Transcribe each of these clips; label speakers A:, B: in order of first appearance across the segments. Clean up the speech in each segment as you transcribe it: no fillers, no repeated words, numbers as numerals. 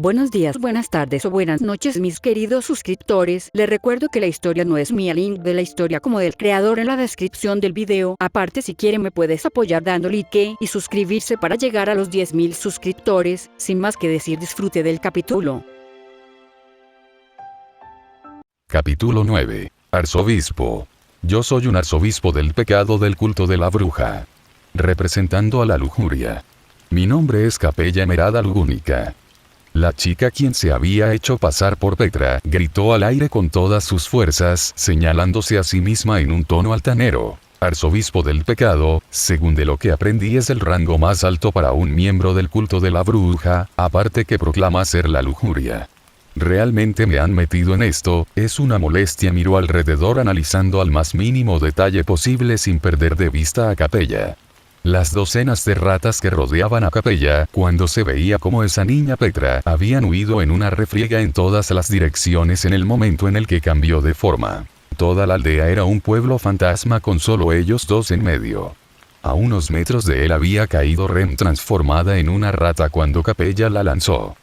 A: Buenos días, buenas tardes o buenas noches mis queridos suscriptores. Les recuerdo que la historia no es mía, link de la historia como del creador en la descripción del video. Aparte, si quieren me puedes apoyar dando like y suscribirse para llegar a los 10.000 suscriptores. Sin más que decir, disfrute del capítulo.
B: Capítulo 9. Arzobispo. Yo soy un arzobispo del pecado del culto de la bruja, representando a la lujuria. Mi nombre es Capella Emerada Lugúnica. La chica, quien se había hecho pasar por Petra, gritó al aire con todas sus fuerzas, señalándose a sí misma en un tono altanero. Arzobispo del pecado, según de lo que aprendí, es el rango más alto para un miembro del culto de la bruja, aparte que proclama ser la lujuria. Realmente me han metido en esto, es una molestia. Miró alrededor analizando al más mínimo detalle posible sin perder de vista a Capella. Las docenas de ratas que rodeaban a Capella, cuando se veía como esa niña Petra, habían huido en una refriega en todas las direcciones en el momento en el que cambió de forma. Toda la aldea era un pueblo fantasma con solo ellos dos en medio. A unos metros de él había caído Rem transformada en una rata cuando Capella la lanzó.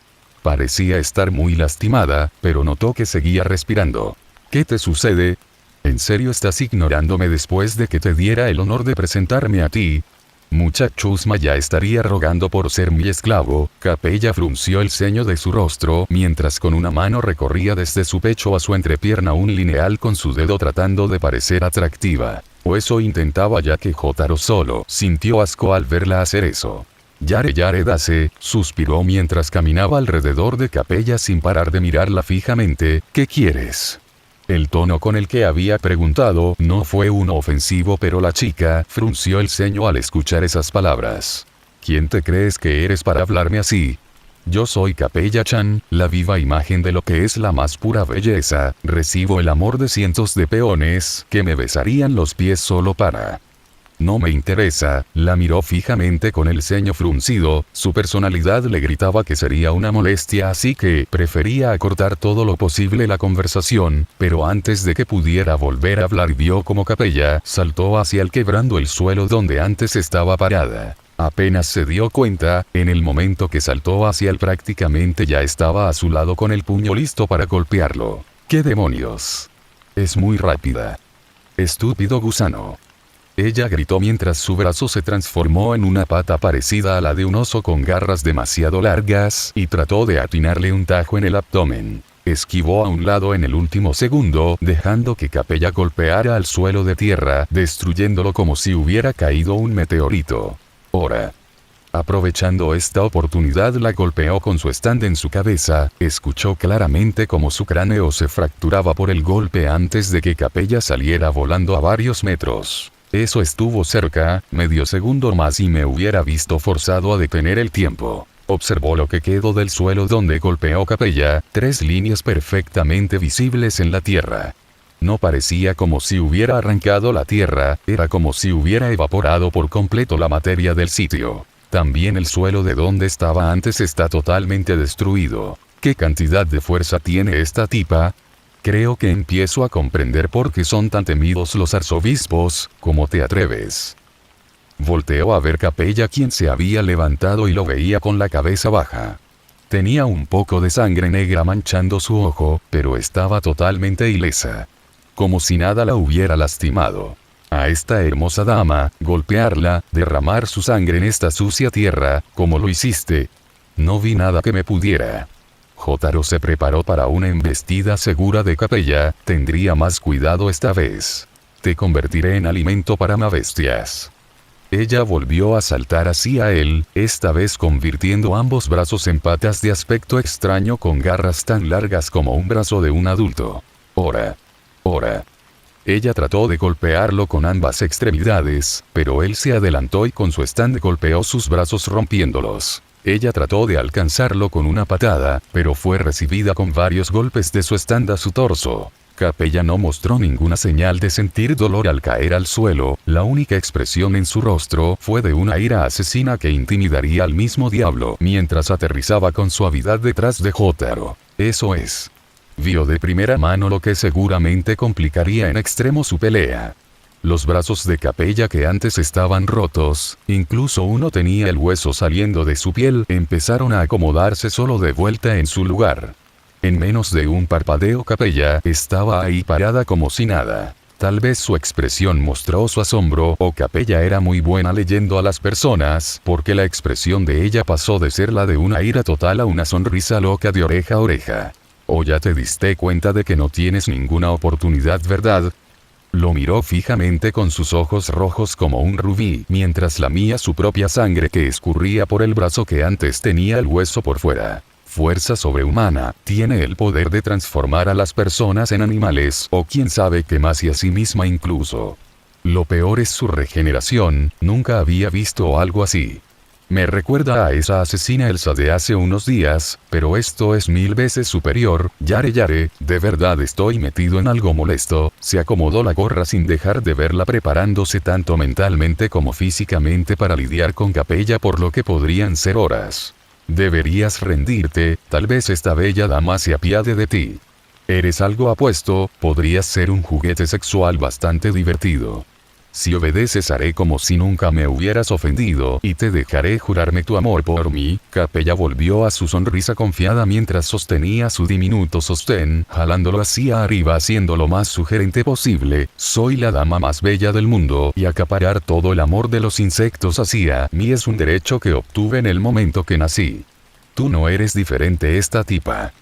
B: Parecía estar muy lastimada, pero notó que seguía respirando. ¿Qué te sucede? ¿En serio estás ignorándome después de que te diera el honor de presentarme a ti? Mucha chusma, ya estaría rogando por ser mi esclavo. Capella frunció el ceño de su rostro, mientras con una mano recorría desde su pecho a su entrepierna un lineal con su dedo tratando de parecer atractiva. O eso intentaba, ya que Jotaro solo sintió asco al verla hacer eso. Yare dase, suspiró mientras caminaba alrededor de Capella sin parar de mirarla fijamente. ¿Qué quieres? El tono con el que había preguntado no fue uno ofensivo, pero la chica frunció el ceño al escuchar esas palabras. ¿Quién te crees que eres para hablarme así? Yo soy Capella-chan, la viva imagen de lo que es la más pura belleza. Recibo el amor de cientos de peones que me besarían los pies solo para... No me interesa. La miró fijamente con el ceño fruncido. Su personalidad le gritaba que sería una molestia, así que prefería acortar todo lo posible la conversación, pero antes de que pudiera volver a hablar vio como Capella saltó hacia el quebrando el suelo donde antes estaba parada. Apenas se dio cuenta, en el momento que saltó hacia él prácticamente ya estaba a su lado con el puño listo para golpearlo. ¿Qué demonios? Es muy rápida. Estúpido gusano. Ella gritó mientras su brazo se transformó en una pata parecida a la de un oso con garras demasiado largas y trató de atinarle un tajo en el abdomen. Esquivó a un lado en el último segundo, dejando que Capella golpeara al suelo de tierra, destruyéndolo como si hubiera caído un meteorito. Ora. Aprovechando esta oportunidad la golpeó con su stand en su cabeza. Escuchó claramente como su cráneo se fracturaba por el golpe antes de que Capella saliera volando a varios metros. Eso estuvo cerca, medio segundo más y me hubiera visto forzado a detener el tiempo. Observó lo que quedó del suelo donde golpeó Capella, 3 líneas perfectamente visibles en la tierra. No parecía como si hubiera arrancado la tierra, era como si hubiera evaporado por completo la materia del sitio. También el suelo de donde estaba antes está totalmente destruido. ¿Qué cantidad de fuerza tiene esta tipa? Creo que empiezo a comprender por qué son tan temidos los arzobispos. ¿Cómo te atreves? Volteó a ver Capella, quien se había levantado y lo veía con la cabeza baja. Tenía un poco de sangre negra manchando su ojo, pero estaba totalmente ilesa. Como si nada la hubiera lastimado. A esta hermosa dama, golpearla, derramar su sangre en esta sucia tierra, ¿cómo lo hiciste? No vi nada que me pudiera. Jotaro se preparó para una embestida segura de Capella. Tendría más cuidado esta vez. Te convertiré en alimento para bestias. Ella volvió a saltar hacia él, esta vez convirtiendo ambos brazos en patas de aspecto extraño con garras tan largas como un brazo de un adulto. Ora. Ella trató de golpearlo con ambas extremidades, pero él se adelantó y con su stand golpeó sus brazos rompiéndolos. Ella trató de alcanzarlo con una patada, pero fue recibida con varios golpes de su stand a su torso. Capella no mostró ninguna señal de sentir dolor al caer al suelo. La única expresión en su rostro fue de una ira asesina que intimidaría al mismo diablo, mientras aterrizaba con suavidad detrás de Jotaro. Eso es. Vio de primera mano lo que seguramente complicaría en extremo su pelea. Los brazos de Capella, que antes estaban rotos, incluso uno tenía el hueso saliendo de su piel, empezaron a acomodarse solo de vuelta en su lugar. En menos de un parpadeo Capella estaba ahí parada como si nada. Tal vez su expresión mostró su asombro, o Capella era muy buena leyendo a las personas, porque la expresión de ella pasó de ser la de una ira total a una sonrisa loca de oreja a oreja. ¿O ya te diste cuenta de que no tienes ninguna oportunidad, verdad? Lo miró fijamente con sus ojos rojos como un rubí, mientras lamía su propia sangre que escurría por el brazo que antes tenía el hueso por fuera. Fuerza sobrehumana, tiene el poder de transformar a las personas en animales, o quién sabe qué más, y a sí misma incluso. Lo peor es su regeneración, nunca había visto algo así. Me recuerda a esa asesina Elsa de hace unos días, pero esto es 1000 veces superior. Yare, de verdad estoy metido en algo molesto. Se acomodó la gorra sin dejar de verla, preparándose tanto mentalmente como físicamente para lidiar con Capella por lo que podrían ser horas. Deberías rendirte, tal vez esta bella dama se apiade de ti. Eres algo apuesto, podrías ser un juguete sexual bastante divertido. Si obedeces haré como si nunca me hubieras ofendido y te dejaré jurarme tu amor por mí. Capella volvió a su sonrisa confiada mientras sostenía su diminuto sostén, jalándolo hacia arriba haciendo lo más sugerente posible. Soy la dama más bella del mundo y acaparar todo el amor de los insectos hacia mí es un derecho que obtuve en el momento que nací. Tú no eres diferente, esta tipa.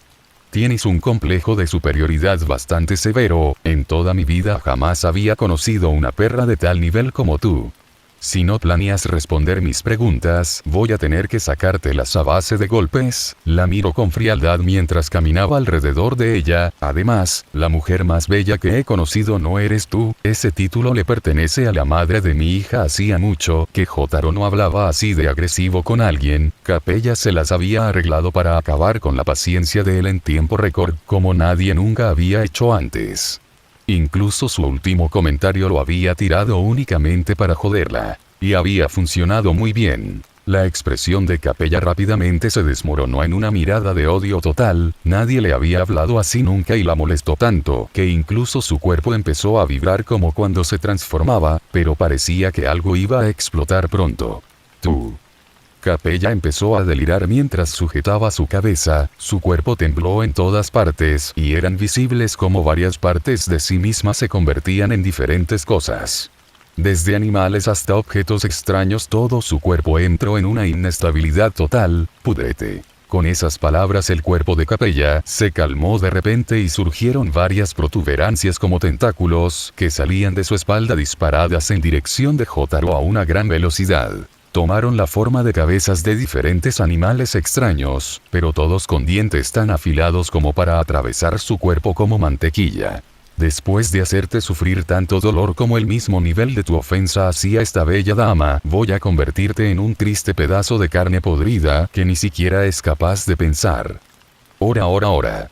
B: Tienes un complejo de superioridad bastante severo. En toda mi vida jamás había conocido una perra de tal nivel como tú. Si no planeas responder mis preguntas, voy a tener que sacártelas a base de golpes. La miró con frialdad mientras caminaba alrededor de ella. Además, la mujer más bella que he conocido no eres tú. Ese título le pertenece a la madre de mi hija. Hacía mucho que Jotaro no hablaba así de agresivo con alguien. Capella se las había arreglado para acabar con la paciencia de él en tiempo récord, como nadie nunca había hecho antes. Incluso su último comentario lo había tirado únicamente para joderla. Y había funcionado muy bien. La expresión de Capella rápidamente se desmoronó en una mirada de odio total. Nadie le había hablado así nunca y la molestó tanto que incluso su cuerpo empezó a vibrar como cuando se transformaba, pero parecía que algo iba a explotar pronto. Tú. Capella empezó a delirar mientras sujetaba su cabeza, su cuerpo tembló en todas partes y eran visibles como varias partes de sí misma se convertían en diferentes cosas. Desde animales hasta objetos extraños, todo su cuerpo entró en una inestabilidad total. Pudrete. Con esas palabras el cuerpo de Capella se calmó de repente y surgieron varias protuberancias como tentáculos que salían de su espalda disparadas en dirección de Jotaro a una gran velocidad. Tomaron la forma de cabezas de diferentes animales extraños, pero todos con dientes tan afilados como para atravesar su cuerpo como mantequilla. Después de hacerte sufrir tanto dolor como el mismo nivel de tu ofensa hacia esta bella dama, voy a convertirte en un triste pedazo de carne podrida que ni siquiera es capaz de pensar. Ora.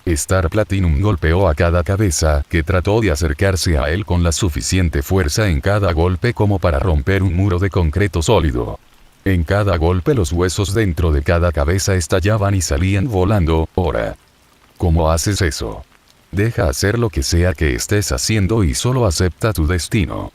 B: Star Platinum golpeó a cada cabeza que trató de acercarse a él con la suficiente fuerza en cada golpe como para romper un muro de concreto sólido. En cada golpe los huesos dentro de cada cabeza estallaban y salían volando. Ora. ¿Cómo haces eso? Deja hacer lo que sea que estés haciendo y solo acepta tu destino.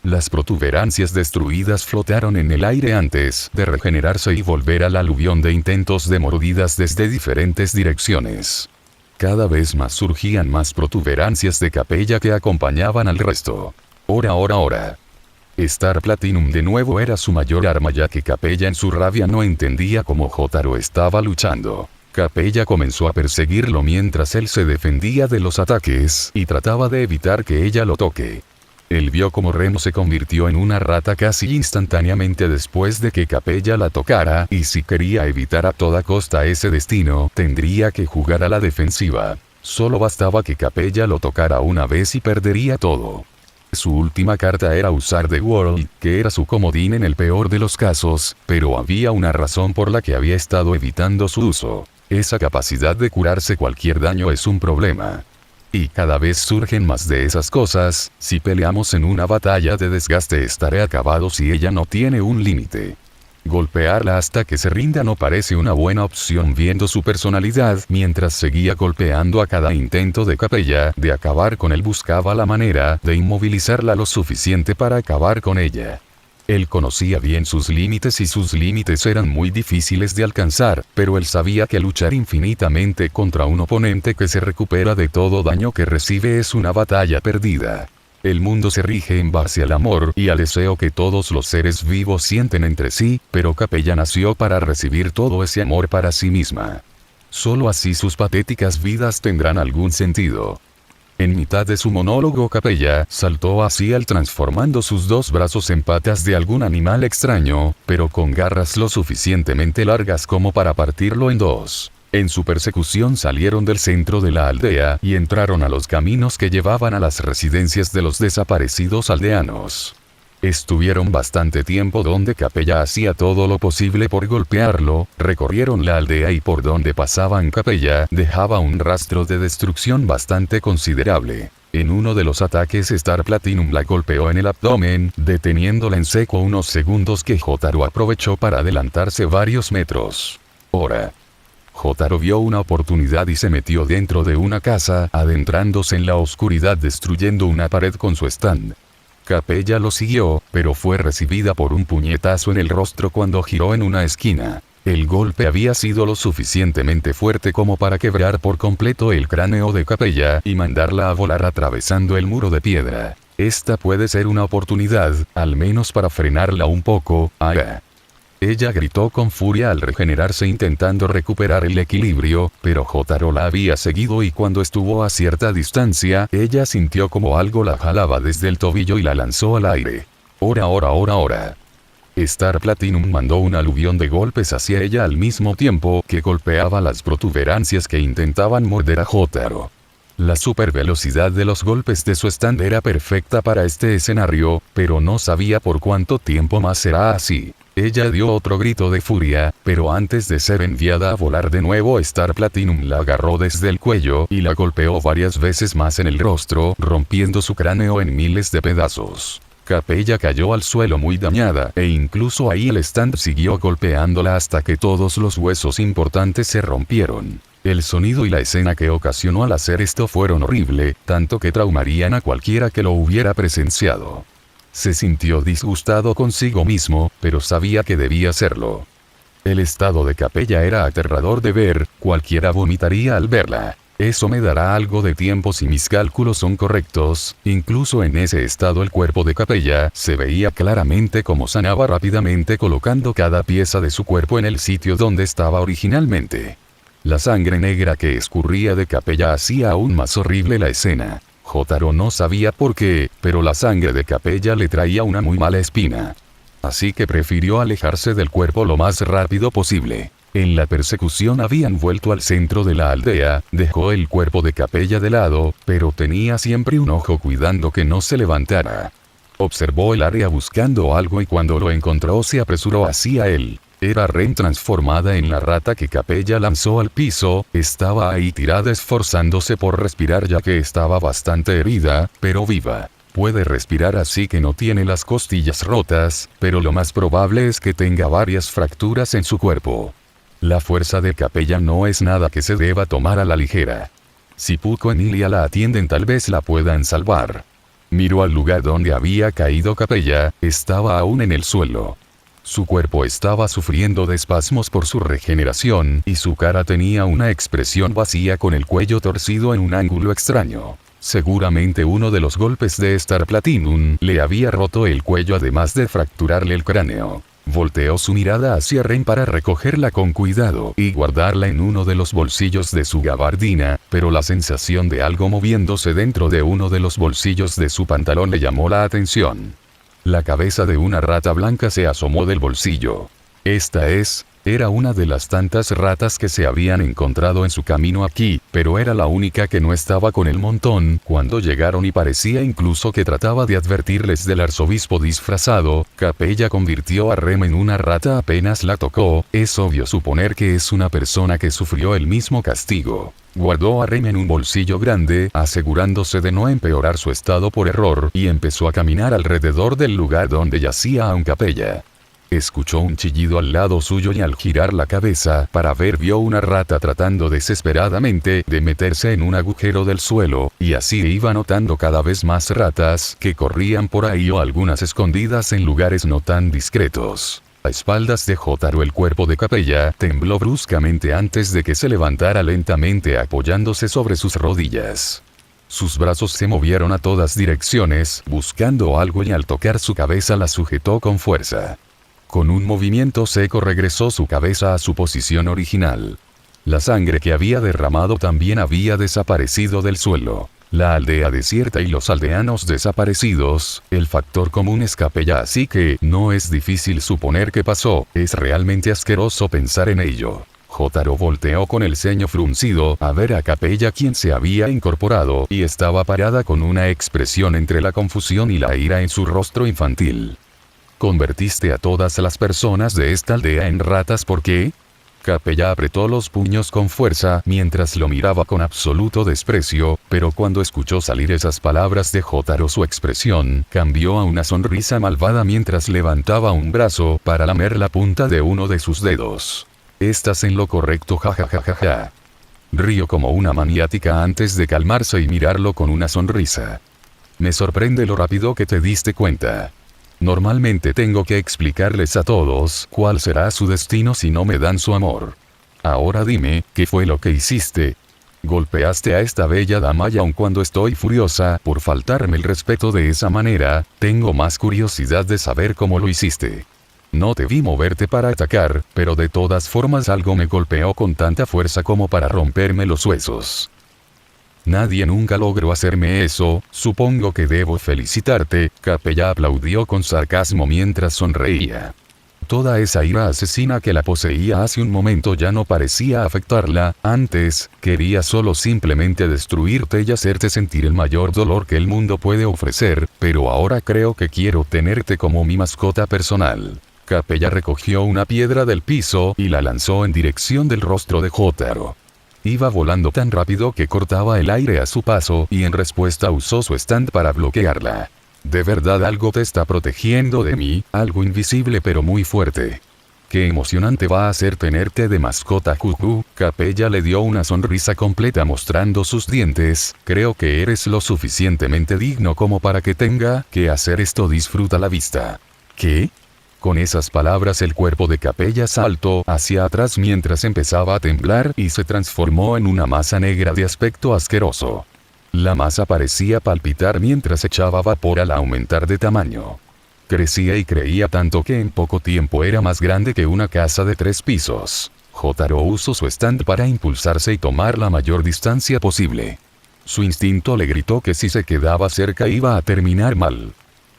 B: Las protuberancias destruidas flotaron en el aire antes de regenerarse y volver al aluvión de intentos de mordidas desde diferentes direcciones. Cada vez más surgían más protuberancias de Capella que acompañaban al resto. Ora. Star Platinum de nuevo era su mayor arma, ya que Capella en su rabia no entendía cómo Jotaro estaba luchando. Capella comenzó a perseguirlo mientras él se defendía de los ataques y trataba de evitar que ella lo toque. Él vio cómo Remo se convirtió en una rata casi instantáneamente después de que Capella la tocara, y si quería evitar a toda costa ese destino, tendría que jugar a la defensiva. Solo bastaba que Capella lo tocara una vez y perdería todo. Su última carta era usar The World, que era su comodín en el peor de los casos, pero había una razón por la que había estado evitando su uso. Esa capacidad de curarse cualquier daño es un problema. Y cada vez surgen más de esas cosas. Si peleamos en una batalla de desgaste estaré acabado si ella no tiene un límite. Golpearla hasta que se rinda no parece una buena opción viendo su personalidad. Mientras seguía golpeando a cada intento de Capella de acabar con él, buscaba la manera de inmovilizarla lo suficiente para acabar con ella. Él conocía bien sus límites y sus límites eran muy difíciles de alcanzar, pero él sabía que luchar infinitamente contra un oponente que se recupera de todo daño que recibe es una batalla perdida. El mundo se rige en base al amor y al deseo que todos los seres vivos sienten entre sí, pero Capella nació para recibir todo ese amor para sí misma. Solo así sus patéticas vidas tendrán algún sentido. En mitad de su monólogo Capella saltó hacia él transformando sus dos brazos en patas de algún animal extraño, pero con garras lo suficientemente largas como para partirlo en dos. En su persecución salieron del centro de la aldea y entraron a los caminos que llevaban a las residencias de los desaparecidos aldeanos. Estuvieron bastante tiempo donde Capella hacía todo lo posible por golpearlo, recorrieron la aldea y por donde pasaban Capella dejaba un rastro de destrucción bastante considerable. En uno de los ataques Star Platinum la golpeó en el abdomen, deteniéndola en seco unos segundos que Jotaro aprovechó para adelantarse varios metros. Ahora. Jotaro vio una oportunidad y se metió dentro de una casa, adentrándose en la oscuridad destruyendo una pared con su stand. Capella lo siguió, pero fue recibida por un puñetazo en el rostro cuando giró en una esquina. El golpe había sido lo suficientemente fuerte como para quebrar por completo el cráneo de Capella y mandarla a volar atravesando el muro de piedra. Esta puede ser una oportunidad, al menos para frenarla un poco. Ella gritó con furia al regenerarse intentando recuperar el equilibrio, pero Jotaro la había seguido y cuando estuvo a cierta distancia, ella sintió como algo la jalaba desde el tobillo y la lanzó al aire. ¡Ora! Star Platinum mandó un aluvión de golpes hacia ella al mismo tiempo que golpeaba las protuberancias que intentaban morder a Jotaro. La supervelocidad de los golpes de su stand era perfecta para este escenario, pero no sabía por cuánto tiempo más será así. Ella dio otro grito de furia, pero antes de ser enviada a volar de nuevo Star Platinum la agarró desde el cuello y la golpeó varias veces más en el rostro, rompiendo su cráneo en miles de pedazos. Capella cayó al suelo muy dañada, e incluso ahí el stand siguió golpeándola hasta que todos los huesos importantes se rompieron. El sonido y la escena que ocasionó al hacer esto fueron horrible, tanto que traumarían a cualquiera que lo hubiera presenciado. Se sintió disgustado consigo mismo, pero sabía que debía hacerlo. El estado de Capella era aterrador de ver, cualquiera vomitaría al verla. Eso me dará algo de tiempo si mis cálculos son correctos. Incluso en ese estado el cuerpo de Capella se veía claramente como sanaba rápidamente colocando cada pieza de su cuerpo en el sitio donde estaba originalmente. La sangre negra que escurría de Capella hacía aún más horrible la escena. Jotaro no sabía por qué, pero la sangre de Capella le traía una muy mala espina. Así que prefirió alejarse del cuerpo lo más rápido posible. En la persecución habían vuelto al centro de la aldea, dejó el cuerpo de Capella de lado, pero tenía siempre un ojo cuidando que no se levantara. Observó el área buscando algo y cuando lo encontró se apresuró hacia él. Era Ren transformada en la rata que Capella lanzó al piso, estaba ahí tirada esforzándose por respirar ya que estaba bastante herida, pero viva. Puede respirar así que no tiene las costillas rotas, pero lo más probable es que tenga varias fracturas en su cuerpo. La fuerza de Capella no es nada que se deba tomar a la ligera. Si Puko y Nilia la atienden tal vez la puedan salvar. Miró al lugar donde había caído Capella, estaba aún en el suelo. Su cuerpo estaba sufriendo de espasmos por su regeneración y su cara tenía una expresión vacía con el cuello torcido en un ángulo extraño. Seguramente uno de los golpes de Star Platinum le había roto el cuello además de fracturarle el cráneo. Volteó su mirada hacia Ren para recogerla con cuidado y guardarla en uno de los bolsillos de su gabardina, pero la sensación de algo moviéndose dentro de uno de los bolsillos de su pantalón le llamó la atención. La cabeza de una rata blanca se asomó del bolsillo. Era una de las tantas ratas que se habían encontrado en su camino aquí, pero era la única que no estaba con el montón cuando llegaron y parecía incluso que trataba de advertirles del arzobispo disfrazado. Capella convirtió a Rem en una rata apenas la tocó, es obvio suponer que es una persona que sufrió el mismo castigo. Guardó a Rem en un bolsillo grande, asegurándose de no empeorar su estado por error, y empezó a caminar alrededor del lugar donde yacía aún Capella. Escuchó un chillido al lado suyo y al girar la cabeza para ver vio una rata tratando desesperadamente de meterse en un agujero del suelo, y así iba notando cada vez más ratas que corrían por ahí o algunas escondidas en lugares no tan discretos. A espaldas de Jotaro el cuerpo de Capella tembló bruscamente antes de que se levantara lentamente apoyándose sobre sus rodillas. Sus brazos se movieron a todas direcciones buscando algo y al tocar su cabeza la sujetó con fuerza. Con un movimiento seco regresó su cabeza a su posición original. La sangre que había derramado también había desaparecido del suelo. La aldea desierta y los aldeanos desaparecidos, el factor común es Capella, así que no es difícil suponer qué pasó, es realmente asqueroso pensar en ello. Jotaro volteó con el ceño fruncido a ver a Capella, quien se había incorporado y estaba parada con una expresión entre la confusión y la ira en su rostro infantil. ¿Convertiste a todas las personas de esta aldea en ratas? ¿Por qué? Capella apretó los puños con fuerza mientras lo miraba con absoluto desprecio, pero cuando escuchó salir esas palabras de Jotaro su expresión cambió a una sonrisa malvada mientras levantaba un brazo para lamer la punta de uno de sus dedos. Estás en lo correcto, jajajajaja. Río como una maniática antes de calmarse y mirarlo con una sonrisa. Me sorprende lo rápido que te diste cuenta. Normalmente tengo que explicarles a todos cuál será su destino si no me dan su amor. Ahora dime, ¿qué fue lo que hiciste? Golpeaste a esta bella dama y aun cuando estoy furiosa por faltarme el respeto de esa manera, tengo más curiosidad de saber cómo lo hiciste. No te vi moverte para atacar, pero de todas formas algo me golpeó con tanta fuerza como para romperme los huesos. Nadie nunca logró hacerme eso, supongo que debo felicitarte, Capella aplaudió con sarcasmo mientras sonreía. Toda esa ira asesina que la poseía hace un momento ya no parecía afectarla, antes, quería solo simplemente destruirte y hacerte sentir el mayor dolor que el mundo puede ofrecer, pero ahora creo que quiero tenerte como mi mascota personal. Capella recogió una piedra del piso y la lanzó en dirección del rostro de Jotaro. Iba volando tan rápido que cortaba el aire a su paso y en respuesta usó su stand para bloquearla. De verdad algo te está protegiendo de mí, algo invisible pero muy fuerte. Qué emocionante va a ser tenerte de mascota, Juju. Capella le dio una sonrisa completa mostrando sus dientes. Creo que eres lo suficientemente digno como para que tenga que hacer esto. Disfruta la vista. ¿Qué? Con esas palabras el cuerpo de Capella saltó hacia atrás mientras empezaba a temblar y se transformó en una masa negra de aspecto asqueroso. La masa parecía palpitar mientras echaba vapor al aumentar de tamaño. Crecía y creía tanto que en poco tiempo era más grande que una casa de 3 pisos. Jotaro usó su stand para impulsarse y tomar la mayor distancia posible. Su instinto le gritó que si se quedaba cerca iba a terminar mal.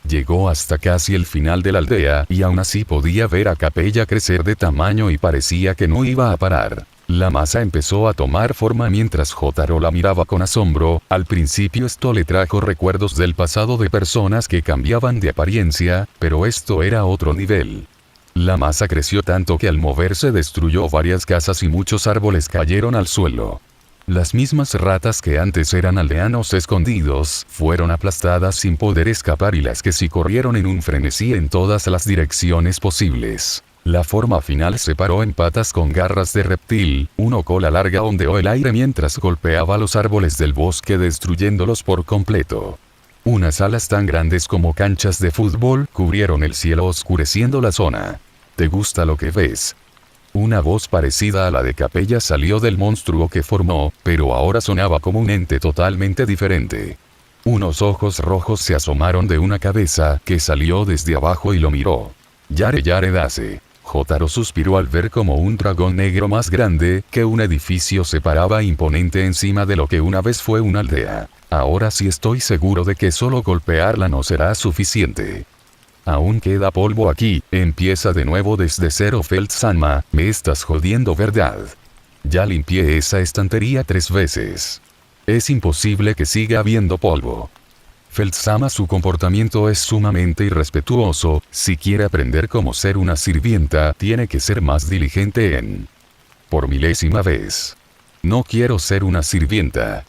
B: Llegó hasta casi el final de la aldea y aún así podía ver a Capella crecer de tamaño y parecía que no iba a parar. La masa empezó a tomar forma mientras Jotaro la miraba con asombro. Al principio esto le trajo recuerdos del pasado de personas que cambiaban de apariencia, pero esto era otro nivel. La masa creció tanto que al moverse destruyó varias casas y muchos árboles cayeron al suelo. Las mismas ratas que antes eran aldeanos escondidos, fueron aplastadas sin poder escapar y las que sí corrieron en un frenesí en todas las direcciones posibles. La forma final se paró en patas con garras de reptil, una cola larga ondeó el aire mientras golpeaba los árboles del bosque destruyéndolos por completo. Unas alas tan grandes como canchas de fútbol cubrieron el cielo oscureciendo la zona. ¿Te gusta lo que ves? Una voz parecida a la de Capella salió del monstruo que formó, pero ahora sonaba como un ente totalmente diferente. Unos ojos rojos se asomaron de una cabeza que salió desde abajo y lo miró. Yare Yare Dase. Jotaro suspiró al ver como un dragón negro más grande que un edificio se paraba imponente encima de lo que una vez fue una aldea. Ahora sí estoy seguro de que solo golpearla no será suficiente. Aún queda polvo aquí, empieza de nuevo desde cero. Feld-sama, me estás jodiendo, ¿verdad? Ya limpié esa estantería 3 veces. Es imposible que siga habiendo polvo. Feld-sama, su comportamiento es sumamente irrespetuoso, si quiere aprender cómo ser una sirvienta, tiene que ser más diligente en... Por milésima vez. No quiero ser una sirvienta.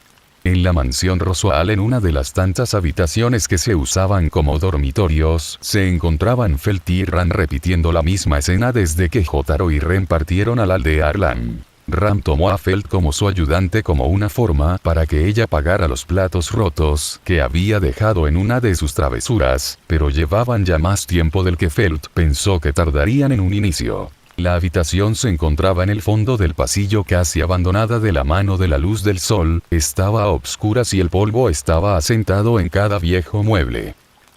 B: En la mansión Roswell, en una de las tantas habitaciones que se usaban como dormitorios, se encontraban Felt y Ram repitiendo la misma escena desde que Jotaro y Ren partieron a la aldea Arlan. Ram tomó a Felt como su ayudante como una forma para que ella pagara los platos rotos que había dejado en una de sus travesuras, pero llevaban ya más tiempo del que Felt pensó que tardarían en un inicio. La habitación se encontraba en el fondo del pasillo, casi abandonada de la mano de la luz del sol, estaba a obscuras y el polvo estaba asentado en cada viejo mueble.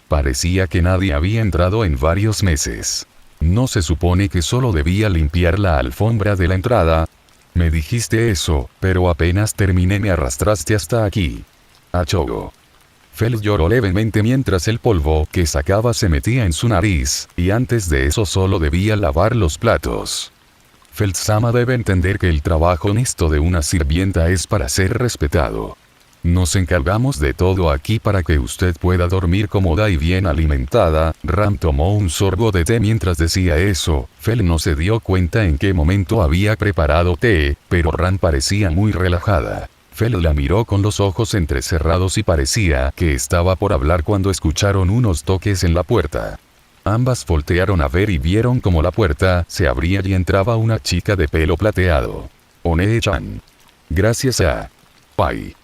B: Parecía que nadie había entrado en varios meses. ¿No se supone que solo debía limpiar la alfombra de la entrada? Me dijiste eso, pero apenas terminé me arrastraste hasta aquí. Achogo. Felt lloró levemente mientras el polvo que sacaba se metía en su nariz, y antes de eso solo debía lavar los platos. Felt-sama debe entender que el trabajo honesto de una sirvienta es para ser respetado. Nos encargamos de todo aquí para que usted pueda dormir cómoda y bien alimentada. Ram tomó un sorbo de té mientras decía eso. Felt no se dio cuenta en qué momento había preparado té, pero Ram parecía muy relajada. Felt la miró con los ojos entrecerrados y parecía que estaba por hablar cuando escucharon unos toques en la puerta. Ambas voltearon a ver y vieron como la puerta se abría y entraba una chica de pelo plateado. One-chan. Gracias a Pai.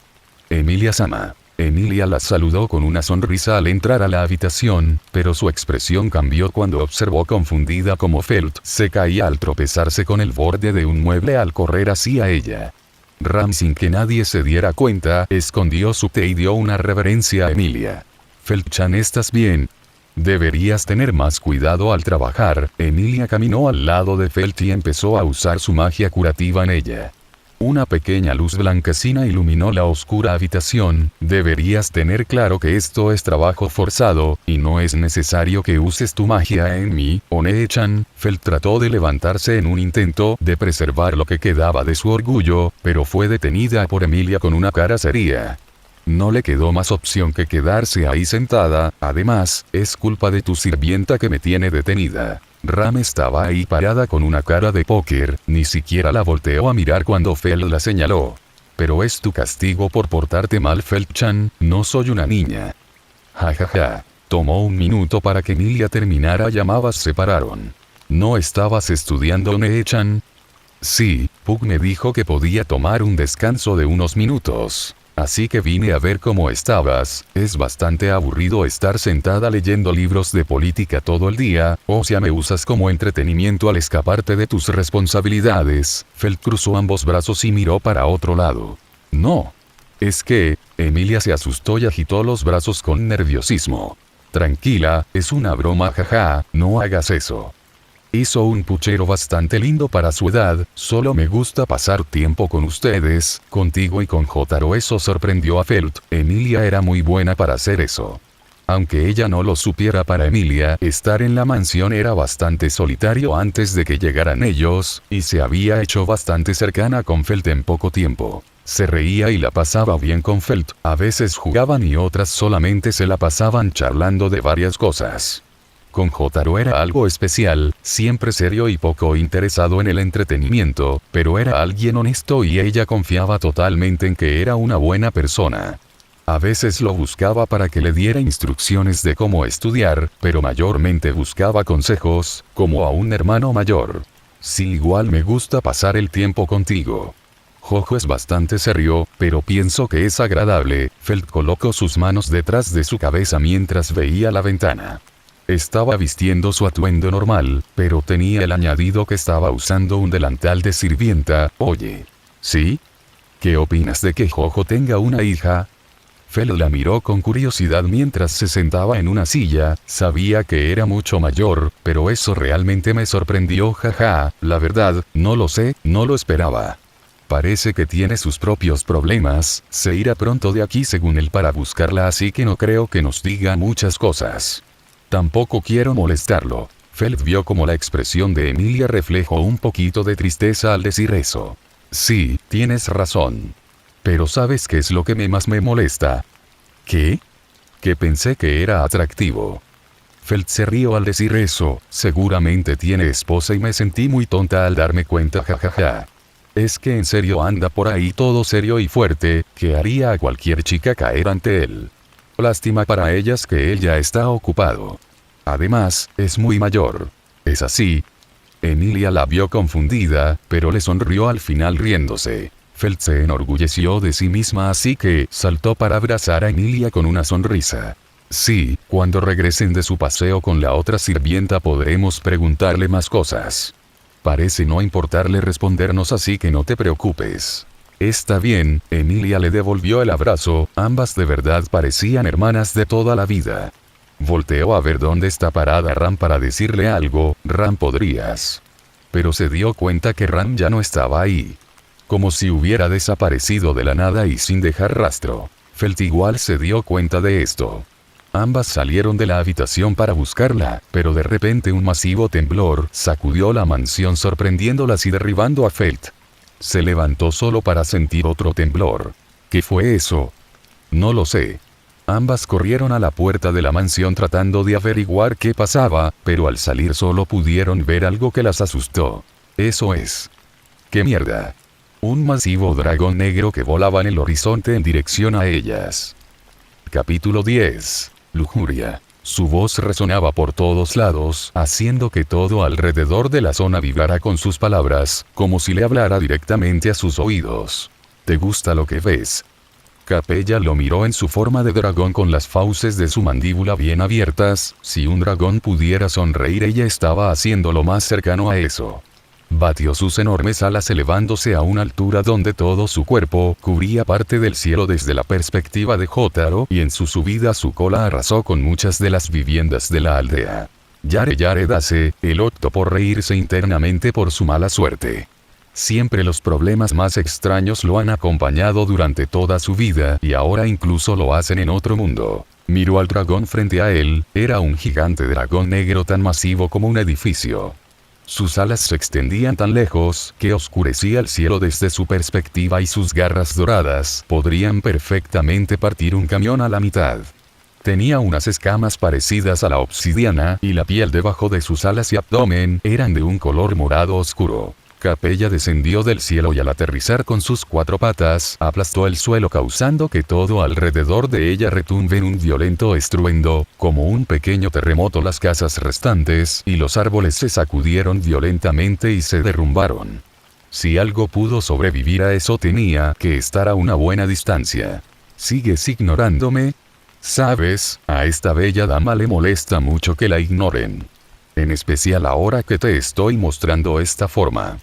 B: Emilia-sama. Emilia la saludó con una sonrisa al entrar a la habitación, pero su expresión cambió cuando observó confundida cómo Felt se caía al tropezarse con el borde de un mueble al correr hacia ella. Ram, sin que nadie se diera cuenta, escondió su té y dio una reverencia a Emilia. Felt-chan, ¿estás bien? Deberías tener más cuidado al trabajar. Emilia caminó al lado de Felt y empezó a usar su magia curativa en ella. Una pequeña luz blanquecina iluminó la oscura habitación. Deberías tener claro que esto es trabajo forzado, y no es necesario que uses tu magia en mí, One-chan. Felt trató de levantarse en un intento de preservar lo que quedaba de su orgullo, pero fue detenida por Emilia con una cara seria. No le quedó más opción que quedarse ahí sentada. Además, es culpa de tu sirvienta que me tiene detenida. Ram estaba ahí parada con una cara de póker, ni siquiera la volteó a mirar cuando Felt la señaló. Pero es tu castigo por portarte mal, Felt-chan, no soy una niña. Jajaja. Tomó un minuto para que Emilia terminara y ambas se pararon. ¿No estabas estudiando, One-chan? Sí, Pug me dijo que podía tomar un descanso de unos minutos. Así que vine a ver cómo estabas. Es bastante aburrido estar sentada leyendo libros de política todo el día, o sea, me usas como entretenimiento al escaparte de tus responsabilidades. Felt cruzó ambos brazos y miró para otro lado. No. Es que, Emilia se asustó y agitó los brazos con nerviosismo. Tranquila, es una broma, jaja, no hagas eso. Hizo un puchero bastante lindo para su edad, solo me gusta pasar tiempo con ustedes, contigo y con Jotaro. Eso sorprendió a Felt. Emilia era muy buena para hacer eso. Aunque ella no lo supiera, para Emilia, estar en la mansión era bastante solitario antes de que llegaran ellos, y se había hecho bastante cercana con Felt en poco tiempo. Se reía y la pasaba bien con Felt, a veces jugaban y otras solamente se la pasaban charlando de varias cosas. Con Jotaro era algo especial, siempre serio y poco interesado en el entretenimiento, pero era alguien honesto y ella confiaba totalmente en que era una buena persona. A veces lo buscaba para que le diera instrucciones de cómo estudiar, pero mayormente buscaba consejos, como a un hermano mayor. Sí, igual me gusta pasar el tiempo contigo. Jojo es bastante serio, pero pienso que es agradable. Felt colocó sus manos detrás de su cabeza mientras veía la ventana. Estaba vistiendo su atuendo normal, pero tenía el añadido que estaba usando un delantal de sirvienta. Oye. ¿Sí? ¿Qué opinas de que Jojo tenga una hija? Felt la miró con curiosidad mientras se sentaba en una silla. Sabía que era mucho mayor, pero eso realmente me sorprendió, jaja. La verdad, no lo sé, no lo esperaba. Parece que tiene sus propios problemas. Se irá pronto de aquí según él para buscarla, así que no creo que nos diga muchas cosas. Tampoco quiero molestarlo. Felt vio como la expresión de Emilia reflejó un poquito de tristeza al decir eso. Sí, tienes razón. Pero ¿sabes qué es lo que más me molesta? ¿Qué? Que pensé que era atractivo. Felt se rió al decir eso. Seguramente tiene esposa y me sentí muy tonta al darme cuenta, jajaja. es que en serio anda por ahí todo serio y fuerte, que haría a cualquier chica caer ante él. Lástima para ellas que él ya está ocupado. Además, es muy mayor. ¿Es así? Emilia la vio confundida, pero le sonrió al final riéndose. Felt se enorgulleció de sí misma, así que saltó para abrazar a Emilia con una sonrisa. Sí, cuando regresen de su paseo con la otra sirvienta podremos preguntarle más cosas. Parece no importarle respondernos, así que no te preocupes. Está bien, Emilia le devolvió el abrazo, ambas de verdad parecían hermanas de toda la vida. Volteó a ver dónde está parada Ram para decirle algo. Ram, ¿podrías? Pero se dio cuenta que Ram ya no estaba ahí. Como si hubiera desaparecido de la nada y sin dejar rastro. Felt igual se dio cuenta de esto. Ambas salieron de la habitación para buscarla, pero de repente un masivo temblor sacudió la mansión sorprendiéndolas y derribando a Felt. Se levantó solo para sentir otro temblor. ¿Qué fue eso? No lo sé. Ambas corrieron a la puerta de la mansión tratando de averiguar qué pasaba, pero al salir solo pudieron ver algo que las asustó. Eso es. ¡Qué mierda! Un masivo dragón negro que volaba en el horizonte en dirección a ellas. Capítulo 10. Lujuria. Su voz resonaba por todos lados, haciendo que todo alrededor de la zona vibrara con sus palabras, como si le hablara directamente a sus oídos. ¿Te gusta lo que ves? Capella lo miró en su forma de dragón con las fauces de su mandíbula bien abiertas. Si un dragón pudiera sonreír, ella estaba haciéndolo más cercano a eso. Batió sus enormes alas elevándose a una altura donde todo su cuerpo cubría parte del cielo desde la perspectiva de Jotaro, y en su subida su cola arrasó con muchas de las viviendas de la aldea. Yare Yare Dase, él optó por reírse internamente por su mala suerte. Siempre los problemas más extraños lo han acompañado durante toda su vida, y ahora incluso lo hacen en otro mundo. Miró al dragón frente a él, era un gigante dragón negro tan masivo como un edificio. Sus alas se extendían tan lejos que oscurecía el cielo desde su perspectiva y sus garras doradas podrían perfectamente partir un camión a la mitad. Tenía unas escamas parecidas a la obsidiana y la piel debajo de sus alas y abdomen eran de un color morado oscuro. Capella descendió del cielo y al aterrizar con sus 4 patas, aplastó el suelo causando que todo alrededor de ella retumbe en un violento estruendo, como un pequeño terremoto. Las casas restantes y los árboles se sacudieron violentamente y se derrumbaron. Si algo pudo sobrevivir a eso, tenía que estar a una buena distancia. ¿Sigues ignorándome? Sabes, a esta bella dama le molesta mucho que la ignoren. En especial ahora que te estoy mostrando esta forma.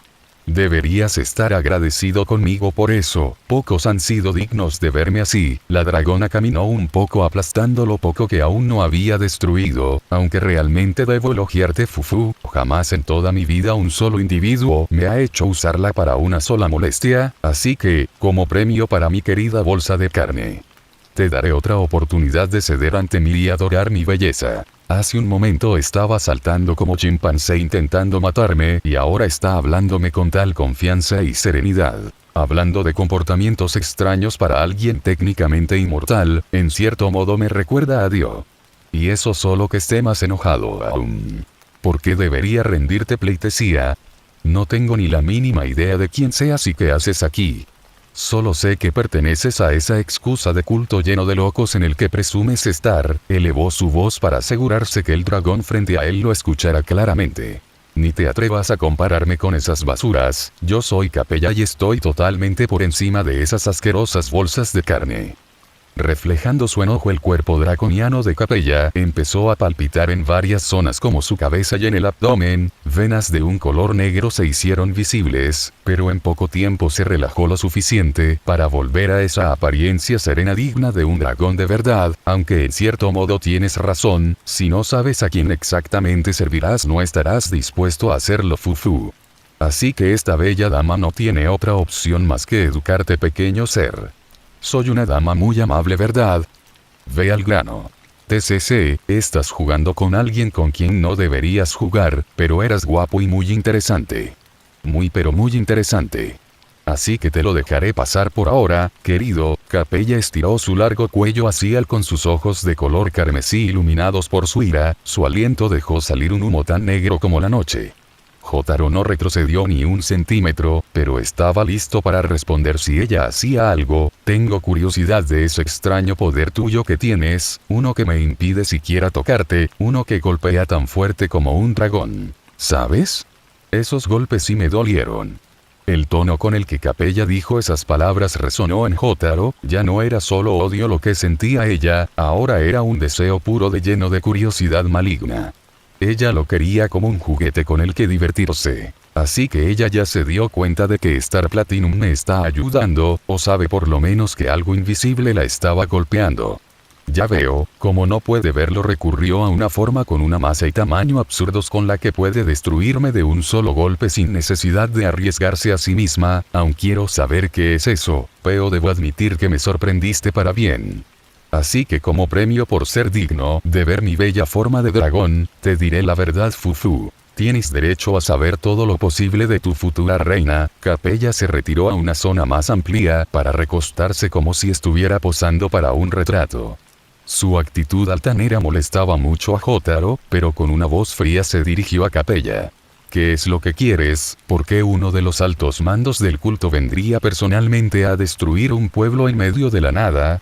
B: Deberías estar agradecido conmigo por eso, pocos han sido dignos de verme así. La dragona caminó un poco aplastando lo poco que aún no había destruido, aunque realmente debo elogiarte, Fufu, jamás en toda mi vida un solo individuo me ha hecho usarla para una sola molestia, así que, como premio para mi querida bolsa de carne, te daré otra oportunidad de ceder ante mí y adorar mi belleza. Hace un momento estaba saltando como chimpancé intentando matarme y ahora está hablándome con tal confianza y serenidad. Hablando de comportamientos extraños para alguien técnicamente inmortal, en cierto modo me recuerda a Dio. Y eso solo que esté más enojado aún. ¿Por qué debería rendirte pleitesía? No tengo ni la mínima idea de quién seas y qué haces aquí. Solo sé que perteneces a esa excusa de culto lleno de locos en el que presumes estar. Elevó su voz para asegurarse que el dragón frente a él lo escuchara claramente. Ni te atrevas a compararme con esas basuras, yo soy Capella y estoy totalmente por encima de esas asquerosas bolsas de carne. Reflejando su enojo, el cuerpo draconiano de Capella empezó a palpitar en varias zonas como su cabeza y en el abdomen. Venas de un color negro se hicieron visibles, pero en poco tiempo se relajó lo suficiente para volver a esa apariencia serena digna de un dragón de verdad. Aunque en cierto modo tienes razón, si no sabes a quién exactamente servirás no estarás dispuesto a hacerlo, Fufu. Así que esta bella dama no tiene otra opción más que educarte, pequeño ser. Soy una dama muy amable, ¿verdad? Ve al grano. TCC, estás jugando con alguien con quien no deberías jugar, pero eras guapo y muy interesante. Muy pero muy interesante. Así que te lo dejaré pasar por ahora, querido. Capella estiró su largo cuello hacia él con sus ojos de color carmesí iluminados por su ira, su aliento dejó salir un humo tan negro como la noche. Jotaro no retrocedió ni un centímetro, pero estaba listo para responder si ella hacía algo. Tengo curiosidad de ese extraño poder tuyo que tienes, uno que me impide siquiera tocarte, uno que golpea tan fuerte como un dragón. ¿Sabes? Esos golpes sí me dolieron. El tono con el que Capella dijo esas palabras resonó en Jotaro, ya no era solo odio lo que sentía ella, ahora era un deseo puro de lleno de curiosidad maligna. Ella lo quería como un juguete con el que divertirse. Así que ella ya se dio cuenta de que Star Platinum me está ayudando, o sabe por lo menos que algo invisible la estaba golpeando. Ya veo, como no puede verlo, recurrió a una forma con una masa y tamaño absurdos con la que puede destruirme de un solo golpe sin necesidad de arriesgarse a sí misma, aún quiero saber qué es eso, pero debo admitir que me sorprendiste para bien. Así que como premio por ser digno de ver mi bella forma de dragón, te diré la verdad, Fufu. Tienes derecho a saber todo lo posible de tu futura reina. Capella se retiró a una zona más amplia para recostarse como si estuviera posando para un retrato. Su actitud altanera molestaba mucho a Jotaro, pero con una voz fría se dirigió a Capella. ¿Qué es lo que quieres? ¿Por qué uno de los altos mandos del culto vendría personalmente a destruir un pueblo en medio de la nada?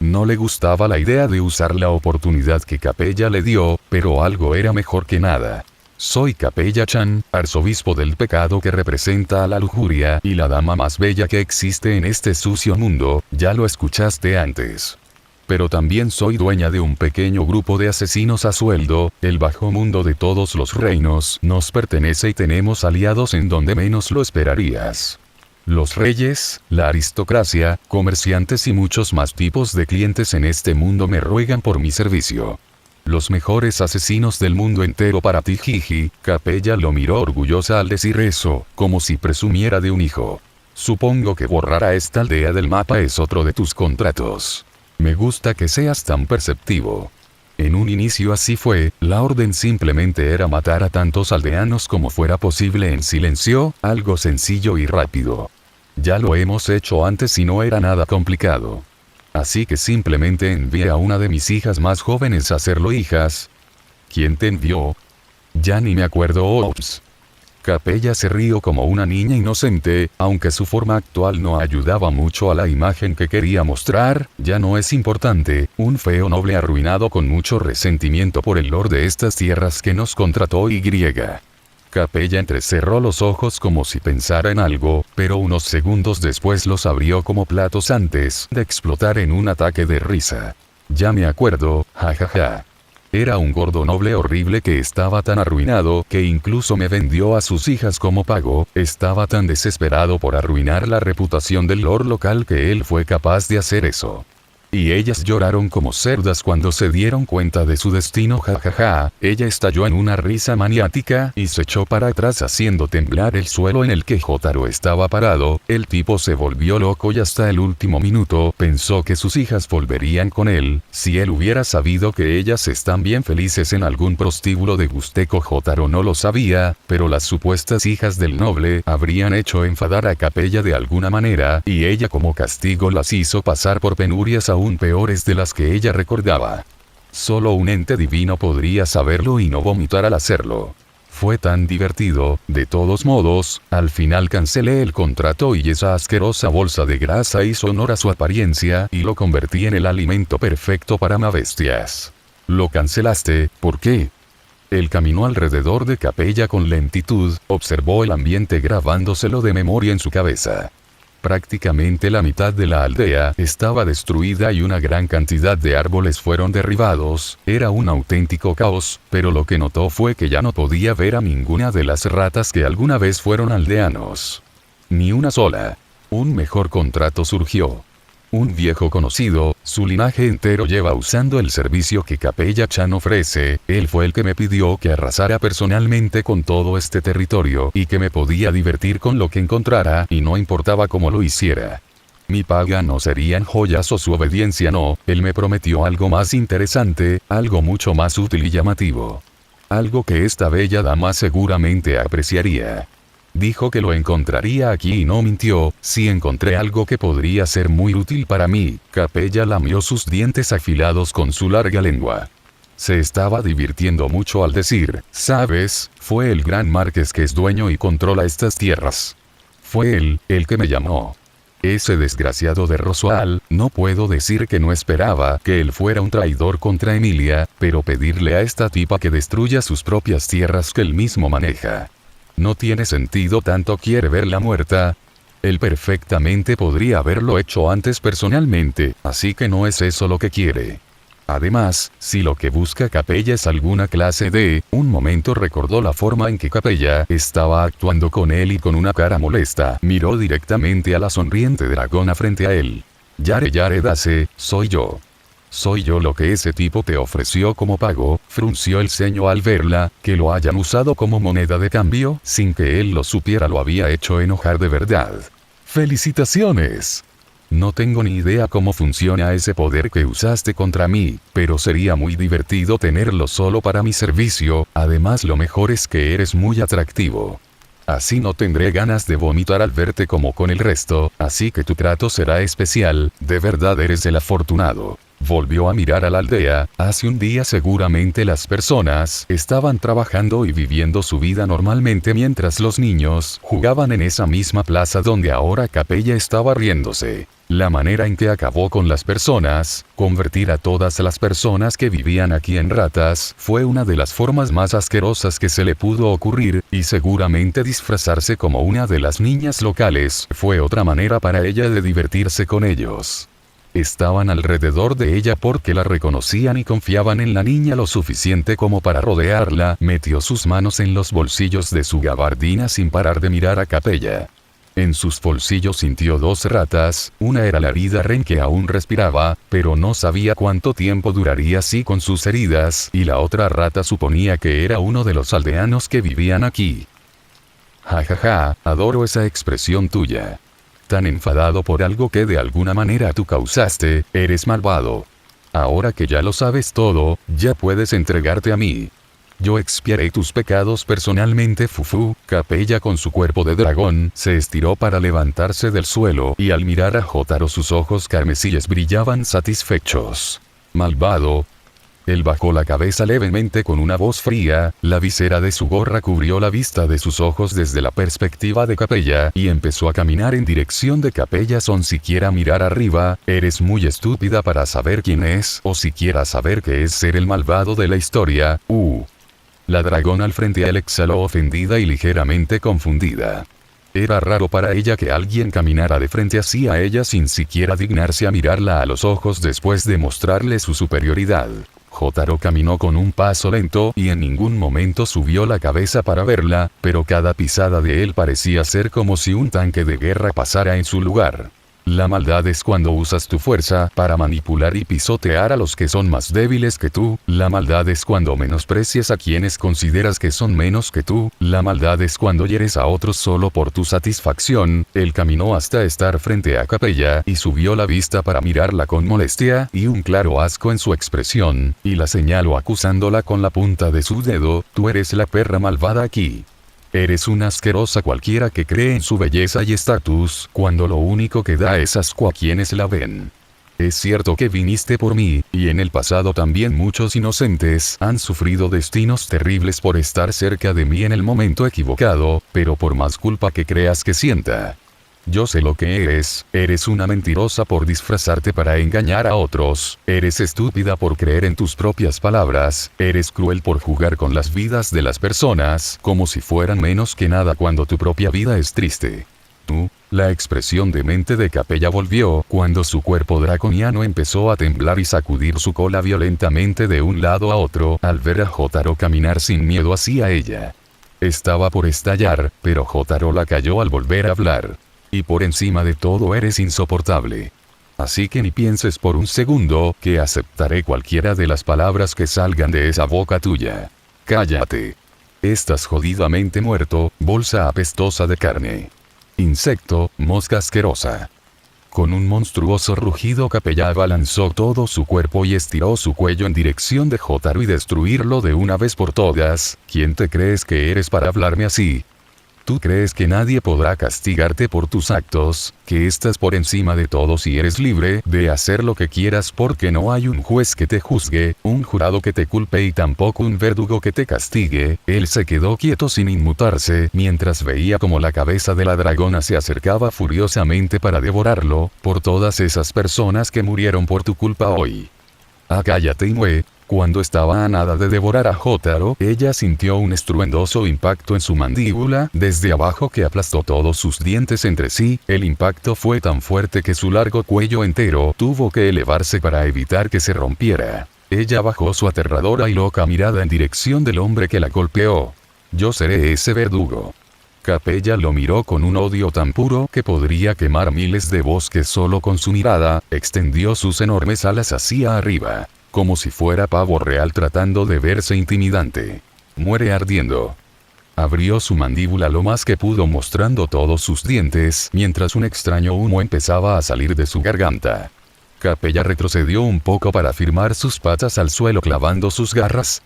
B: No le gustaba la idea de usar la oportunidad que Capella le dio, pero algo era mejor que nada. Soy Capella-chan, arzobispo del pecado que representa a la lujuria y la dama más bella que existe en este sucio mundo, ya lo escuchaste antes. Pero también soy dueña de un pequeño grupo de asesinos a sueldo, el bajo mundo de todos los reinos nos pertenece y tenemos aliados en donde menos lo esperarías. Los reyes, la aristocracia, comerciantes y muchos más tipos de clientes en este mundo me ruegan por mi servicio. Los mejores asesinos del mundo entero para ti, jiji. Capella lo miró orgullosa al decir eso, como si presumiera de un hijo. Supongo que borrar a esta aldea del mapa es otro de tus contratos. Me gusta que seas tan perceptivo. En un inicio así fue, la orden simplemente era matar a tantos aldeanos como fuera posible en silencio, algo sencillo y rápido. Ya lo hemos hecho antes y no era nada complicado. Así que simplemente envié a una de mis hijas más jóvenes a hacerlo. ¿Hijas? ¿Quién te envió? Ya ni me acuerdo. Ops. Capella se rió como una niña inocente, aunque su forma actual no ayudaba mucho a la imagen que quería mostrar. Ya no es importante, un feo noble arruinado con mucho resentimiento por el lord de estas tierras que nos contrató y griega. Capella entrecerró los ojos como si pensara en algo, pero unos segundos después los abrió como platos antes de explotar en un ataque de risa. Ya me acuerdo, jajaja. Era un gordo noble horrible que estaba tan arruinado que incluso me vendió a sus hijas como pago. Estaba tan desesperado por arruinar la reputación del lord local que él fue capaz de hacer eso. Y ellas lloraron como cerdas cuando se dieron cuenta de su destino, jajaja. Ella estalló en una risa maniática y se echó para atrás haciendo temblar el suelo en el que Jotaro estaba parado. El tipo se volvió loco y hasta el último minuto pensó que sus hijas volverían con él. Si él hubiera sabido que ellas están bien felices en algún prostíbulo de Gusteco, Jotaro no lo sabía, pero las supuestas hijas del noble habrían hecho enfadar a Capella de alguna manera, y ella como castigo las hizo pasar por penurias aún peores de las que ella recordaba. Solo un ente divino podría saberlo y no vomitar al hacerlo. Fue tan divertido. De todos modos, al final cancelé el contrato y esa asquerosa bolsa de grasa hizo honor a su apariencia y lo convertí en el alimento perfecto para bestias. ¿Lo cancelaste? ¿Por qué? Él caminó alrededor de Capella con lentitud, observó el ambiente grabándoselo de memoria en su cabeza. Prácticamente la mitad de la aldea estaba destruida y una gran cantidad de árboles fueron derribados. Era un auténtico caos, pero lo que notó fue que ya no podía ver a ninguna de las ratas que alguna vez fueron aldeanos. Ni una sola. Un mejor contrato surgió. Un viejo conocido, su linaje entero lleva usando el servicio que Capella-chan ofrece. Él fue el que me pidió que arrasara personalmente con todo este territorio y que me podía divertir con lo que encontrara y no importaba cómo lo hiciera. Mi paga no serían joyas o su obediencia no, él me prometió algo más interesante, algo mucho más útil y llamativo. Algo que esta bella dama seguramente apreciaría. Dijo que lo encontraría aquí y no mintió. Sí, encontré algo que podría ser muy útil para mí. Capella lamió sus dientes afilados con su larga lengua. Se estaba divirtiendo mucho al decir, ¿sabes? Fue el gran marqués que es dueño y controla estas tierras. Fue él, el que me llamó. Ese desgraciado de Roswell, no puedo decir que no esperaba que él fuera un traidor contra Emilia, pero pedirle a esta tipa que destruya sus propias tierras que él mismo maneja. No tiene sentido, tanto quiere verla muerta. Él perfectamente podría haberlo hecho antes personalmente, así que no es eso lo que quiere. Además, si lo que busca Capella es alguna clase de... Un momento recordó la forma en que Capella estaba actuando con él y con una cara molesta, miró directamente a la sonriente dragona frente a él. Yare Dase, soy yo. Soy yo lo que ese tipo te ofreció como pago, frunció el ceño al verla, que lo hayan usado como moneda de cambio, sin que él lo supiera lo había hecho enojar de verdad. ¡Felicitaciones! No tengo ni idea cómo funciona ese poder que usaste contra mí, pero sería muy divertido tenerlo solo para mi servicio, además lo mejor es que eres muy atractivo. Así no tendré ganas de vomitar al verte como con el resto, así que tu trato será especial, de verdad eres el afortunado. Volvió a mirar a la aldea, hace un día seguramente las personas estaban trabajando y viviendo su vida normalmente mientras los niños jugaban en esa misma plaza donde ahora Capella estaba riéndose. La manera en que acabó con las personas, convertir a todas las personas que vivían aquí en ratas, fue una de las formas más asquerosas que se le pudo ocurrir, y seguramente disfrazarse como una de las niñas locales fue otra manera para ella de divertirse con ellos. Estaban alrededor de ella porque la reconocían y confiaban en la niña lo suficiente como para rodearla. Metió sus manos en los bolsillos de su gabardina sin parar de mirar a Capella. En sus bolsillos sintió dos ratas, una era la herida Ren que aún respiraba, pero no sabía cuánto tiempo duraría así con sus heridas, y la otra rata suponía que era uno de los aldeanos que vivían aquí. Jajaja, adoro esa expresión tuya. Tan enfadado por algo que de alguna manera tú causaste, eres malvado. Ahora que ya lo sabes todo, ya puedes entregarte a mí. Yo expiaré tus pecados personalmente. Fufu. Capella con su cuerpo de dragón, se estiró para levantarse del suelo y al mirar a Jotaro sus ojos carmesíes brillaban satisfechos. Malvado. Él bajó la cabeza levemente con una voz fría, la visera de su gorra cubrió la vista de sus ojos desde la perspectiva de Capella y empezó a caminar en dirección de Capella sin siquiera mirar arriba. Eres muy estúpida para saber quién es o siquiera saber qué es ser el malvado de la historia. La dragona al frente a él exhaló ofendida y ligeramente confundida. Era raro para ella que alguien caminara de frente así a ella sin siquiera dignarse a mirarla a los ojos después de mostrarle su superioridad. Jotaro caminó con un paso lento y en ningún momento subió la cabeza para verla, pero cada pisada de él parecía ser como si un tanque de guerra pasara en su lugar. La maldad es cuando usas tu fuerza para manipular y pisotear a los que son más débiles que tú. La maldad es cuando menosprecias a quienes consideras que son menos que tú. La maldad es cuando hieres a otros solo por tu satisfacción. Él caminó hasta estar frente a Capella y subió la vista para mirarla con molestia y un claro asco en su expresión, y la señaló acusándola con la punta de su dedo. Tú eres la perra malvada aquí. Eres una asquerosa cualquiera que cree en su belleza y estatus, cuando lo único que da es asco a quienes la ven. Es cierto que viniste por mí, y en el pasado también muchos inocentes han sufrido destinos terribles por estar cerca de mí en el momento equivocado, pero por más culpa que creas que sienta. Yo sé lo que eres una mentirosa por disfrazarte para engañar a otros, eres estúpida por creer en tus propias palabras, eres cruel por jugar con las vidas de las personas, como si fueran menos que nada cuando tu propia vida es triste. La expresión demente de Capella volvió cuando su cuerpo draconiano empezó a temblar y sacudir su cola violentamente de un lado a otro al ver a Jotaro caminar sin miedo hacia ella. Estaba por estallar, pero Jotaro la calló al volver a hablar. Y por encima de todo eres insoportable. Así que ni pienses por un segundo que aceptaré cualquiera de las palabras que salgan de esa boca tuya. Cállate. Estás jodidamente muerto, bolsa apestosa de carne. Insecto, mosca asquerosa. Con un monstruoso rugido Capella abalanzó todo su cuerpo y estiró su cuello en dirección de Jotaro y destruirlo de una vez por todas. ¿Quién te crees que eres para hablarme así? Tú crees que nadie podrá castigarte por tus actos, que estás por encima de todos y eres libre de hacer lo que quieras porque no hay un juez que te juzgue, un jurado que te culpe y tampoco un verdugo que te castigue. Él se quedó quieto sin inmutarse mientras veía como la cabeza de la dragona se acercaba furiosamente para devorarlo, por todas esas personas que murieron por tu culpa hoy. Cállate Inoue. Cuando estaba a nada de devorar a Jotaro, ella sintió un estruendoso impacto en su mandíbula desde abajo que aplastó todos sus dientes entre sí. El impacto fue tan fuerte que su largo cuello entero tuvo que elevarse para evitar que se rompiera. Ella bajó su aterradora y loca mirada en dirección del hombre que la golpeó. Yo seré ese verdugo. Capella lo miró con un odio tan puro que podría quemar miles de bosques solo con su mirada. Extendió sus enormes alas hacia arriba, como si fuera pavo real tratando de verse intimidante. Muere ardiendo. Abrió su mandíbula lo más que pudo mostrando todos sus dientes mientras un extraño humo empezaba a salir de su garganta. Capella retrocedió un poco para firmar sus patas al suelo clavando sus garras.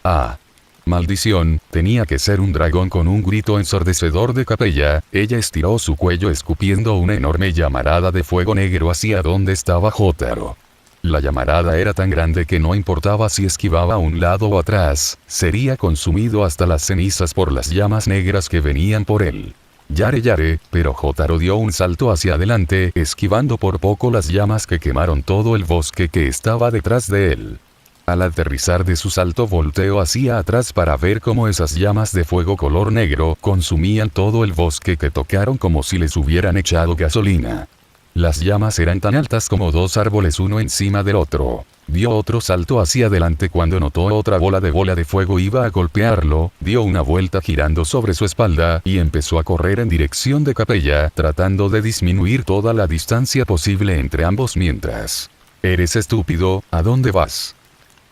B: Maldición, tenía que ser un dragón. Con un grito ensordecedor de Capella, ella estiró su cuello escupiendo una enorme llamarada de fuego negro hacia donde estaba Jotaro. La llamarada era tan grande que no importaba si esquivaba a un lado o atrás, sería consumido hasta las cenizas por las llamas negras que venían por él. Yare, pero Jotaro dio un salto hacia adelante, esquivando por poco las llamas que quemaron todo el bosque que estaba detrás de él. Al aterrizar de su salto volteó hacia atrás para ver cómo esas llamas de fuego color negro consumían todo el bosque que tocaron como si les hubieran echado gasolina. Las llamas eran tan altas como dos árboles uno encima del otro. Dio otro salto hacia adelante cuando notó otra bola de fuego iba a golpearlo, dio una vuelta girando sobre su espalda y empezó a correr en dirección de Capella, tratando de disminuir toda la distancia posible entre ambos mientras. «Eres estúpido, ¿a dónde vas?».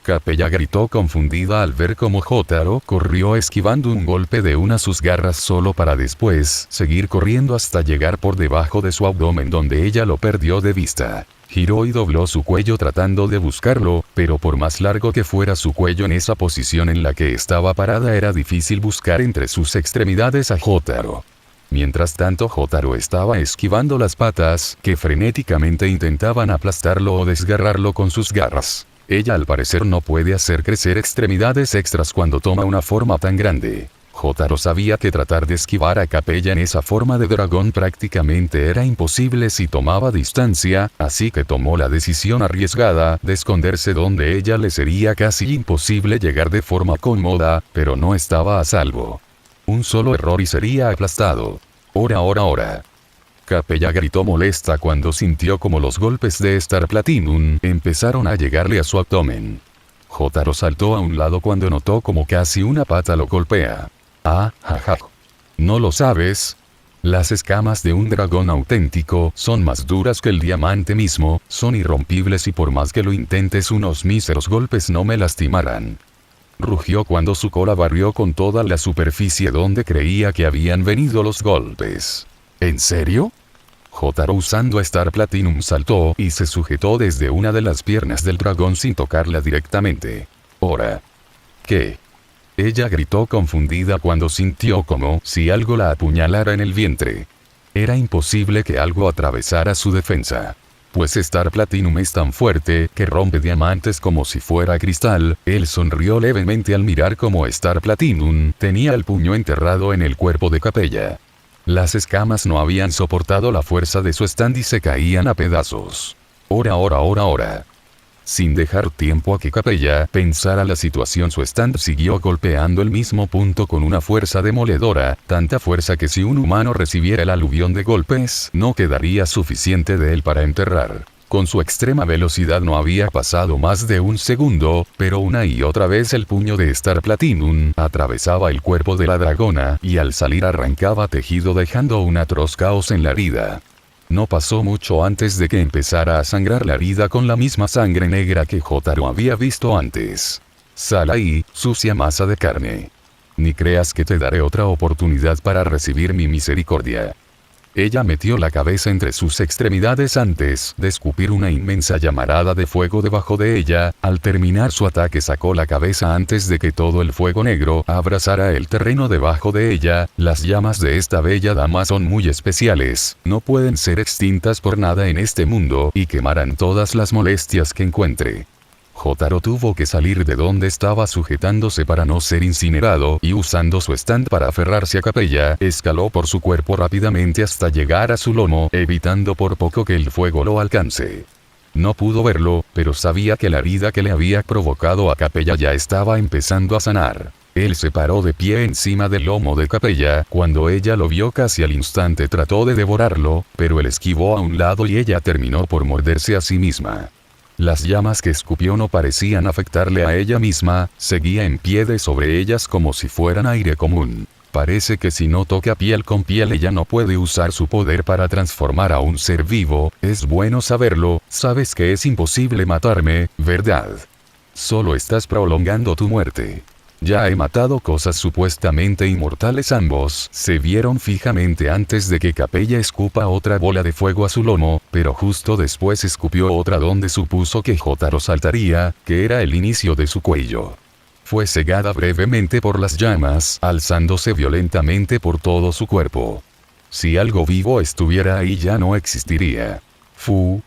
B: Capella gritó confundida al ver cómo Jotaro corrió esquivando un golpe de una de sus garras solo para después seguir corriendo hasta llegar por debajo de su abdomen donde ella lo perdió de vista. Giró y dobló su cuello tratando de buscarlo, pero por más largo que fuera su cuello en esa posición en la que estaba parada era difícil buscar entre sus extremidades a Jotaro. Mientras tanto Jotaro estaba esquivando las patas que frenéticamente intentaban aplastarlo o desgarrarlo con sus garras. Ella al parecer no puede hacer crecer extremidades extras cuando toma una forma tan grande. Jotaro sabía que tratar de esquivar a Capella en esa forma de dragón prácticamente era imposible si tomaba distancia, así que tomó la decisión arriesgada de esconderse donde ella le sería casi imposible llegar de forma cómoda, pero no estaba a salvo. Un solo error y sería aplastado. Ora. Capella gritó molesta cuando sintió como los golpes de Star Platinum empezaron a llegarle a su abdomen. Jotaro saltó a un lado cuando notó como casi una pata lo golpea. Jaja. ¿No lo sabes? Las escamas de un dragón auténtico son más duras que el diamante mismo, son irrompibles y por más que lo intentes unos míseros golpes no me lastimarán. Rugió cuando su cola barrió con toda la superficie donde creía que habían venido los golpes. ¿En serio? Jotaro usando Star Platinum saltó y se sujetó desde una de las piernas del dragón sin tocarla directamente. «¿Ora? ¿Qué?». Ella gritó confundida cuando sintió como si algo la apuñalara en el vientre. Era imposible que algo atravesara su defensa. Pues Star Platinum es tan fuerte que rompe diamantes como si fuera cristal. Él sonrió levemente al mirar cómo Star Platinum tenía el puño enterrado en el cuerpo de Capella. Las escamas no habían soportado la fuerza de su stand y se caían a pedazos. Ora. Sin dejar tiempo a que Capella pensara la situación, su stand siguió golpeando el mismo punto con una fuerza demoledora, tanta fuerza que si un humano recibiera el aluvión de golpes, no quedaría suficiente de él para enterrar. Con su extrema velocidad no había pasado más de un segundo, pero una y otra vez el puño de Star Platinum atravesaba el cuerpo de la dragona y al salir arrancaba tejido dejando un atroz caos en la herida. No pasó mucho antes de que empezara a sangrar la herida con la misma sangre negra que Jotaro había visto antes. «Sal ahí, sucia masa de carne. Ni creas que te daré otra oportunidad para recibir mi misericordia». Ella metió la cabeza entre sus extremidades antes de escupir una inmensa llamarada de fuego debajo de ella. Al terminar su ataque sacó la cabeza antes de que todo el fuego negro abrazara el terreno debajo de ella. Las llamas de esta bella dama son muy especiales, no pueden ser extintas por nada en este mundo y quemarán todas las molestias que encuentre. Jotaro tuvo que salir de donde estaba sujetándose para no ser incinerado y usando su stand para aferrarse a Capella, escaló por su cuerpo rápidamente hasta llegar a su lomo, evitando por poco que el fuego lo alcance. No pudo verlo, pero sabía que la herida que le había provocado a Capella ya estaba empezando a sanar. Él se paró de pie encima del lomo de Capella. Cuando ella lo vio casi al instante trató de devorarlo, pero él esquivó a un lado y ella terminó por morderse a sí misma. Las llamas que escupió no parecían afectarle a ella misma, seguía en pie de sobre ellas como si fueran aire común. Parece que si no toca piel con piel ella no puede usar su poder para transformar a un ser vivo. Es bueno saberlo, sabes que es imposible matarme, ¿verdad? Solo estás prolongando tu muerte. Ya he matado cosas supuestamente inmortales. Ambos se vieron fijamente antes de que Capella escupa otra bola de fuego a su lomo, pero justo después escupió otra donde supuso que Jotaro saltaría, que era el inicio de su cuello. Fue cegada brevemente por las llamas, alzándose violentamente por todo su cuerpo. Si algo vivo estuviera ahí ya no existiría.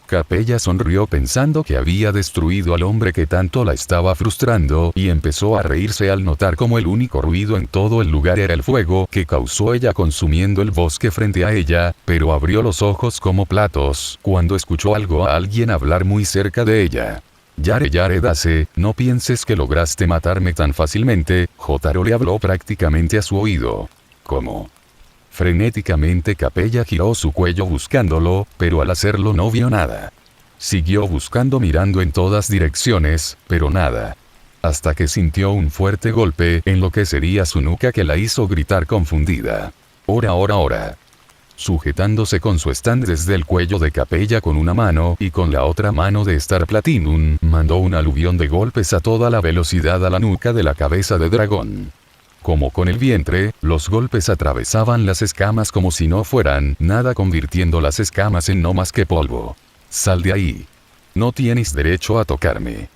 B: Capella sonrió pensando que había destruido al hombre que tanto la estaba frustrando y empezó a reírse al notar como el único ruido en todo el lugar era el fuego que causó ella consumiendo el bosque frente a ella, pero abrió los ojos como platos cuando escuchó algo a alguien hablar muy cerca de ella. Yare Dase, no pienses que lograste matarme tan fácilmente, Jotaro le habló prácticamente a su oído. ¿Cómo? Frenéticamente Capella giró su cuello buscándolo, pero al hacerlo no vio nada. Siguió buscando mirando en todas direcciones, pero nada. Hasta que sintió un fuerte golpe en lo que sería su nuca que la hizo gritar confundida. ¡Ora! Sujetándose con su stand desde el cuello de Capella con una mano y con la otra mano de Star Platinum, mandó un aluvión de golpes a toda la velocidad a la nuca de la cabeza de dragón. Como con el vientre, los golpes atravesaban las escamas como si no fueran nada, convirtiendo las escamas en no más que polvo. ¡Sal de ahí! No tienes derecho a tocarme.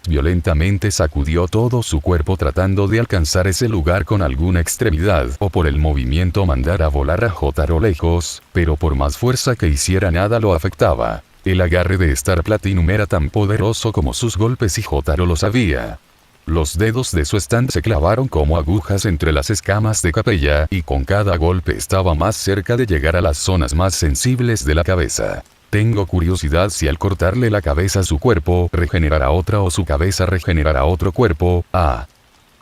B: Violentamente sacudió todo su cuerpo tratando de alcanzar ese lugar con alguna extremidad o por el movimiento mandar a volar a Jotaro lejos, pero por más fuerza que hiciera nada lo afectaba. El agarre de Star Platinum era tan poderoso como sus golpes y Jotaro lo sabía. Los dedos de su stand se clavaron como agujas entre las escamas de Capella y con cada golpe estaba más cerca de llegar a las zonas más sensibles de la cabeza. Tengo curiosidad si al cortarle la cabeza su cuerpo regenerará otra o su cabeza regenerará otro cuerpo.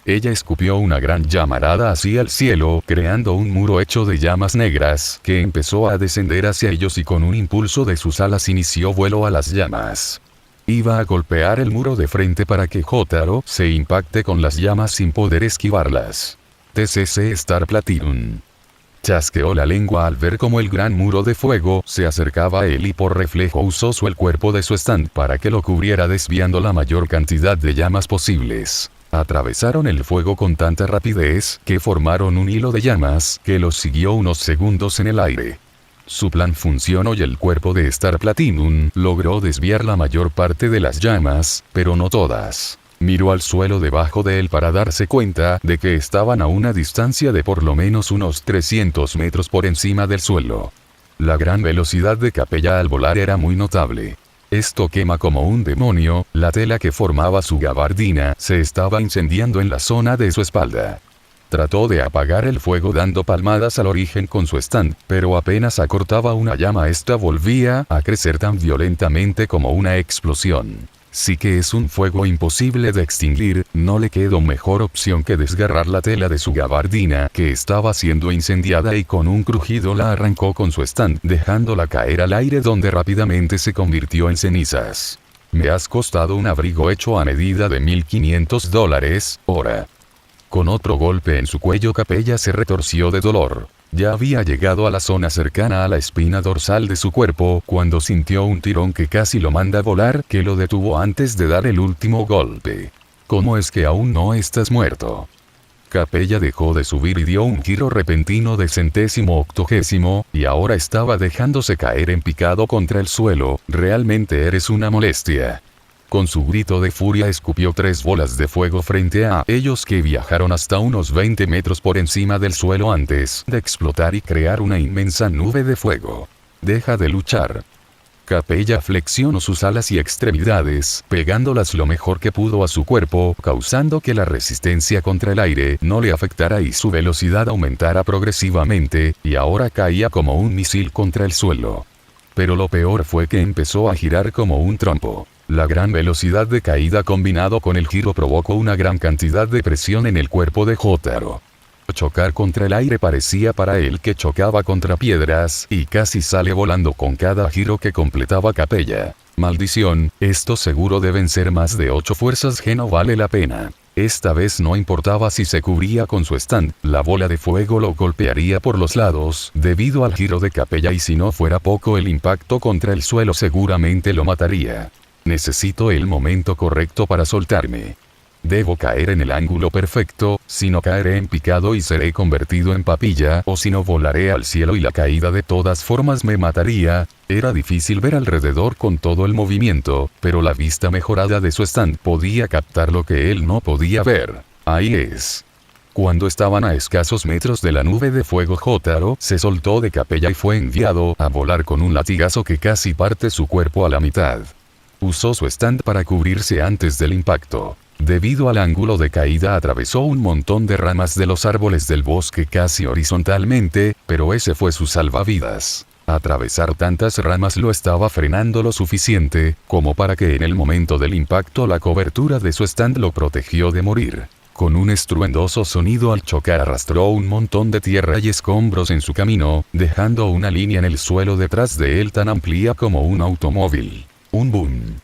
B: Ella escupió una gran llamarada hacia el cielo, creando un muro hecho de llamas negras, que empezó a descender hacia ellos y con un impulso de sus alas inició vuelo a las llamas. Iba a golpear el muro de frente para que Jotaro se impacte con las llamas sin poder esquivarlas. TCC Star Platinum. Chasqueó la lengua al ver cómo el gran muro de fuego se acercaba a él y por reflejo usó el cuerpo de su stand para que lo cubriera desviando la mayor cantidad de llamas posibles. Atravesaron el fuego con tanta rapidez que formaron un hilo de llamas que los siguió unos segundos en el aire. Su plan funcionó y el cuerpo de Star Platinum logró desviar la mayor parte de las llamas, pero no todas. Miró al suelo debajo de él para darse cuenta de que estaban a una distancia de por lo menos unos 300 metros por encima del suelo. La gran velocidad de Capella al volar era muy notable. Esto quema como un demonio, la tela que formaba su gabardina se estaba incendiando en la zona de su espalda. Trató de apagar el fuego dando palmadas al origen con su stand, pero apenas acortaba una llama esta volvía a crecer tan violentamente como una explosión. Sí que es un fuego imposible de extinguir, no le quedó mejor opción que desgarrar la tela de su gabardina que estaba siendo incendiada y con un crujido la arrancó con su stand dejándola caer al aire donde rápidamente se convirtió en cenizas. Me has costado un abrigo hecho a medida de $1,500, ora. Con otro golpe en su cuello Capella se retorció de dolor. Ya había llegado a la zona cercana a la espina dorsal de su cuerpo cuando sintió un tirón que casi lo manda a volar que lo detuvo antes de dar el último golpe. ¿Cómo es que aún no estás muerto? Capella dejó de subir y dio un giro repentino de 180°, y ahora estaba dejándose caer en picado contra el suelo. Realmente eres una molestia. Con su grito de furia escupió 3 bolas de fuego frente a ellos que viajaron hasta unos 20 metros por encima del suelo antes de explotar y crear una inmensa nube de fuego. Deja de luchar. Capella flexionó sus alas y extremidades, pegándolas lo mejor que pudo a su cuerpo, causando que la resistencia contra el aire no le afectara y su velocidad aumentara progresivamente, y ahora caía como un misil contra el suelo. Pero lo peor fue que empezó a girar como un trompo. La gran velocidad de caída combinado con el giro provocó una gran cantidad de presión en el cuerpo de Jotaro. Chocar contra el aire parecía para él que chocaba contra piedras, y casi sale volando con cada giro que completaba Capella. Maldición, esto seguro deben ser más de 8 fuerzas G, no vale la pena. Esta vez no importaba si se cubría con su stand, la bola de fuego lo golpearía por los lados, debido al giro de Capella, y si no fuera poco el impacto contra el suelo seguramente lo mataría. Necesito el momento correcto para soltarme. Debo caer en el ángulo perfecto, si no caeré en picado y seré convertido en papilla, o si no volaré al cielo y la caída de todas formas me mataría. Era difícil ver alrededor con todo el movimiento, pero la vista mejorada de su stand podía captar lo que él no podía ver. Ahí es. Cuando estaban a escasos metros de la nube de fuego, Jotaro se soltó de Capella y fue enviado a volar con un latigazo que casi parte su cuerpo a la mitad. Usó su stand para cubrirse antes del impacto. Debido al ángulo de caída atravesó un montón de ramas de los árboles del bosque casi horizontalmente, pero ese fue su salvavidas. Atravesar tantas ramas lo estaba frenando lo suficiente, como para que en el momento del impacto la cobertura de su stand lo protegió de morir. Con un estruendoso sonido al chocar arrastró un montón de tierra y escombros en su camino, dejando una línea en el suelo detrás de él tan amplia como un automóvil. Un boom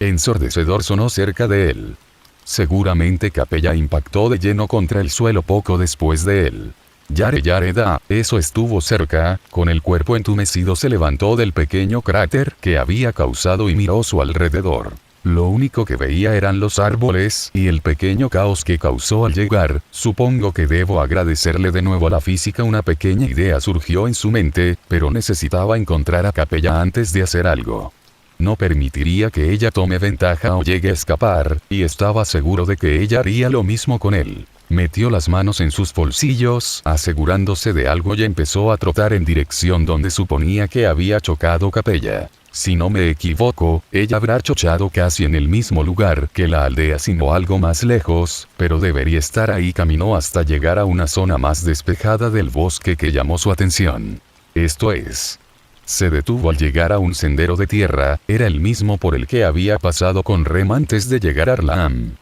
B: ensordecedor sonó cerca de él. Seguramente Capella impactó de lleno contra el suelo poco después de él. Yareda, eso estuvo cerca. Con el cuerpo entumecido se levantó del pequeño cráter que había causado y miró a su alrededor. Lo único que veía eran los árboles y el pequeño caos que causó al llegar. Supongo que debo agradecerle de nuevo a la física. Una pequeña idea surgió en su mente, pero necesitaba encontrar a Capella antes de hacer algo. No permitiría que ella tome ventaja o llegue a escapar, y estaba seguro de que ella haría lo mismo con él. Metió las manos en sus bolsillos, asegurándose de algo, y empezó a trotar en dirección donde suponía que había chocado Capella. Si no me equivoco, ella habrá chochado casi en el mismo lugar que la aldea, sino algo más lejos, pero debería estar ahí. Caminó hasta llegar a una zona más despejada del bosque que llamó su atención. Esto es. Se detuvo al llegar a un sendero de tierra, era el mismo por el que había pasado con Rem antes de llegar a Arlam.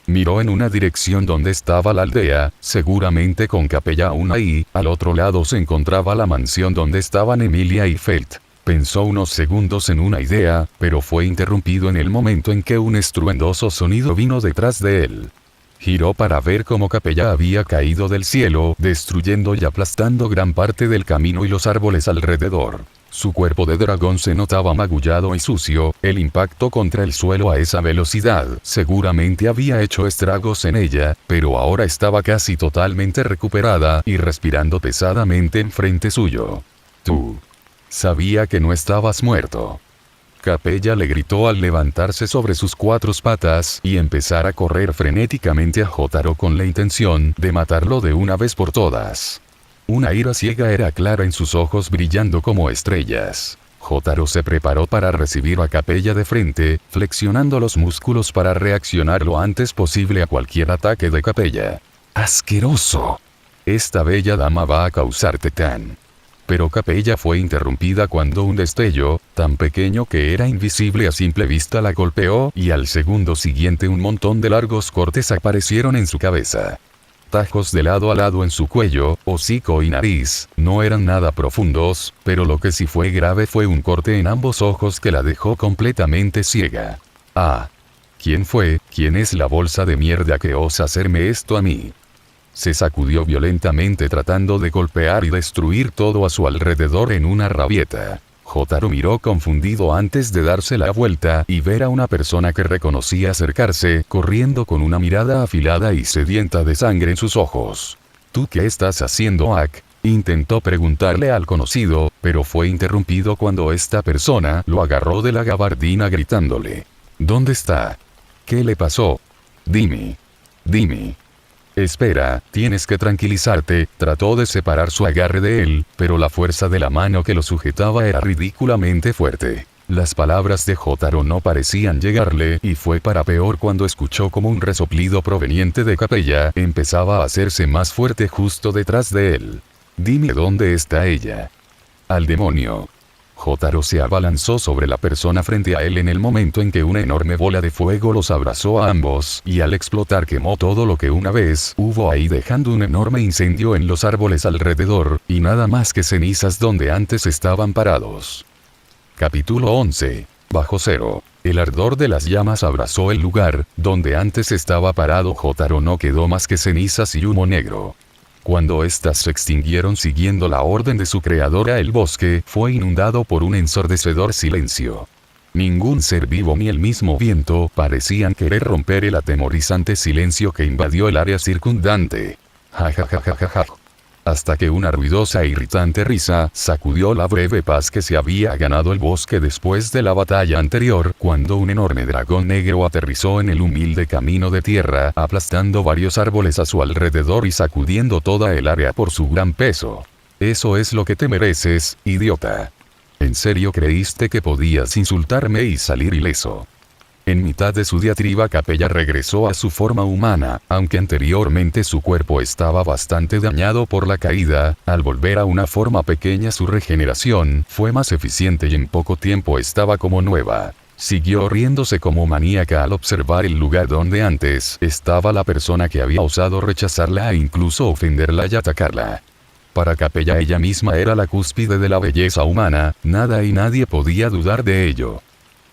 B: Miró en una dirección donde estaba la aldea, seguramente con Capella aún ahí. Al otro lado se encontraba la mansión donde estaban Emilia y Felt. Pensó unos segundos en una idea, pero fue interrumpido en el momento en que un estruendoso sonido vino detrás de él. Giró para ver cómo Capella había caído del cielo, destruyendo y aplastando gran parte del camino y los árboles alrededor. Su cuerpo de dragón se notaba magullado y sucio. El impacto contra el suelo a esa velocidad seguramente había hecho estragos en ella, pero ahora estaba casi totalmente recuperada y respirando pesadamente enfrente suyo. Tú. Sabía que no estabas muerto. Capella le gritó al levantarse sobre sus 4 patas y empezar a correr frenéticamente a Jotaro con la intención de matarlo de una vez por todas. Una ira ciega era clara en sus ojos, brillando como estrellas. Jotaro se preparó para recibir a Capella de frente, flexionando los músculos para reaccionar lo antes posible a cualquier ataque de Capella. ¡Asqueroso! Esta bella dama va a causarte tan. Pero Capella fue interrumpida cuando un destello, tan pequeño que era invisible a simple vista, la golpeó, y al segundo siguiente un montón de largos cortes aparecieron en su cabeza. Tajos de lado a lado en su cuello, hocico y nariz. No eran nada profundos, pero lo que sí fue grave fue un corte en ambos ojos que la dejó completamente ciega. Ah. ¿Quién fue? ¿Quién es la bolsa de mierda que osa hacerme esto a mí? Se sacudió violentamente tratando de golpear y destruir todo a su alrededor en una rabieta. Jotaro miró confundido antes de darse la vuelta y ver a una persona que reconocía acercarse, corriendo con una mirada afilada y sedienta de sangre en sus ojos. ¿Tú qué estás haciendo, Ak? Intentó preguntarle al conocido, pero fue interrumpido cuando esta persona lo agarró de la gabardina gritándole. ¿Dónde está? ¿Qué le pasó? Dime. Dime. Espera, tienes que tranquilizarte. Trató de separar su agarre de él, pero la fuerza de la mano que lo sujetaba era ridículamente fuerte. Las palabras de Jotaro no parecían llegarle, y fue para peor cuando escuchó como un resoplido proveniente de Capella empezaba a hacerse más fuerte justo detrás de él. Dime dónde está ella. Al demonio. Jotaro se abalanzó sobre la persona frente a él en el momento en que una enorme bola de fuego los abrazó a ambos, y al explotar quemó todo lo que una vez hubo ahí, dejando un enorme incendio en los árboles alrededor, y nada más que cenizas donde antes estaban parados. Capítulo 11. Bajo cero. El ardor de las llamas abrazó el lugar, donde antes estaba parado Jotaro. No quedó más que cenizas y humo negro. Cuando éstas se extinguieron siguiendo la orden de su creadora, el bosque fue inundado por un ensordecedor silencio. Ningún ser vivo ni el mismo viento parecían querer romper el atemorizante silencio que invadió el área circundante. Ja ja ja ja ja ja. Hasta que una ruidosa e irritante risa sacudió la breve paz que se había ganado el bosque después de la batalla anterior, cuando un enorme dragón negro aterrizó en el humilde camino de tierra, aplastando varios árboles a su alrededor y sacudiendo toda el área por su gran peso. Eso es lo que te mereces, idiota. ¿En serio creíste que podías insultarme y salir ileso? En mitad de su diatriba, Capella regresó a su forma humana, aunque anteriormente su cuerpo estaba bastante dañado por la caída. Al volver a una forma pequeña, su regeneración fue más eficiente y en poco tiempo estaba como nueva. Siguió riéndose como maníaca al observar el lugar donde antes estaba la persona que había osado rechazarla e incluso ofenderla y atacarla. Para Capella, ella misma era la cúspide de la belleza humana, nada y nadie podía dudar de ello.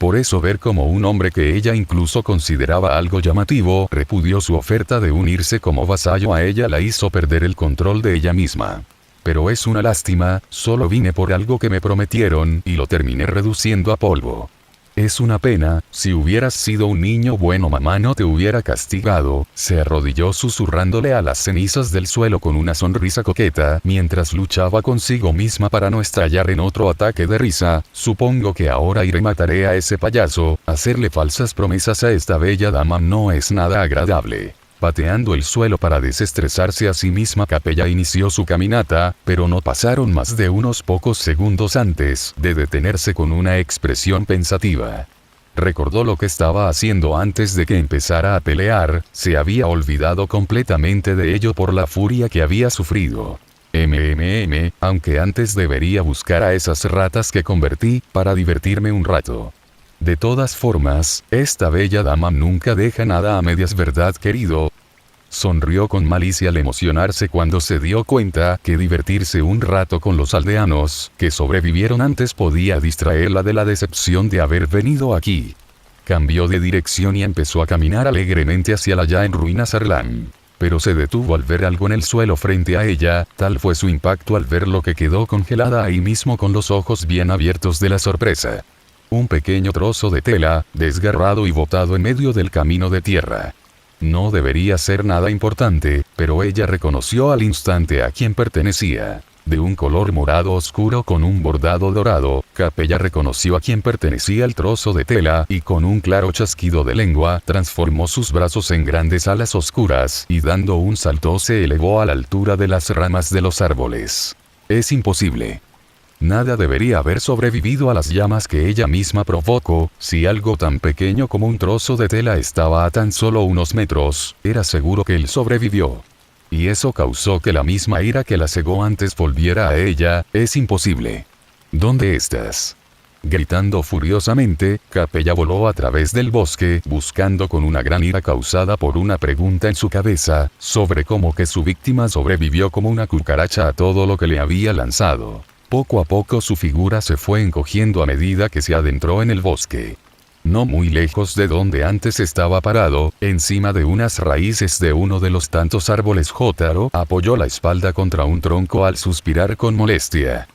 B: Por eso ver como un hombre que ella incluso consideraba algo llamativo repudió su oferta de unirse como vasallo a ella la hizo perder el control de ella misma. Pero es una lástima, solo vine por algo que me prometieron y lo terminé reduciendo a polvo. Es una pena, si hubieras sido un niño bueno mamá no te hubiera castigado. Se arrodilló susurrándole a las cenizas del suelo con una sonrisa coqueta, mientras luchaba consigo misma para no estallar en otro ataque de risa. Supongo que ahora iré mataré a ese payaso. Hacerle falsas promesas a esta bella dama no es nada agradable. Pateando el suelo para desestresarse a sí misma, Capella inició su caminata, pero no pasaron más de unos pocos segundos antes de detenerse con una expresión pensativa. Recordó lo que estaba haciendo antes de que empezara a pelear, se había olvidado completamente de ello por la furia que había sufrido. Aunque antes debería buscar a esas ratas que convertí, para divertirme un rato. De todas formas, esta bella dama nunca deja nada a medias, ¿verdad, querido? Sonrió con malicia al emocionarse cuando se dio cuenta que divertirse un rato con los aldeanos que sobrevivieron antes podía distraerla de la decepción de haber venido aquí. Cambió de dirección y empezó a caminar alegremente hacia la ya en ruinas Arlan. Pero se detuvo al ver algo en el suelo frente a ella, tal fue su impacto al ver lo que quedó congelada ahí mismo con los ojos bien abiertos de la sorpresa. Un pequeño trozo de tela, desgarrado y botado en medio del camino de tierra. No debería ser nada importante, pero ella reconoció al instante a quién pertenecía. De un color morado oscuro con un bordado dorado, Capella reconoció a quién pertenecía el trozo de tela y con un claro chasquido de lengua transformó sus brazos en grandes alas oscuras y dando un salto se elevó a la altura de las ramas de los árboles. Es imposible. Nada debería haber sobrevivido a las llamas que ella misma provocó. Si algo tan pequeño como un trozo de tela estaba a tan solo unos metros, era seguro que él sobrevivió. Y eso causó que la misma ira que la cegó antes volviera a ella. Es imposible. ¿Dónde estás? Gritando furiosamente, Capella voló a través del bosque, buscando con una gran ira causada por una pregunta en su cabeza, sobre cómo que su víctima sobrevivió como una cucaracha a todo lo que le había lanzado. Poco a poco su figura se fue encogiendo a medida que se adentró en el bosque. No muy lejos de donde antes estaba parado, encima de unas raíces de uno de los tantos árboles, Jotaro apoyó la espalda contra un tronco al suspirar con molestia.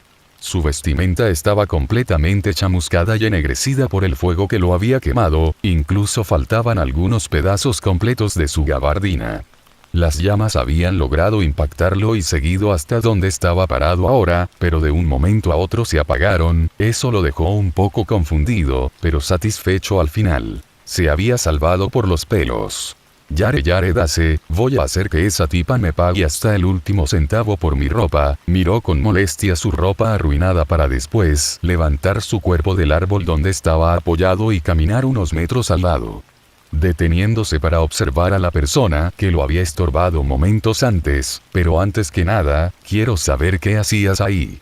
B: Su vestimenta estaba completamente chamuscada y ennegrecida por el fuego que lo había quemado, incluso faltaban algunos pedazos completos de su gabardina. Las llamas habían logrado impactarlo y seguido hasta donde estaba parado ahora, pero de un momento a otro se apagaron. Eso lo dejó un poco confundido, pero satisfecho al final. Se había salvado por los pelos. Yare dase, voy a hacer que esa tipa me pague hasta el último centavo por mi ropa. Miró con molestia su ropa arruinada para después levantar su cuerpo del árbol donde estaba apoyado y caminar unos metros al lado, deteniéndose para observar a la persona que lo había estorbado momentos antes. Pero antes que nada, quiero saber qué hacías ahí.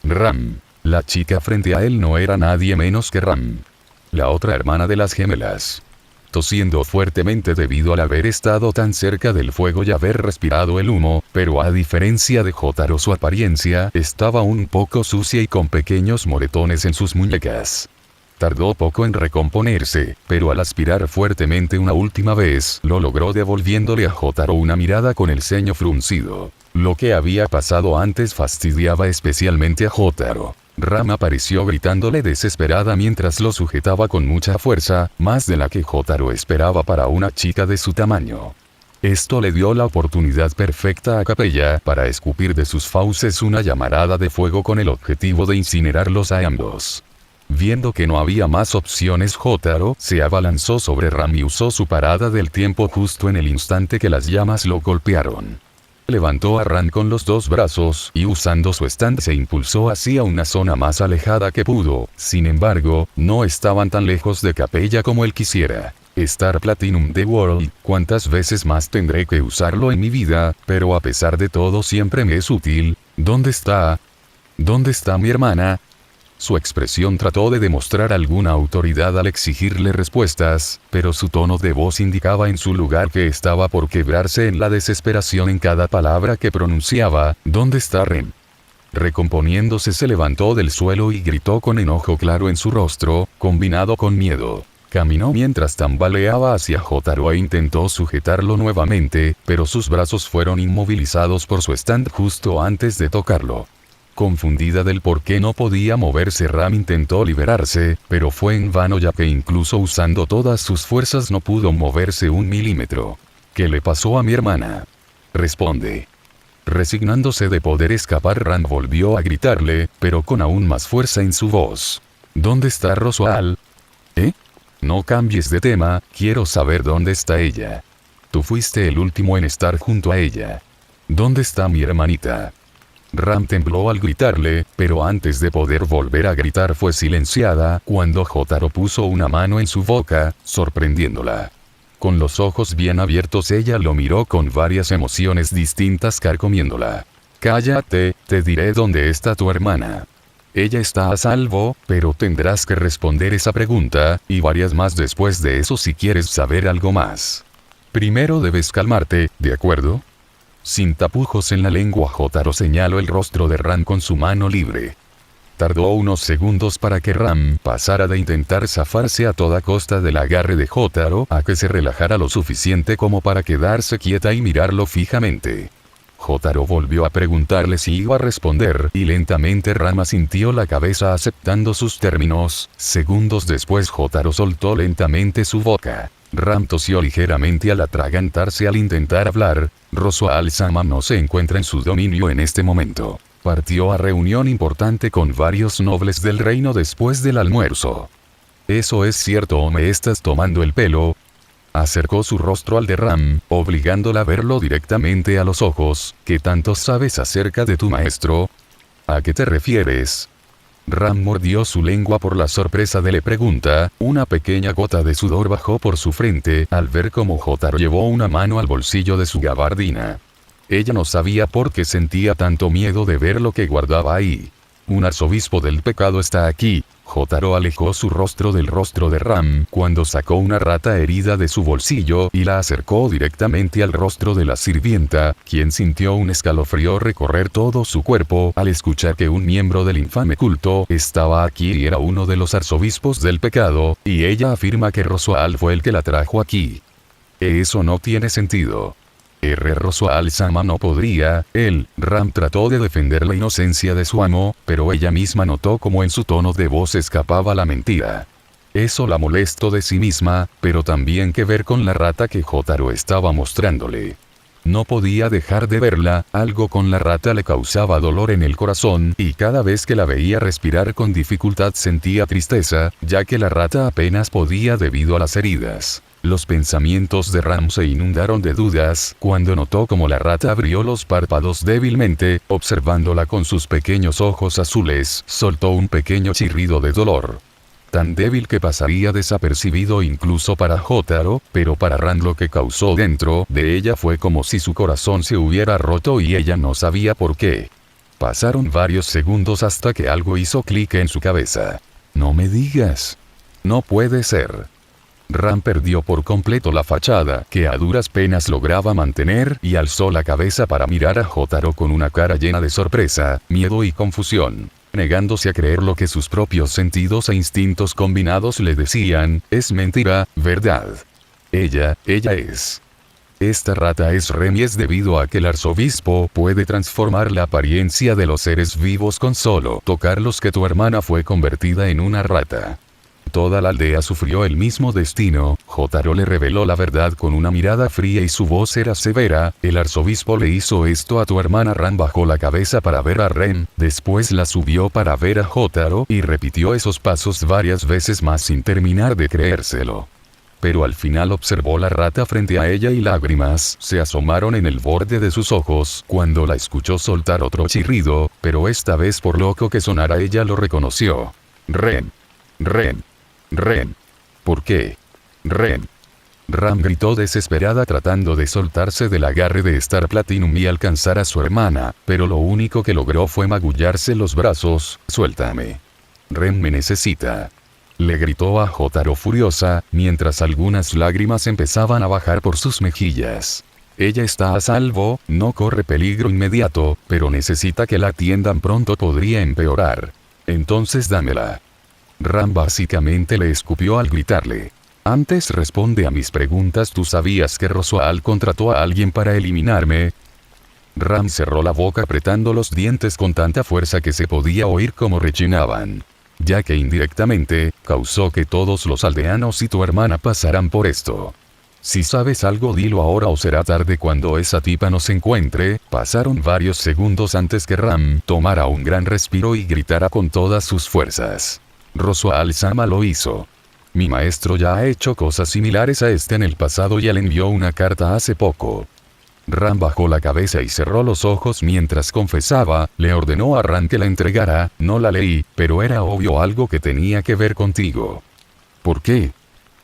B: Ram. La chica frente a él no era nadie menos que Ram, la otra hermana de las gemelas. Tosiendo fuertemente debido al haber estado tan cerca del fuego y haber respirado el humo, pero a diferencia de Jotaro su apariencia estaba un poco sucia y con pequeños moretones en sus muñecas. Tardó poco en recomponerse, pero al aspirar fuertemente una última vez, lo logró devolviéndole a Jotaro una mirada con el ceño fruncido. Lo que había pasado antes fastidiaba especialmente a Jotaro. Ram apareció gritándole desesperada mientras lo sujetaba con mucha fuerza, más de la que Jotaro esperaba para una chica de su tamaño. Esto le dio la oportunidad perfecta a Capella para escupir de sus fauces una llamarada de fuego con el objetivo de incinerarlos a ambos. Viendo que no había más opciones, Jotaro se abalanzó sobre Ram y usó su parada del tiempo justo en el instante que las llamas lo golpearon. Levantó a Ram con los dos brazos y usando su stand se impulsó hacia una zona más alejada que pudo. Sin embargo, no estaban tan lejos de Capella como él quisiera. Star Platinum The World, ¿cuántas veces más tendré que usarlo en mi vida? Pero a pesar de todo siempre me es útil. ¿Dónde está? ¿Dónde está mi hermana? Su expresión trató de demostrar alguna autoridad al exigirle respuestas, pero su tono de voz indicaba en su lugar que estaba por quebrarse en la desesperación en cada palabra que pronunciaba. ¿Dónde está Ren? Recomponiéndose se levantó del suelo y gritó con enojo claro en su rostro, combinado con miedo. Caminó mientras tambaleaba hacia Jotaro e intentó sujetarlo nuevamente, pero sus brazos fueron inmovilizados por su stand justo antes de tocarlo. Confundida del por qué no podía moverse, Ram intentó liberarse, pero fue en vano ya que incluso usando todas sus fuerzas no pudo moverse un milímetro. ¿Qué le pasó a mi hermana? Responde. Resignándose de poder escapar, Ram volvió a gritarle, pero con aún más fuerza en su voz. ¿Dónde está Rosoal? ¿Eh? No cambies de tema, quiero saber dónde está ella. Tú fuiste el último en estar junto a ella. ¿Dónde está mi hermanita? Ram tembló al gritarle, pero antes de poder volver a gritar fue silenciada cuando Jotaro puso una mano en su boca, sorprendiéndola. Con los ojos bien abiertos ella lo miró con varias emociones distintas carcomiéndola. Cállate, te diré dónde está tu hermana. Ella está a salvo, pero tendrás que responder esa pregunta, y varias más después de eso si quieres saber algo más. Primero debes calmarte, ¿de acuerdo? Sin tapujos en la lengua, Jotaro señaló el rostro de Ram con su mano libre. Tardó unos segundos para que Ram pasara de intentar zafarse a toda costa del agarre de Jotaro a que se relajara lo suficiente como para quedarse quieta y mirarlo fijamente. Jotaro volvió a preguntarle si iba a responder, y lentamente Ram asintió la cabeza aceptando sus términos. Segundos después Jotaro soltó lentamente su boca. Ram tosió ligeramente al atragantarse al intentar hablar. Rosoal-sama no se encuentra en su dominio en este momento. Partió a reunión importante con varios nobles del reino después del almuerzo. ¿Eso es cierto o me estás tomando el pelo? Acercó su rostro al de Ram, obligándola a verlo directamente a los ojos. ¿Qué tanto sabes acerca de tu maestro? ¿A qué te refieres? Ram mordió su lengua por la sorpresa de la pregunta. Una pequeña gota de sudor bajó por su frente al ver cómo Jotaro llevó una mano al bolsillo de su gabardina. Ella no sabía por qué sentía tanto miedo de ver lo que guardaba ahí. Un arzobispo del pecado está aquí. Jotaro alejó su rostro del rostro de Ram cuando sacó una rata herida de su bolsillo y la acercó directamente al rostro de la sirvienta, quien sintió un escalofrío recorrer todo su cuerpo al escuchar que un miembro del infame culto estaba aquí y era uno de los arzobispos del pecado, y ella afirma que Rosoal fue el que la trajo aquí. Eso no tiene sentido. Rosso Al-Sama no podría, Ram trató de defender la inocencia de su amo, pero ella misma notó como en su tono de voz escapaba la mentira. Eso la molestó de sí misma, pero también que ver con la rata que Jotaro estaba mostrándole. No podía dejar de verla, algo con la rata le causaba dolor en el corazón, y cada vez que la veía respirar con dificultad sentía tristeza, ya que la rata apenas podía debido a las heridas. Los pensamientos de Ram se inundaron de dudas, cuando notó como la rata abrió los párpados débilmente, observándola con sus pequeños ojos azules, soltó un pequeño chirrido de dolor. Tan débil que pasaría desapercibido incluso para Jotaro, pero para Ram lo que causó dentro de ella fue como si su corazón se hubiera roto y ella no sabía por qué. Pasaron varios segundos hasta que algo hizo clic en su cabeza. No me digas. No puede ser. Ram perdió por completo la fachada que a duras penas lograba mantener y alzó la cabeza para mirar a Jotaro con una cara llena de sorpresa, miedo y confusión. Negándose a creer lo que sus propios sentidos e instintos combinados le decían, es mentira, ¿verdad? Ella es. Esta rata es Rem y es debido a que el arzobispo puede transformar la apariencia de los seres vivos con solo tocarlos que tu hermana fue convertida en una rata. Toda la aldea sufrió el mismo destino. Jotaro le reveló la verdad con una mirada fría y su voz era severa. El arzobispo le hizo esto a tu hermana. Ram bajó la cabeza para ver a Rem, después la subió para ver a Jotaro y repitió esos pasos varias veces más sin terminar de creérselo. Pero al final observó la rata frente a ella y lágrimas se asomaron en el borde de sus ojos cuando la escuchó soltar otro chirrido, pero esta vez por loco que sonara ella lo reconoció. Rem. ¿Por qué? Rem. Ram gritó desesperada tratando de soltarse del agarre de Star Platinum y alcanzar a su hermana, pero lo único que logró fue magullarse los brazos. Suéltame. Rem me necesita. Le gritó a Jotaro furiosa, mientras algunas lágrimas empezaban a bajar por sus mejillas. Ella está a salvo, no corre peligro inmediato, pero necesita que la atiendan pronto, podría empeorar. Entonces dámela. Ram básicamente le escupió al gritarle. Antes responde a mis preguntas. ¿Tú sabías que Rosoal contrató a alguien para eliminarme? Ram cerró la boca apretando los dientes con tanta fuerza que se podía oír como rechinaban. Ya que indirectamente, causó que todos los aldeanos y tu hermana pasaran por esto. Si sabes algo dilo ahora o será tarde cuando esa tipa nos encuentre. Pasaron varios segundos antes que Ram tomara un gran respiro y gritara con todas sus fuerzas. Rosso Al-Sama lo hizo. Mi maestro ya ha hecho cosas similares a este en el pasado y él envió una carta hace poco. Ram bajó la cabeza y cerró los ojos mientras confesaba. Le ordenó a Ram que la entregara. No la leí, pero era obvio algo que tenía que ver contigo. ¿Por qué?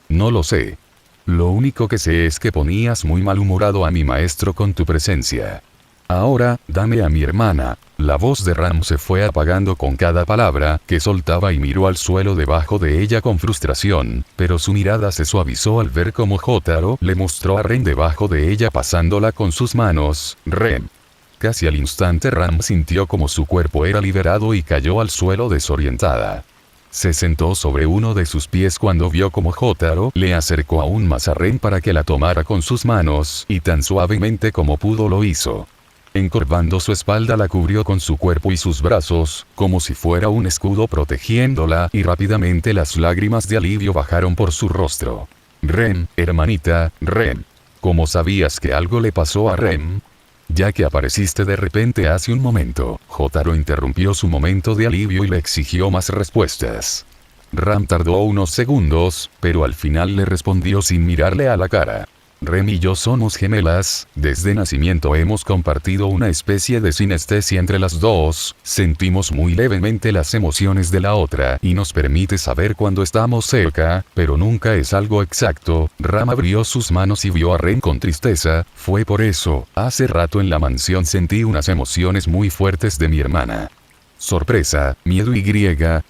B: No lo sé. Lo único que sé es que ponías muy malhumorado a mi maestro con tu presencia. Ahora, dame a mi hermana. La voz de Ram se fue apagando con cada palabra que soltaba y miró al suelo debajo de ella con frustración, pero su mirada se suavizó al ver cómo Jotaro le mostró a Rem debajo de ella pasándola con sus manos. Rem. Casi al instante Ram sintió como su cuerpo era liberado y cayó al suelo desorientada. Se sentó sobre uno de sus pies cuando vio como Jotaro le acercó aún más a Rem para que la tomara con sus manos, y tan suavemente como pudo lo hizo. Encorvando su espalda la cubrió con su cuerpo y sus brazos, como si fuera un escudo protegiéndola, y rápidamente las lágrimas de alivio bajaron por su rostro. Rem, hermanita, Rem. ¿Cómo sabías que algo le pasó a Rem? Ya que apareciste de repente hace un momento. Jotaro interrumpió su momento de alivio y le exigió más respuestas. Ram tardó unos segundos, pero al final le respondió sin mirarle a la cara. Rem y yo somos gemelas, desde nacimiento hemos compartido una especie de sinestesia entre las dos, sentimos muy levemente las emociones de la otra y nos permite saber cuando estamos cerca, pero nunca es algo exacto. Ram abrió sus manos y vio a Rem con tristeza. Fue por eso, hace rato en la mansión sentí unas emociones muy fuertes de mi hermana. Sorpresa, miedo y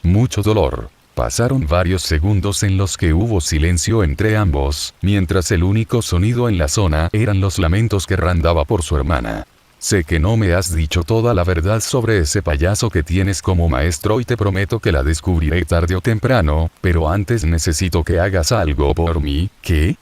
B: mucho dolor. Pasaron varios segundos en los que hubo silencio entre ambos, mientras el único sonido en la zona eran los lamentos que Ram daba por su hermana. Sé que no me has dicho toda la verdad sobre ese payaso que tienes como maestro y te prometo que la descubriré tarde o temprano, pero antes necesito que hagas algo por mí. ¿Qué?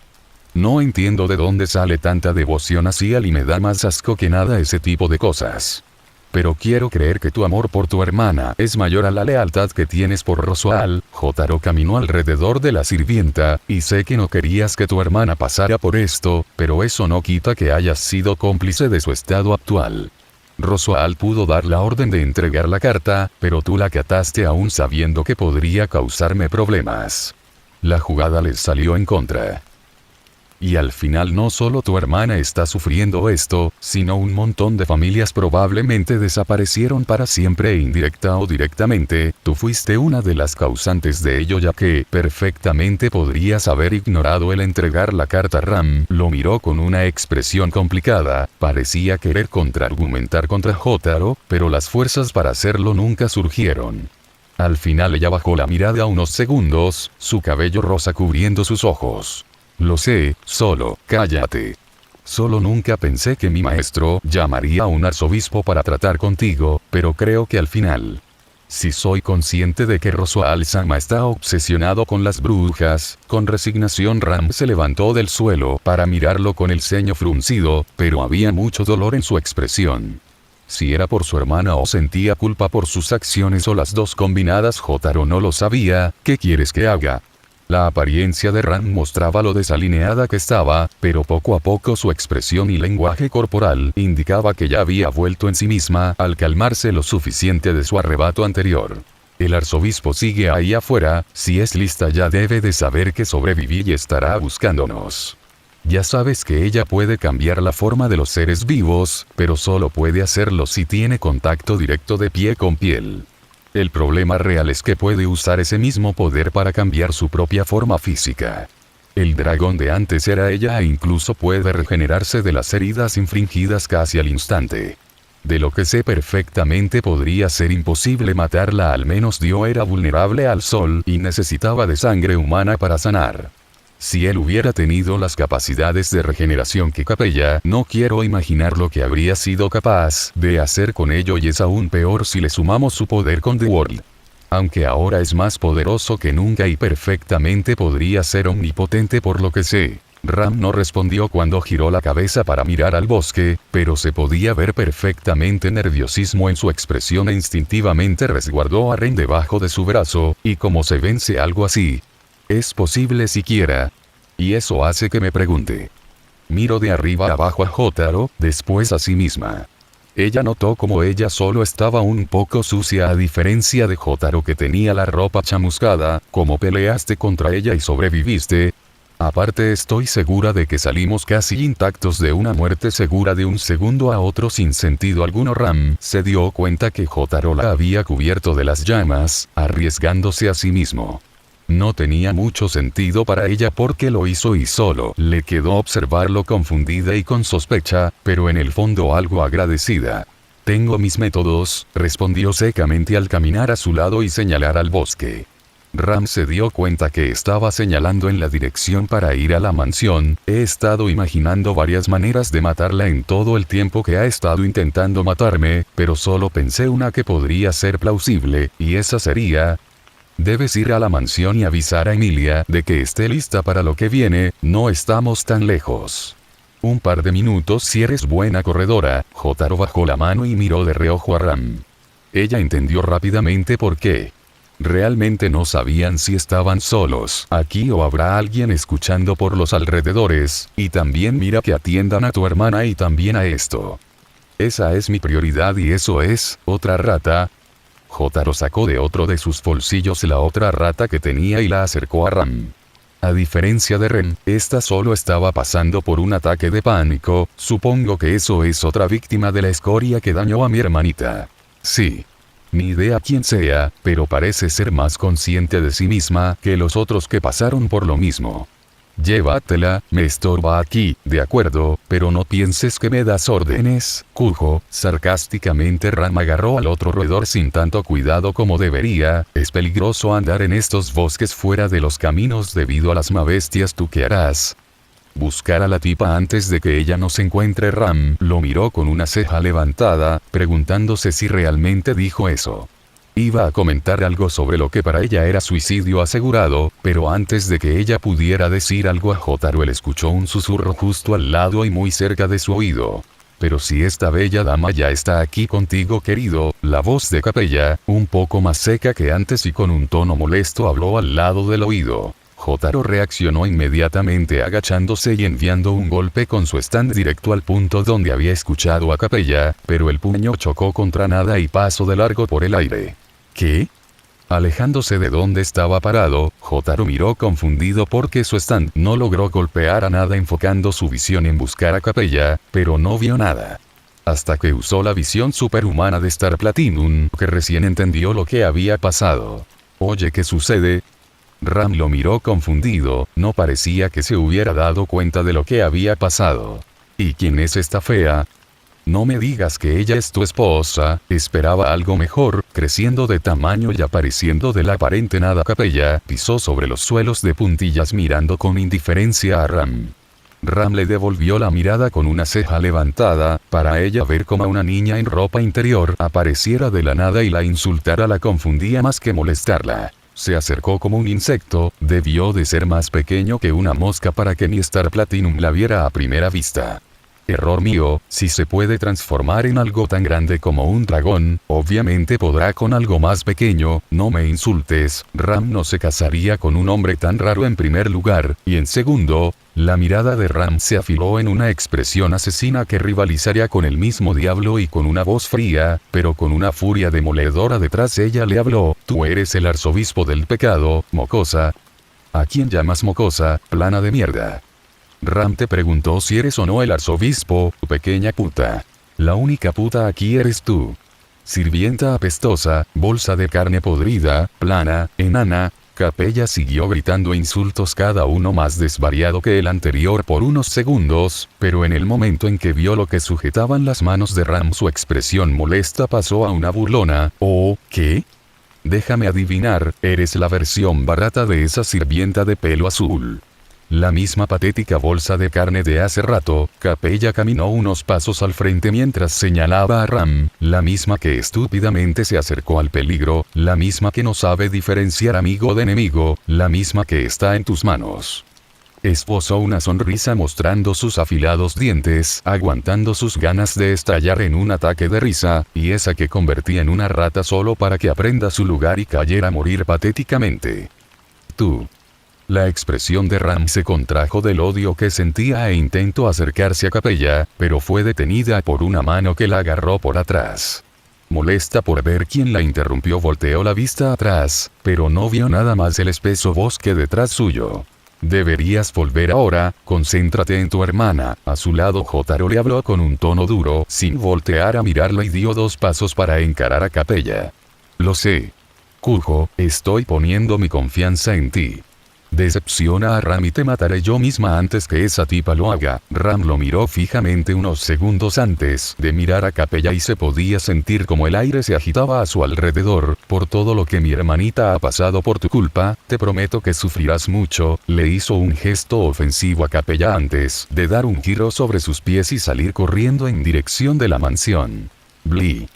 B: No entiendo de dónde sale tanta devoción hacia él y me da más asco que nada ese tipo de cosas. Pero quiero creer que tu amor por tu hermana es mayor a la lealtad que tienes por Roswaal. Jotaro caminó alrededor de la sirvienta, y sé que no querías que tu hermana pasara por esto, pero eso no quita que hayas sido cómplice de su estado actual. Roswaal pudo dar la orden de entregar la carta, pero tú la acataste aún sabiendo que podría causarme problemas. La jugada les salió en contra. Y al final no solo tu hermana está sufriendo esto, sino un montón de familias probablemente desaparecieron para siempre e indirecta o directamente, tú fuiste una de las causantes de ello ya que perfectamente podrías haber ignorado el entregar la carta. Ram lo miró con una expresión complicada, parecía querer contraargumentar contra Jotaro, pero las fuerzas para hacerlo nunca surgieron. Al final ella bajó la mirada unos segundos, su cabello rosa cubriendo sus ojos. Lo sé, solo, cállate. Solo nunca pensé que mi maestro llamaría a un arzobispo para tratar contigo, pero creo que al final. Si soy consciente de que Roswaal-sama está obsesionado con las brujas, con resignación Ram se levantó del suelo para mirarlo con el ceño fruncido, pero había mucho dolor en su expresión. Si era por su hermana o sentía culpa por sus acciones o las dos combinadas, Jotaro no lo sabía. ¿Qué quieres que haga? La apariencia de Ram mostraba lo desalineada que estaba, pero poco a poco su expresión y lenguaje corporal indicaba que ya había vuelto en sí misma al calmarse lo suficiente de su arrebato anterior. El arzobispo sigue ahí afuera, si es lista ya debe de saber que sobreviví y estará buscándonos. Ya sabes que ella puede cambiar la forma de los seres vivos, pero solo puede hacerlo si tiene contacto directo de piel con piel. El problema real es que puede usar ese mismo poder para cambiar su propia forma física. El dragón de antes era ella e incluso puede regenerarse de las heridas infligidas casi al instante. De lo que sé perfectamente podría ser imposible matarla, al menos Dio era vulnerable al sol y necesitaba de sangre humana para sanar. Si él hubiera tenido las capacidades de regeneración que Capella, no quiero imaginar lo que habría sido capaz de hacer con ello, y es aún peor si le sumamos su poder con The World. Aunque ahora es más poderoso que nunca y perfectamente podría ser omnipotente por lo que sé. Ram no respondió cuando giró la cabeza para mirar al bosque, pero se podía ver perfectamente nerviosismo en su expresión e instintivamente resguardó a Ren debajo de su brazo, y como se vence algo así. ¿Es posible siquiera? Y eso hace que me pregunte. Miro de arriba abajo a Jotaro, después a sí misma. Ella notó como ella solo estaba un poco sucia, a diferencia de Jotaro que tenía la ropa chamuscada. ¿Cómo peleaste contra ella y sobreviviste? Aparte estoy segura de que salimos casi intactos de una muerte segura de un segundo a otro sin sentido alguno. Ram se dio cuenta que Jotaro la había cubierto de las llamas, arriesgándose a sí mismo. No tenía mucho sentido para ella porque lo hizo y solo le quedó observarlo confundida y con sospecha, pero en el fondo algo agradecida. Tengo mis métodos, respondió secamente al caminar a su lado y señalar al bosque. Ram se dio cuenta que estaba señalando en la dirección para ir a la mansión. He estado imaginando varias maneras de matarla en todo el tiempo que ha estado intentando matarme, pero solo pensé una que podría ser plausible, y esa sería... Debes ir a la mansión y avisar a Emilia de que esté lista para lo que viene, no estamos tan lejos. Un par de minutos si eres buena corredora. Jotaro bajó la mano y miró de reojo a Ram. Ella entendió rápidamente por qué. Realmente no sabían si estaban solos aquí o habrá alguien escuchando por los alrededores, y también mira que atiendan a tu hermana y también a esto. Esa es mi prioridad y eso es, otra rata. Jotaro sacó de otro de sus bolsillos la otra rata que tenía y la acercó a Ram. A diferencia de Ren, esta solo estaba pasando por un ataque de pánico. Supongo que eso es otra víctima de la escoria que dañó a mi hermanita. Sí. Ni idea quién sea, pero parece ser más consciente de sí misma que los otros que pasaron por lo mismo. Llévatela, me estorba aquí, de acuerdo, pero no pienses que me das órdenes, Kujo. Sarcásticamente Ram agarró al otro roedor sin tanto cuidado como debería. Es peligroso andar en estos bosques fuera de los caminos debido a las bestias. ¿Tú qué harás? Buscar a la tipa antes de que ella nos encuentre. Ram lo miró con una ceja levantada, preguntándose si realmente dijo eso. Iba a comentar algo sobre lo que para ella era suicidio asegurado, pero antes de que ella pudiera decir algo a Jotaro él escuchó un susurro justo al lado y muy cerca de su oído. Pero si esta bella dama ya está aquí contigo querido, la voz de Capella, un poco más seca que antes y con un tono molesto habló al lado del oído. Jotaro reaccionó inmediatamente agachándose y enviando un golpe con su stand directo al punto donde había escuchado a Capella, pero el puño chocó contra nada y pasó de largo por el aire. ¿Qué? Alejándose de donde estaba parado, Jotaro miró confundido porque su stand no logró golpear a nada enfocando su visión en buscar a Capella, pero no vio nada. Hasta que usó la visión superhumana de Star Platinum, que recién entendió lo que había pasado. Oye, ¿qué sucede? Ram lo miró confundido, no parecía que se hubiera dado cuenta de lo que había pasado. ¿Y quién es esta fea? No me digas que ella es tu esposa, esperaba algo mejor, creciendo de tamaño y apareciendo de la aparente nada. Capella pisó sobre los suelos de puntillas mirando con indiferencia a Ram. Ram le devolvió la mirada con una ceja levantada, para ella ver cómo una niña en ropa interior apareciera de la nada y la insultara la confundía más que molestarla. Se acercó como un insecto, debió de ser más pequeño que una mosca para que ni Star Platinum la viera a primera vista. Error mío, si se puede transformar en algo tan grande como un dragón, obviamente podrá con algo más pequeño, no me insultes, Ram no se casaría con un hombre tan raro en primer lugar, y en segundo, la mirada de Ram se afiló en una expresión asesina que rivalizaría con el mismo diablo y con una voz fría, pero con una furia demoledora detrás ella le habló, tú eres el arzobispo del pecado, mocosa. ¿A quién llamas mocosa, plana de mierda? Ram te preguntó si eres o no el arzobispo, pequeña puta. La única puta aquí eres tú. Sirvienta apestosa, bolsa de carne podrida, plana, enana. Capella siguió gritando insultos cada uno más desvariado que el anterior por unos segundos, pero en el momento en que vio lo que sujetaban las manos de Ram su expresión molesta pasó a una burlona. ¿Oh, qué? Déjame adivinar, eres la versión barata de esa sirvienta de pelo azul. La misma patética bolsa de carne de hace rato. Capella caminó unos pasos al frente mientras señalaba a Ram, la misma que estúpidamente se acercó al peligro, la misma que no sabe diferenciar amigo de enemigo, la misma que está en tus manos. Esbozó una sonrisa mostrando sus afilados dientes, aguantando sus ganas de estallar en un ataque de risa, y esa que convertía en una rata solo para que aprenda su lugar y cayera a morir patéticamente. Tú. La expresión de Ram se contrajo del odio que sentía e intentó acercarse a Capella, pero fue detenida por una mano que la agarró por atrás. Molesta por ver quién la interrumpió volteó la vista atrás, pero no vio nada más el espeso bosque detrás suyo. Deberías volver ahora, concéntrate en tu hermana. A su lado Jotaro le habló con un tono duro, sin voltear a mirarlo y dio 2 pasos para encarar a Capella. Lo sé. Kujo, estoy poniendo mi confianza en ti. Decepciona a Ram y te mataré yo misma antes que esa tipa lo haga. Ram lo miró fijamente unos segundos antes de mirar a Capella y se podía sentir como el aire se agitaba a su alrededor. Por todo lo que mi hermanita ha pasado por tu culpa, te prometo que sufrirás mucho. Le hizo un gesto ofensivo a Capella antes de dar un giro sobre sus pies y salir corriendo en dirección de la mansión. Bli.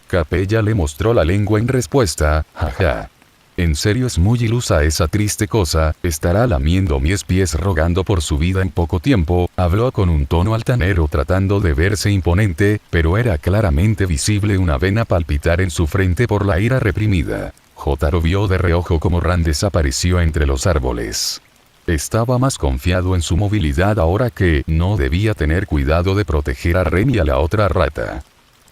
B: Capella le mostró la lengua en respuesta, jaja. En serio es muy ilusa esa triste cosa, estará lamiendo mis pies rogando por su vida en poco tiempo, habló con un tono altanero tratando de verse imponente, pero era claramente visible una vena palpitar en su frente por la ira reprimida. Jotaro vio de reojo como Ram desapareció entre los árboles. Estaba más confiado en su movilidad ahora que no debía tener cuidado de proteger a Ren y a la otra rata.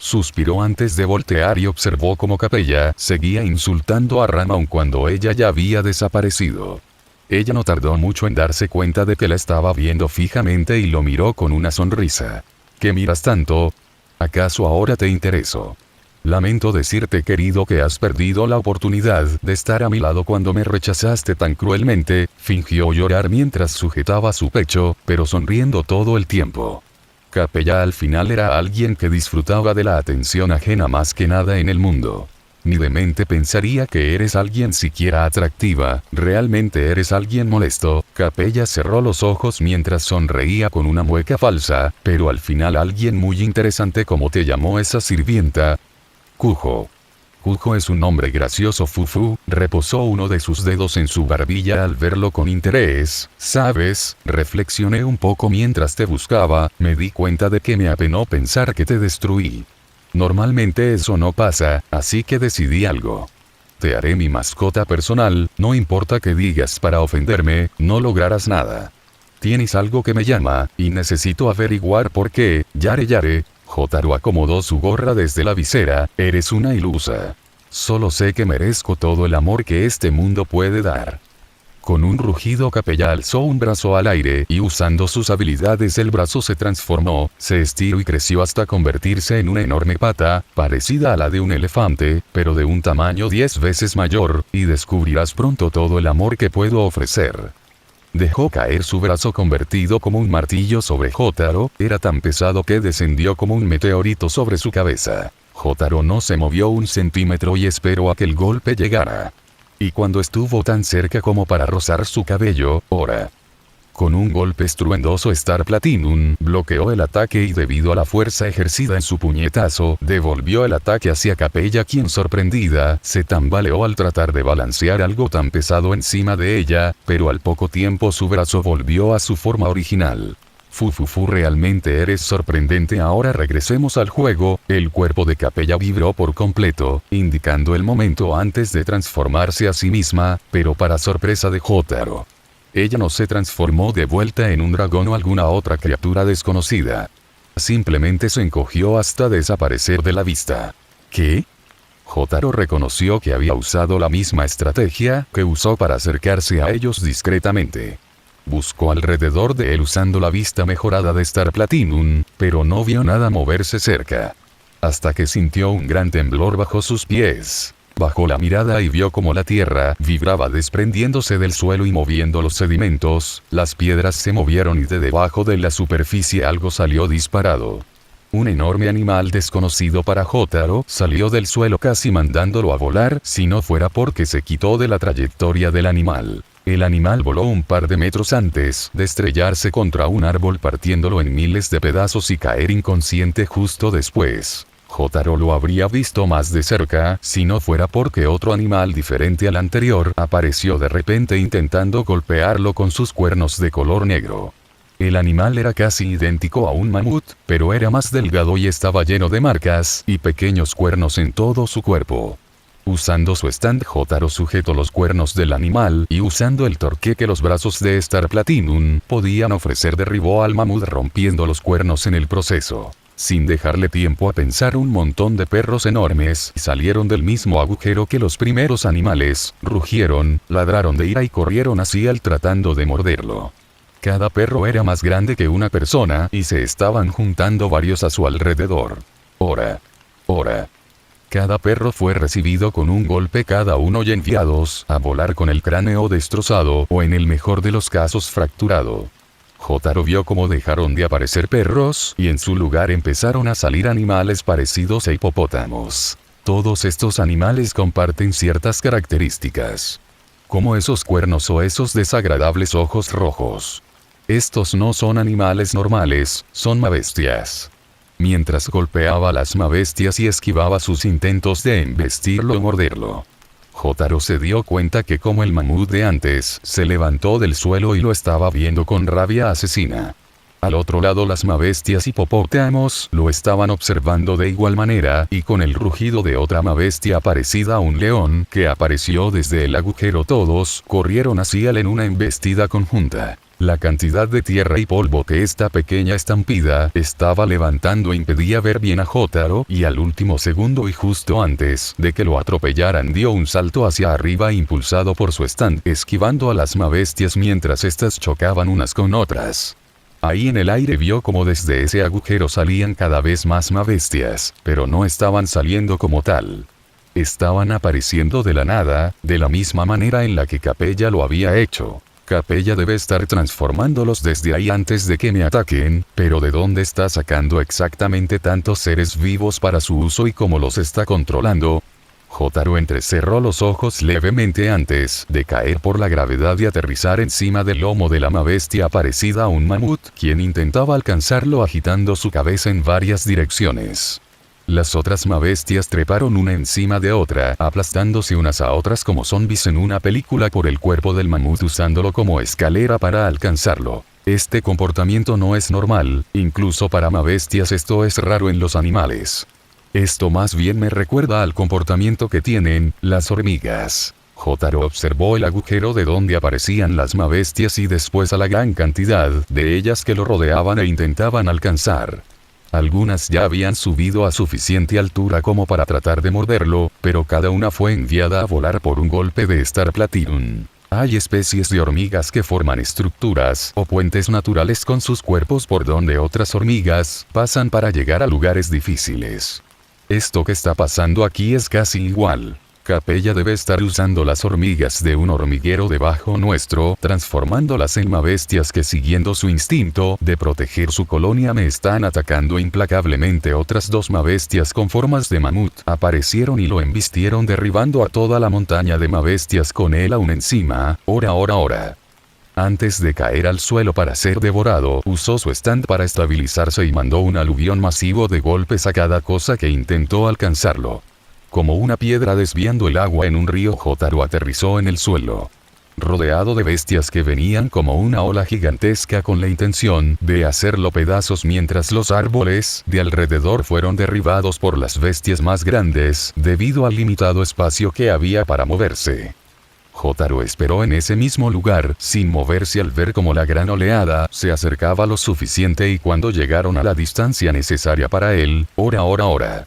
B: Suspiró antes de voltear y observó cómo Capella seguía insultando a Ram aun cuando ella ya había desaparecido. Ella no tardó mucho en darse cuenta de que la estaba viendo fijamente y lo miró con una sonrisa. ¿Qué miras tanto? ¿Acaso ahora te intereso? Lamento decirte querido que has perdido la oportunidad de estar a mi lado cuando me rechazaste tan cruelmente, fingió llorar mientras sujetaba su pecho, pero sonriendo todo el tiempo. Capella al final era alguien que disfrutaba de la atención ajena más que nada en el mundo. Ni de mente pensaría que eres alguien siquiera atractiva, realmente eres alguien molesto. Capella cerró los ojos mientras sonreía con una mueca falsa, pero al final alguien muy interesante como te llamó esa sirvienta. Kujo. Kujo es un nombre gracioso. Fufu, reposó uno de sus dedos en su barbilla al verlo con interés. ¿Sabes? Reflexioné un poco mientras te buscaba, me di cuenta de que me apenó pensar que te destruí. Normalmente eso no pasa, así que decidí algo. Te haré mi mascota personal, no importa qué digas para ofenderme, no lograrás nada. Tienes algo que me llama, y necesito averiguar por qué. Yare yare. Jotaro acomodó su gorra desde la visera. Eres una ilusa. Solo sé que merezco todo el amor que este mundo puede dar. Con un rugido, Capella alzó un brazo al aire y usando sus habilidades el brazo se transformó, se estiró y creció hasta convertirse en una enorme pata, parecida a la de un elefante, pero de un tamaño 10 veces mayor, y descubrirás pronto todo el amor que puedo ofrecer. Dejó caer su brazo convertido como un martillo sobre Jotaro, era tan pesado que descendió como un meteorito sobre su cabeza. Jotaro no se movió un centímetro y esperó a que el golpe llegara. Y cuando estuvo tan cerca como para rozar su cabello, ora. Con un golpe estruendoso Star Platinum bloqueó el ataque y debido a la fuerza ejercida en su puñetazo, devolvió el ataque hacia Capella, quien sorprendida, se tambaleó al tratar de balancear algo tan pesado encima de ella, pero al poco tiempo su brazo volvió a su forma original. Fufufu, realmente eres sorprendente. Ahora regresemos al juego. El cuerpo de Capella vibró por completo, indicando el momento antes de transformarse a sí misma, pero para sorpresa de Jotaro, ella no se transformó de vuelta en un dragón o alguna otra criatura desconocida. Simplemente se encogió hasta desaparecer de la vista. ¿Qué? Jotaro reconoció que había usado la misma estrategia que usó para acercarse a ellos discretamente. Buscó alrededor de él usando la vista mejorada de Star Platinum, pero no vio nada moverse cerca. Hasta que sintió un gran temblor bajo sus pies. Bajó la mirada y vio como la tierra vibraba desprendiéndose del suelo y moviendo los sedimentos, las piedras se movieron y de debajo de la superficie algo salió disparado. Un enorme animal desconocido para Jotaro salió del suelo casi mandándolo a volar si no fuera porque se quitó de la trayectoria del animal. El animal voló un par de metros antes de estrellarse contra un árbol partiéndolo en miles de pedazos y caer inconsciente justo después. Jotaro lo habría visto más de cerca si no fuera porque otro animal diferente al anterior apareció de repente intentando golpearlo con sus cuernos de color negro. El animal era casi idéntico a un mamut, pero era más delgado y estaba lleno de marcas y pequeños cuernos en todo su cuerpo. Usando su stand, Jotaro sujetó los cuernos del animal y usando el torque que los brazos de Star Platinum podían ofrecer derribó al mamut rompiendo los cuernos en el proceso. Sin dejarle tiempo a pensar, un montón de perros enormes salieron del mismo agujero que los primeros animales, rugieron, ladraron de ira y corrieron hacia él tratando de morderlo. Cada perro era más grande que una persona y se estaban juntando varios a su alrededor. Ora. Cada perro fue recibido con un golpe cada uno y enviados a volar con el cráneo destrozado o en el mejor de los casos fracturado. Jotaro vio cómo dejaron de aparecer perros y en su lugar empezaron a salir animales parecidos a hipopótamos. Todos estos animales comparten ciertas características, como esos cuernos o esos desagradables ojos rojos. Estos no son animales normales, son mabestias. Mientras golpeaba a las mabestias y esquivaba sus intentos de embestirlo o morderlo, Jotaro se dio cuenta que como el mamut de antes, se levantó del suelo y lo estaba viendo con rabia asesina. Al otro lado las mabestias hipopótamos lo estaban observando de igual manera y con el rugido de otra mabestia parecida a un león que apareció desde el agujero todos corrieron hacia él en una embestida conjunta. La cantidad de tierra y polvo que esta pequeña estampida estaba levantando impedía ver bien a Jotaro y al último segundo y justo antes de que lo atropellaran dio un salto hacia arriba impulsado por su stand esquivando a las mabestias mientras estas chocaban unas con otras. Ahí en el aire vio como desde ese agujero salían cada vez más mabestias, pero no estaban saliendo como tal. Estaban apareciendo de la nada, de la misma manera en la que Capella lo había hecho. Capella debe estar transformándolos desde ahí antes de que me ataquen, pero ¿de dónde está sacando exactamente tantos seres vivos para su uso y cómo los está controlando? Jotaro entrecerró los ojos levemente antes de caer por la gravedad y aterrizar encima del lomo de la mabestia parecida a un mamut, quien intentaba alcanzarlo agitando su cabeza en varias direcciones. Las otras mabestias treparon una encima de otra, aplastándose unas a otras como zombies en una película por el cuerpo del mamut usándolo como escalera para alcanzarlo. Este comportamiento no es normal, incluso para mabestias esto es raro en los animales. Esto más bien me recuerda al comportamiento que tienen las hormigas. Jotaro observó el agujero de donde aparecían las mabestias y después a la gran cantidad de ellas que lo rodeaban e intentaban alcanzar. Algunas ya habían subido a suficiente altura como para tratar de morderlo, pero cada una fue enviada a volar por un golpe de Star Platinum. Hay especies de hormigas que forman estructuras o puentes naturales con sus cuerpos por donde otras hormigas pasan para llegar a lugares difíciles. Esto que está pasando aquí es casi igual. Capella debe estar usando las hormigas de un hormiguero debajo nuestro, transformándolas en mabestias que siguiendo su instinto de proteger su colonia me están atacando implacablemente. Otras dos mabestias con formas de mamut aparecieron y lo embistieron derribando a toda la montaña de mabestias con él aún encima. Ora. Antes de caer al suelo para ser devorado, usó su stand para estabilizarse y mandó un aluvión masivo de golpes a cada cosa que intentó alcanzarlo. Como una piedra desviando el agua en un río, Jotaro aterrizó en el suelo. Rodeado de bestias que venían como una ola gigantesca con la intención de hacerlo pedazos mientras los árboles de alrededor fueron derribados por las bestias más grandes, debido al limitado espacio que había para moverse. Jotaro esperó en ese mismo lugar, sin moverse al ver cómo la gran oleada se acercaba lo suficiente y cuando llegaron a la distancia necesaria para él, ora.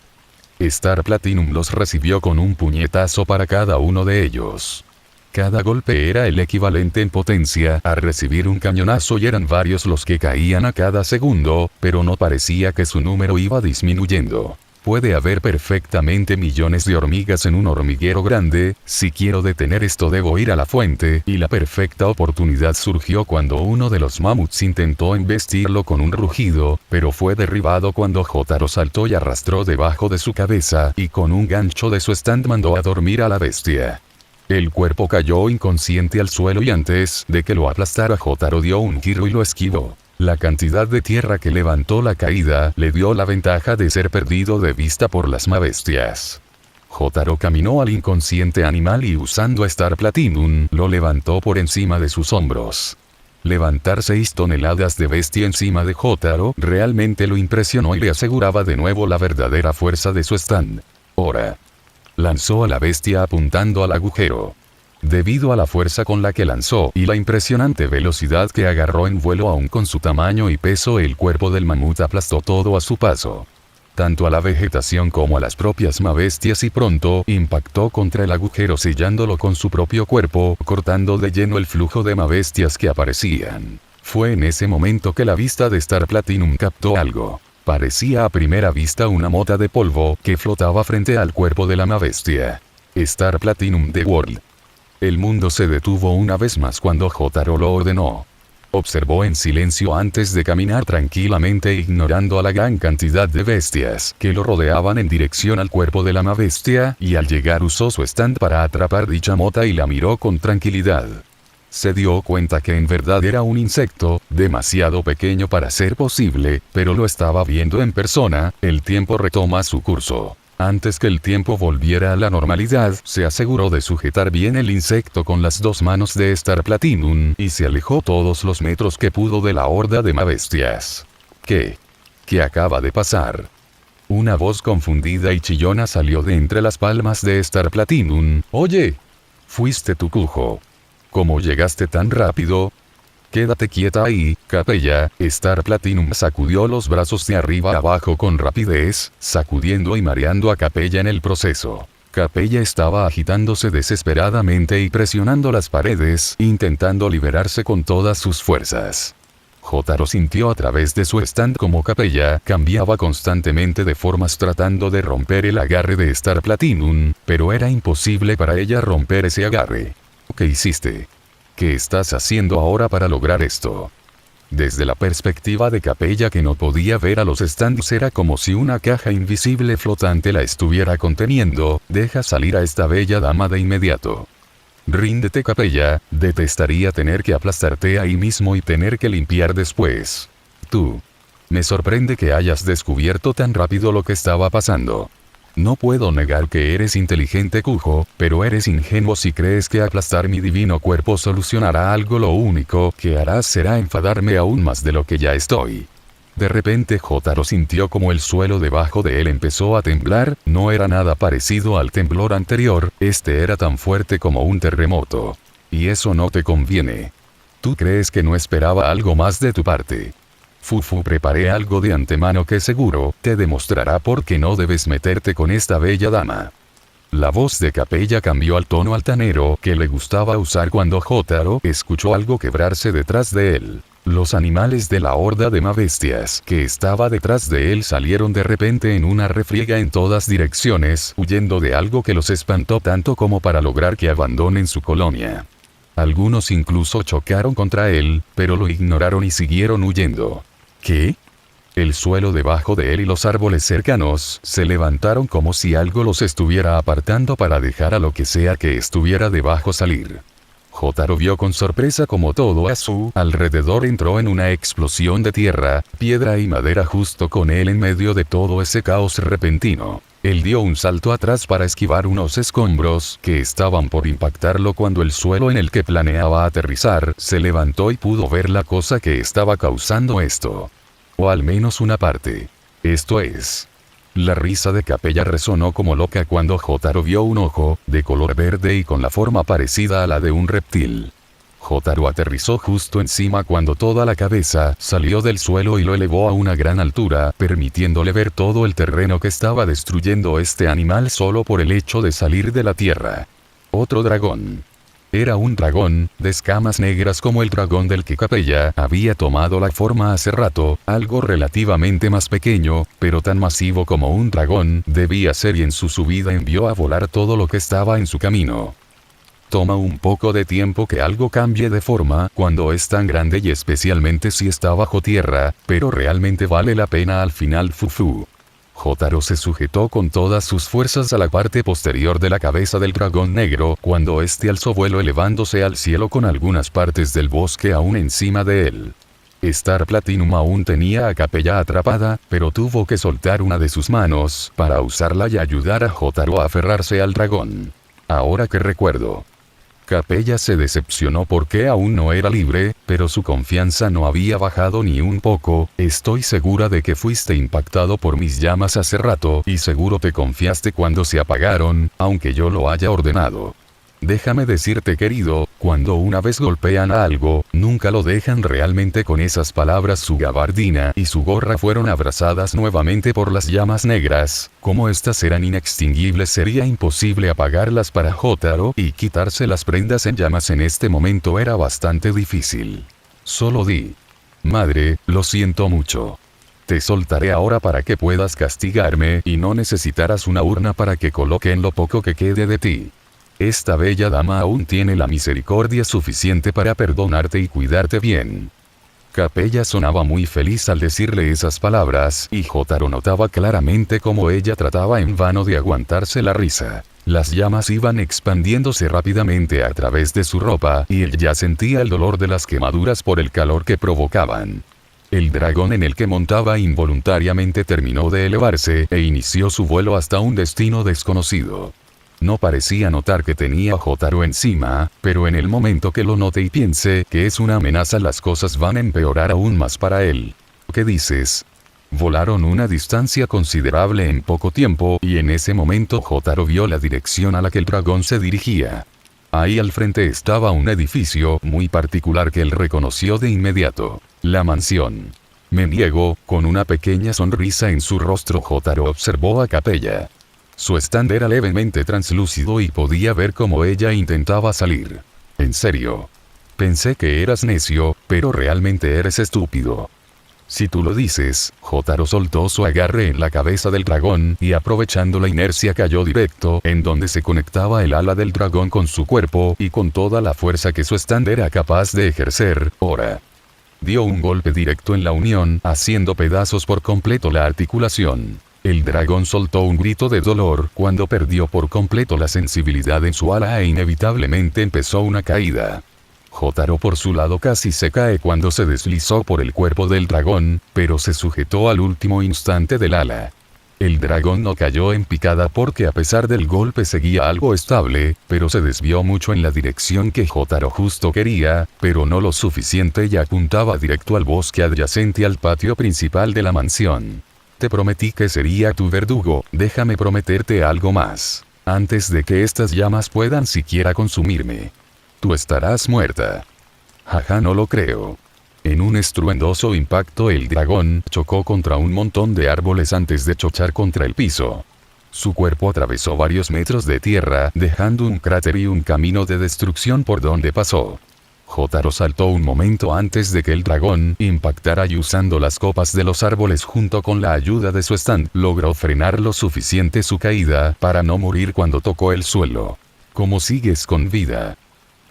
B: Star Platinum los recibió con un puñetazo para cada uno de ellos. Cada golpe era el equivalente en potencia a recibir un cañonazo y eran varios los que caían a cada segundo, pero no parecía que su número iba disminuyendo. Puede haber perfectamente millones de hormigas en un hormiguero grande, si quiero detener esto debo ir a la fuente, y la perfecta oportunidad surgió cuando uno de los mamuts intentó embestirlo con un rugido, pero fue derribado cuando Jotaro saltó y arrastró debajo de su cabeza, y con un gancho de su stand mandó a dormir a la bestia. El cuerpo cayó inconsciente al suelo y antes de que lo aplastara Jotaro dio un giro y lo esquivó. La cantidad de tierra que levantó la caída le dio la ventaja de ser perdido de vista por las mabestias. Jotaro caminó al inconsciente animal y usando Star Platinum, lo levantó por encima de sus hombros. Levantar 6 toneladas de bestia encima de Jotaro realmente lo impresionó y le aseguraba de nuevo la verdadera fuerza de su stand. Ora. Lanzó a la bestia apuntando al agujero. Debido a la fuerza con la que lanzó y la impresionante velocidad que agarró en vuelo aún con su tamaño y peso, el cuerpo del mamut aplastó todo a su paso. Tanto a la vegetación como a las propias mabestias y pronto impactó contra el agujero sellándolo con su propio cuerpo, cortando de lleno el flujo de mabestias que aparecían. Fue en ese momento que la vista de Star Platinum captó algo. Parecía a primera vista una mota de polvo que flotaba frente al cuerpo de la mabestia. Star Platinum The World. El mundo se detuvo una vez más cuando Jotaro lo ordenó. Observó en silencio antes de caminar tranquilamente ignorando a la gran cantidad de bestias que lo rodeaban en dirección al cuerpo de la mabestia, y al llegar usó su stand para atrapar dicha mota y la miró con tranquilidad. Se dio cuenta que en verdad era un insecto, demasiado pequeño para ser posible, pero lo estaba viendo en persona. El tiempo retoma su curso. Antes que el tiempo volviera a la normalidad, se aseguró de sujetar bien el insecto con las 2 manos de Star Platinum, y se alejó todos los metros que pudo de la horda de mabestias. ¿Qué acaba de pasar? Una voz confundida y chillona salió de entre las palmas de Star Platinum. Oye, fuiste tú, Kujo. ¿Cómo llegaste tan rápido? Quédate quieta ahí, Capella. Star Platinum sacudió los brazos de arriba a abajo con rapidez, sacudiendo y mareando a Capella en el proceso. Capella estaba agitándose desesperadamente y presionando las paredes, intentando liberarse con todas sus fuerzas. Jotaro sintió a través de su stand como Capella cambiaba constantemente de formas tratando de romper el agarre de Star Platinum, pero era imposible para ella romper ese agarre. ¿Qué hiciste? ¿Qué estás haciendo ahora para lograr esto? Desde la perspectiva de Capella, que no podía ver a los stands, era como si una caja invisible flotante la estuviera conteniendo. Deja salir a esta bella dama de inmediato. Ríndete, Capella, detestaría tener que aplastarte ahí mismo y tener que limpiar después. Tú. Me sorprende que hayas descubierto tan rápido lo que estaba pasando. No puedo negar que eres inteligente, Kujo, pero eres ingenuo si crees que aplastar mi divino cuerpo solucionará algo. Lo único que harás será enfadarme aún más de lo que ya estoy. De repente Jotaro sintió como el suelo debajo de él empezó a temblar. No era nada parecido al temblor anterior, este era tan fuerte como un terremoto. Y eso no te conviene. Tú crees que no esperaba algo más de tu parte. Fufu, preparé algo de antemano que seguro te demostrará por qué no debes meterte con esta bella dama. La voz de Capella cambió al tono altanero que le gustaba usar cuando Jotaro escuchó algo quebrarse detrás de él. Los animales de la horda de mabestias que estaba detrás de él salieron de repente en una refriega en todas direcciones, huyendo de algo que los espantó tanto como para lograr que abandonen su colonia. Algunos incluso chocaron contra él, pero lo ignoraron y siguieron huyendo. ¿Qué? El suelo debajo de él y los árboles cercanos se levantaron como si algo los estuviera apartando para dejar a lo que sea que estuviera debajo salir. Jotaro vio con sorpresa como todo a su alrededor entró en una explosión de tierra, piedra y madera justo con él en medio de todo ese caos repentino. Él dio un salto atrás para esquivar unos escombros que estaban por impactarlo cuando el suelo en el que planeaba aterrizar se levantó y pudo ver la cosa que estaba causando esto. O al menos una parte. Esto es. La risa de Capella resonó como loca cuando Jotaro vio un ojo, de color verde y con la forma parecida a la de un reptil. Jotaro aterrizó justo encima cuando toda la cabeza salió del suelo y lo elevó a una gran altura, permitiéndole ver todo el terreno que estaba destruyendo este animal solo por el hecho de salir de la tierra. Otro dragón. Era un dragón, de escamas negras como el dragón del que Capella había tomado la forma hace rato, algo relativamente más pequeño, pero tan masivo como un dragón debía ser y en su subida envió a volar todo lo que estaba en su camino. Toma un poco de tiempo que algo cambie de forma cuando es tan grande y especialmente si está bajo tierra, pero realmente vale la pena al final. Fufu. Jotaro se sujetó con todas sus fuerzas a la parte posterior de la cabeza del dragón negro cuando este alzó vuelo elevándose al cielo con algunas partes del bosque aún encima de él. Star Platinum aún tenía a Capella atrapada, pero tuvo que soltar una de sus manos para usarla y ayudar a Jotaro a aferrarse al dragón. Ahora que recuerdo. Capella se decepcionó porque aún no era libre, pero su confianza no había bajado ni un poco. Estoy segura de que fuiste impactado por mis llamas hace rato y seguro te confiaste cuando se apagaron, aunque yo lo haya ordenado. Déjame decirte, querido, cuando una vez golpean a algo, nunca lo dejan realmente. Con esas palabras su gabardina y su gorra fueron abrazadas nuevamente por las llamas negras. Como estas eran inextinguibles sería imposible apagarlas para Jotaro y quitarse las prendas en llamas en este momento era bastante difícil. Solo di. Madre, lo siento mucho. Te soltaré ahora para que puedas castigarme y no necesitarás una urna para que coloquen lo poco que quede de ti. Esta bella dama aún tiene la misericordia suficiente para perdonarte y cuidarte bien. Capella sonaba muy feliz al decirle esas palabras y Jotaro notaba claramente cómo ella trataba en vano de aguantarse la risa. Las llamas iban expandiéndose rápidamente a través de su ropa y él ya sentía el dolor de las quemaduras por el calor que provocaban. El dragón en el que montaba involuntariamente terminó de elevarse e inició su vuelo hasta un destino desconocido. No parecía notar que tenía a Jotaro encima, pero en el momento que lo note y piense que es una amenaza las cosas van a empeorar aún más para él. ¿Qué dices? Volaron una distancia considerable en poco tiempo y en ese momento Jotaro vio la dirección a la que el dragón se dirigía. Ahí al frente estaba un edificio muy particular que él reconoció de inmediato. La mansión. Me niego, con una pequeña sonrisa en su rostro Jotaro observó a Capella. Su stand era levemente translúcido y podía ver cómo ella intentaba salir. En serio. Pensé que eras necio, pero realmente eres estúpido. Si tú lo dices, Jotaro soltó su agarre en la cabeza del dragón y aprovechando la inercia cayó directo en donde se conectaba el ala del dragón con su cuerpo y con toda la fuerza que su stand era capaz de ejercer, ahora. Dio un golpe directo en la unión, haciendo pedazos por completo la articulación. El dragón soltó un grito de dolor cuando perdió por completo la sensibilidad en su ala e inevitablemente empezó una caída. Jotaro por su lado casi se cae cuando se deslizó por el cuerpo del dragón, pero se sujetó al último instante del ala. El dragón no cayó en picada porque a pesar del golpe seguía algo estable, pero se desvió mucho en la dirección que Jotaro justo quería, pero no lo suficiente y apuntaba directo al bosque adyacente al patio principal de la mansión. Te prometí que sería tu verdugo, déjame prometerte algo más. Antes de que estas llamas puedan siquiera consumirme. Tú estarás muerta. Jaja, no lo creo. En un estruendoso impacto el dragón chocó contra un montón de árboles antes de chocar contra el piso. Su cuerpo atravesó varios metros de tierra, dejando un cráter y un camino de destrucción por donde pasó. Jotaro saltó un momento antes de que el dragón impactara y usando las copas de los árboles junto con la ayuda de su stand, logró frenar lo suficiente su caída para no morir cuando tocó el suelo. ¿Cómo sigues con vida?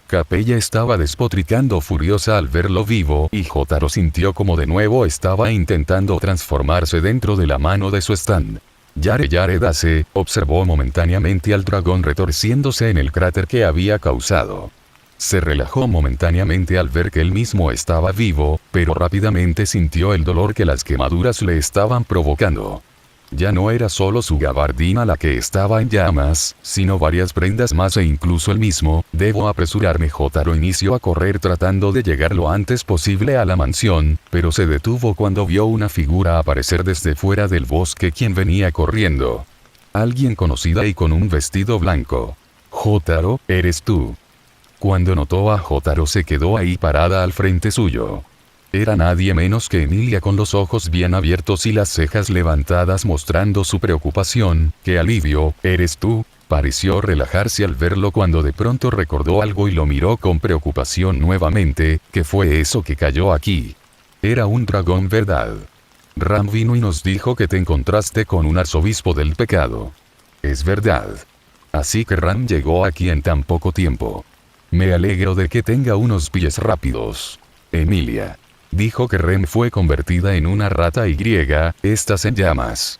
B: Capella estaba despotricando furiosa al verlo vivo y Jotaro sintió como de nuevo estaba intentando transformarse dentro de la mano de su stand. Yare Yare Dase observó momentáneamente al dragón retorciéndose en el cráter que había causado. Se relajó momentáneamente al ver que él mismo estaba vivo, pero rápidamente sintió el dolor que las quemaduras le estaban provocando. Ya no era solo su gabardina la que estaba en llamas, sino varias prendas más e incluso él mismo. Debo apresurarme. Jotaro inició a correr tratando de llegar lo antes posible a la mansión, pero se detuvo cuando vio una figura aparecer desde fuera del bosque quien venía corriendo. Alguien conocida y con un vestido blanco. Jotaro, ¿eres tú? Cuando notó a Jotaro se quedó ahí parada al frente suyo. Era nadie menos que Emilia con los ojos bien abiertos y las cejas levantadas mostrando su preocupación. ¡Qué alivio! ¿Eres tú? Pareció relajarse al verlo cuando de pronto recordó algo y lo miró con preocupación nuevamente. ¿Qué fue eso que cayó aquí? Era un dragón, ¿verdad? Ram vino y nos dijo que te encontraste con un arzobispo del pecado. Es verdad. Así que Ram llegó aquí en tan poco tiempo. Me alegro de que tenga unos pies rápidos. Emilia. Dijo que Ren fue convertida en una rata y estas en llamas.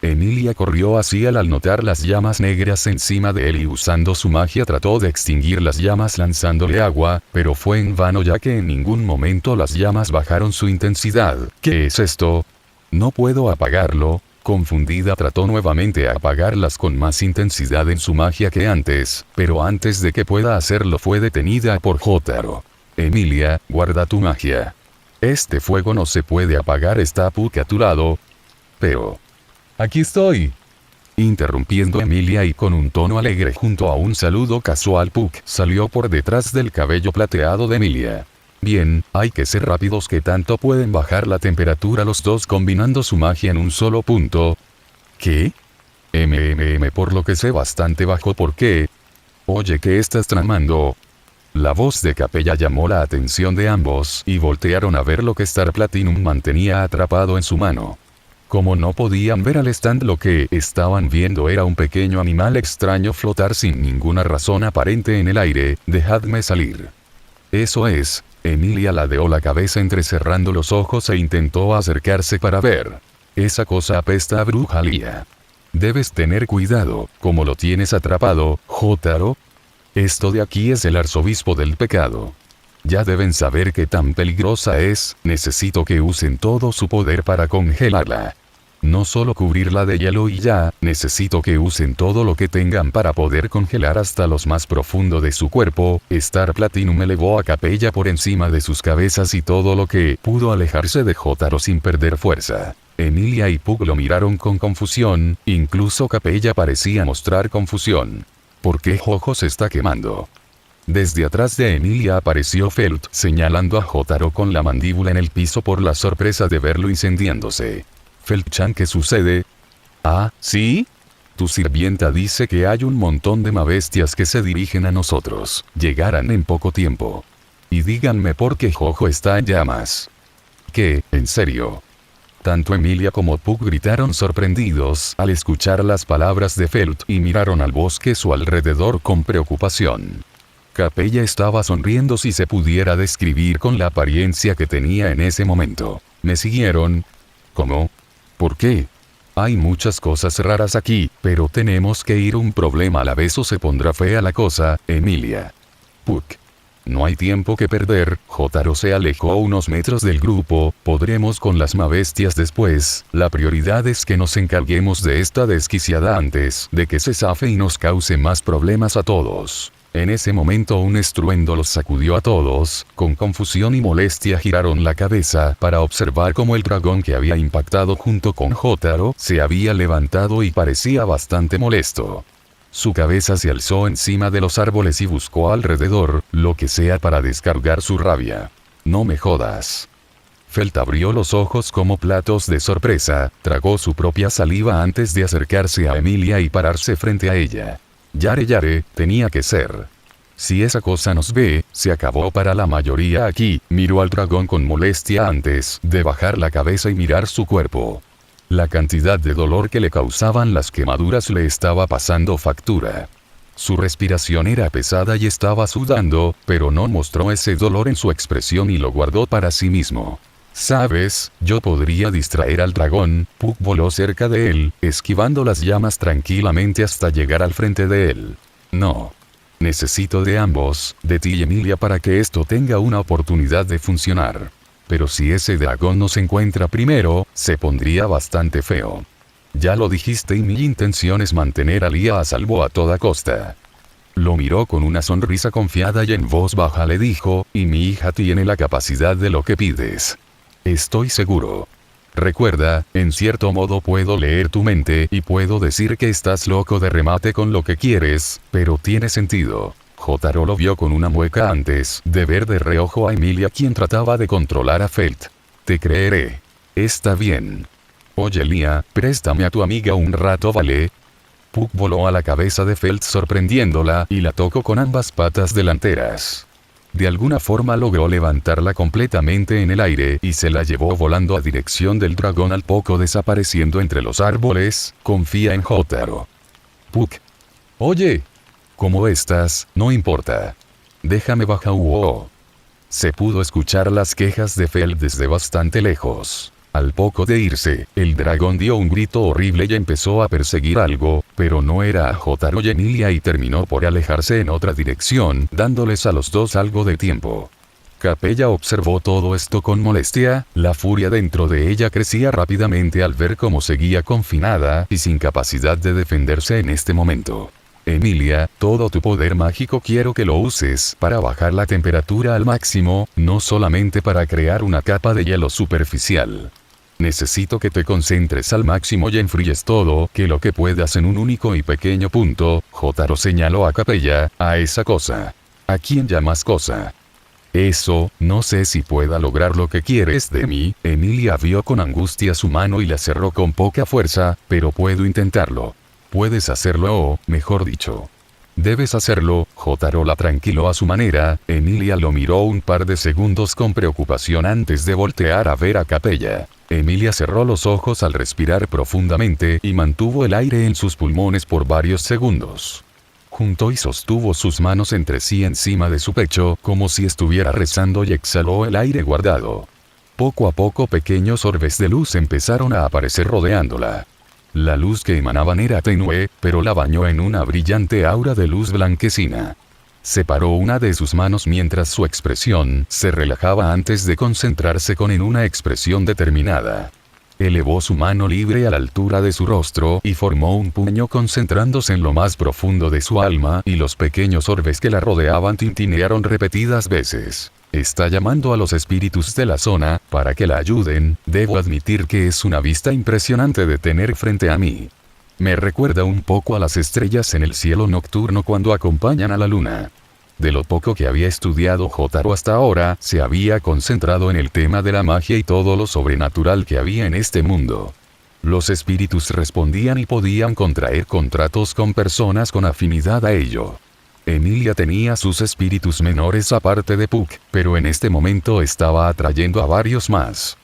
B: Emilia corrió hacia él al notar las llamas negras encima de él y usando su magia trató de extinguir las llamas lanzándole agua, pero fue en vano ya que en ningún momento las llamas bajaron su intensidad. ¿Qué es esto? No puedo apagarlo. Confundida trató nuevamente a apagarlas con más intensidad en su magia que antes, pero antes de que pueda hacerlo fue detenida por Jotaro. Emilia, guarda tu magia. Este fuego no se puede apagar, está Puck a tu lado. Pero... aquí estoy. Interrumpiendo Emilia y con un tono alegre junto a un saludo casual, Puck salió por detrás del cabello plateado de Emilia. Bien, hay que ser rápidos. ¿Qué tanto pueden bajar la temperatura los dos combinando su magia en un solo punto? ¿Qué? Por lo que sé bastante bajo. ¿Por qué? Oye, ¿qué estás tramando? La voz de Capella llamó la atención de ambos y voltearon a ver lo que Star Platinum mantenía atrapado en su mano. Como no podían ver al stand, lo que estaban viendo era un pequeño animal extraño flotar sin ninguna razón aparente en el aire. Dejadme salir. Eso es. Emilia ladeó la cabeza entrecerrando los ojos e intentó acercarse para ver. Esa cosa apesta a brujería. Debes tener cuidado. ¿Cómo lo tienes atrapado, Jotaro? Esto de aquí es el arzobispo del pecado. Ya deben saber qué tan peligrosa es. Necesito que usen todo su poder para congelarla. No solo cubrirla de hielo y ya, necesito que usen todo lo que tengan para poder congelar hasta lo más profundo de su cuerpo. Star Platinum elevó a Capella por encima de sus cabezas y todo lo que pudo alejarse de Jotaro sin perder fuerza. Emilia y Puck lo miraron con confusión, incluso Capella parecía mostrar confusión. ¿Por qué Jojo se está quemando? Desde atrás de Emilia apareció Felt, señalando a Jotaro con la mandíbula en el piso por la sorpresa de verlo incendiándose. Felt-chan, ¿qué sucede? Ah, ¿sí? Tu sirvienta dice que hay un montón de mabestias que se dirigen a nosotros. Llegarán en poco tiempo. Y díganme por qué Jojo está en llamas. ¿Qué? ¿En serio? Tanto Emilia como Puck gritaron sorprendidos al escuchar las palabras de Felt y miraron al bosque a su alrededor con preocupación. Capella estaba sonriendo si se pudiera describir con la apariencia que tenía en ese momento. ¿Me siguieron? ¿Cómo? ¿Por qué? Hay muchas cosas raras aquí, pero tenemos que ir un problema a la vez o se pondrá fea la cosa, Emilia. Puck. No hay tiempo que perder. Jotaro se alejó unos metros del grupo. Podremos con las bestias después. La prioridad es que nos encarguemos de esta desquiciada antes de que se zafe y nos cause más problemas a todos. En ese momento un estruendo los sacudió a todos. Con confusión y molestia giraron la cabeza para observar cómo el dragón que había impactado junto con Jotaro se había levantado y parecía bastante molesto. Su cabeza se alzó encima de los árboles y buscó alrededor, lo que sea para descargar su rabia. No me jodas. Felt abrió los ojos como platos de sorpresa, tragó su propia saliva antes de acercarse a Emilia y pararse frente a ella. Yare, tenía que ser. Si esa cosa nos ve, se acabó para la mayoría aquí. Miró al dragón con molestia antes de bajar la cabeza y mirar su cuerpo. La cantidad de dolor que le causaban las quemaduras le estaba pasando factura. Su respiración era pesada y estaba sudando, pero no mostró ese dolor en su expresión y lo guardó para sí mismo. ¿Sabes? Yo podría distraer al dragón. Puck voló cerca de él, esquivando las llamas tranquilamente hasta llegar al frente de él. No. Necesito de ambos, de ti y Emilia para que esto tenga una oportunidad de funcionar. Pero si ese dragón nos encuentra primero, se pondría bastante feo. Ya lo dijiste y mi intención es mantener a Lia a salvo a toda costa. Lo miró con una sonrisa confiada y en voz baja le dijo, y mi hija tiene la capacidad de lo que pides. Estoy seguro. Recuerda, en cierto modo puedo leer tu mente y puedo decir que estás loco de remate con lo que quieres, pero tiene sentido. Jotaro lo vio con una mueca antes de ver de reojo a Emilia quien trataba de controlar a Felt. Te creeré. Está bien. Oye Lia, préstame a tu amiga un rato, ¿vale? Puck voló a la cabeza de Felt sorprendiéndola y la tocó con ambas patas delanteras. De alguna forma logró levantarla completamente en el aire y se la llevó volando a dirección del dragón al poco desapareciendo entre los árboles. Confía en Jotaro. Puck. Oye. ¿Cómo estás? No importa. Déjame bajar. Se pudo escuchar las quejas de Felt desde bastante lejos. Al poco de irse, el dragón dio un grito horrible y empezó a perseguir algo, pero no era a Jotaro y Emilia y terminó por alejarse en otra dirección, dándoles a los dos algo de tiempo. Capella observó todo esto con molestia, la furia dentro de ella crecía rápidamente al ver cómo seguía confinada y sin capacidad de defenderse en este momento. Emilia, todo tu poder mágico quiero que lo uses para bajar la temperatura al máximo, no solamente para crear una capa de hielo superficial. Necesito que te concentres al máximo y enfríes todo, que lo que puedas en un único y pequeño punto. Jotaro señaló a Capella, a esa cosa. ¿A quién llamas cosa? Eso, no sé si pueda lograr lo que quieres de mí. Emilia vio con angustia su mano y la cerró con poca fuerza, pero puedo intentarlo. Puedes hacerlo o, mejor dicho. Debes hacerlo. Jotaro la tranquiló a su manera. Emilia lo miró un par de segundos con preocupación antes de voltear a ver a Capella. Emilia cerró los ojos al respirar profundamente y mantuvo el aire en sus pulmones por varios segundos. Juntó y sostuvo sus manos entre sí encima de su pecho como si estuviera rezando y exhaló el aire guardado. Poco a poco pequeños orbes de luz empezaron a aparecer rodeándola. La luz que emanaban era tenue, pero la bañó en una brillante aura de luz blanquecina. Separó una de sus manos mientras su expresión se relajaba antes de concentrarse en una expresión determinada. Elevó su mano libre a la altura de su rostro y formó un puño concentrándose en lo más profundo de su alma y los pequeños orbes que la rodeaban tintinearon repetidas veces. Está llamando a los espíritus de la zona, para que la ayuden. Debo admitir que es una vista impresionante de tener frente a mí. Me recuerda un poco a las estrellas en el cielo nocturno cuando acompañan a la luna. De lo poco que había estudiado Jotaro hasta ahora, se había concentrado en el tema de la magia y todo lo sobrenatural que había en este mundo. Los espíritus respondían y podían contraer contratos con personas con afinidad a ello. Emilia tenía sus espíritus menores aparte de Puck, pero en este momento estaba atrayendo a varios más.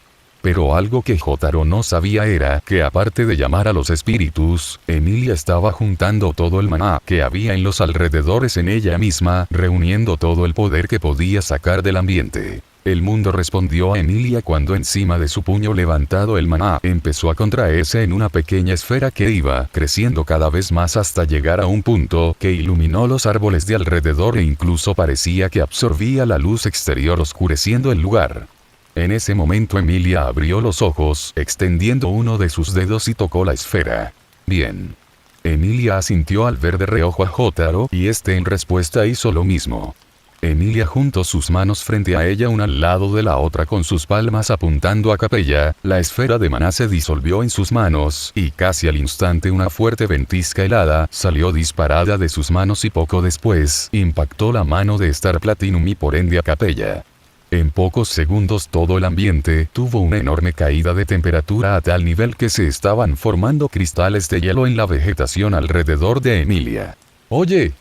B: Pero algo que Jotaro no sabía era que aparte de llamar a los espíritus, Emilia estaba juntando todo el maná que había en los alrededores en ella misma, reuniendo todo el poder que podía sacar del ambiente. El mundo respondió a Emilia cuando encima de su puño levantado el maná empezó a contraerse en una pequeña esfera que iba creciendo cada vez más hasta llegar a un punto que iluminó los árboles de alrededor e incluso parecía que absorbía la luz exterior oscureciendo el lugar. En ese momento Emilia abrió los ojos, extendiendo uno de sus dedos y tocó la esfera. Bien. Emilia asintió al ver de reojo a Jotaro y este en respuesta hizo lo mismo. Emilia juntó sus manos frente a ella una al lado de la otra con sus palmas apuntando a Capella, la esfera de maná se disolvió en sus manos y casi al instante una fuerte ventisca helada salió disparada de sus manos y poco después impactó la mano de Star Platinum y por ende a Capella. En pocos segundos todo el ambiente tuvo una enorme caída de temperatura a tal nivel que se estaban formando cristales de hielo en la vegetación alrededor de Emilia. Oye.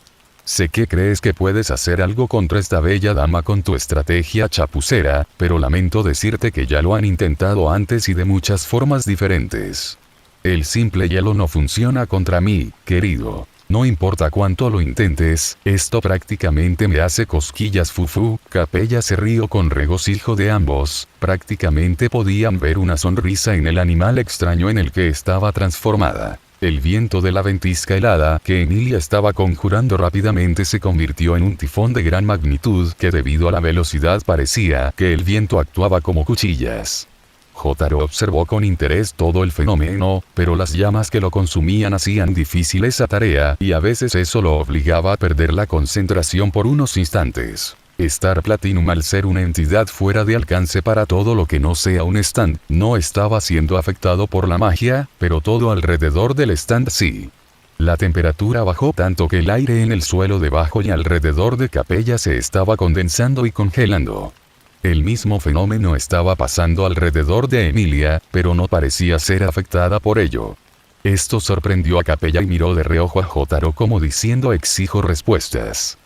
B: Sé que crees que puedes hacer algo contra esta bella dama con tu estrategia chapucera, pero lamento decirte que ya lo han intentado antes y de muchas formas diferentes. El simple hielo no funciona contra mí, querido. No importa cuánto lo intentes, esto prácticamente me hace cosquillas fufu. Capella se rió con regocijo de ambos, prácticamente podían ver una sonrisa en el animal extraño en el que estaba transformada. El viento de la ventisca helada que Emilia estaba conjurando rápidamente se convirtió en un tifón de gran magnitud que debido a la velocidad parecía que el viento actuaba como cuchillas. Jotaro observó con interés todo el fenómeno, pero las llamas que lo consumían hacían difícil esa tarea y a veces eso lo obligaba a perder la concentración por unos instantes. Star Platinum, al ser una entidad fuera de alcance para todo lo que no sea un stand, no estaba siendo afectado por la magia, pero todo alrededor del stand sí. La temperatura bajó tanto que el aire en el suelo debajo y alrededor de Capella se estaba condensando y congelando. El mismo fenómeno estaba pasando alrededor de Emilia, pero no parecía ser afectada por ello. Esto sorprendió a Capella y miró de reojo a Jotaro como diciendo exijo respuestas.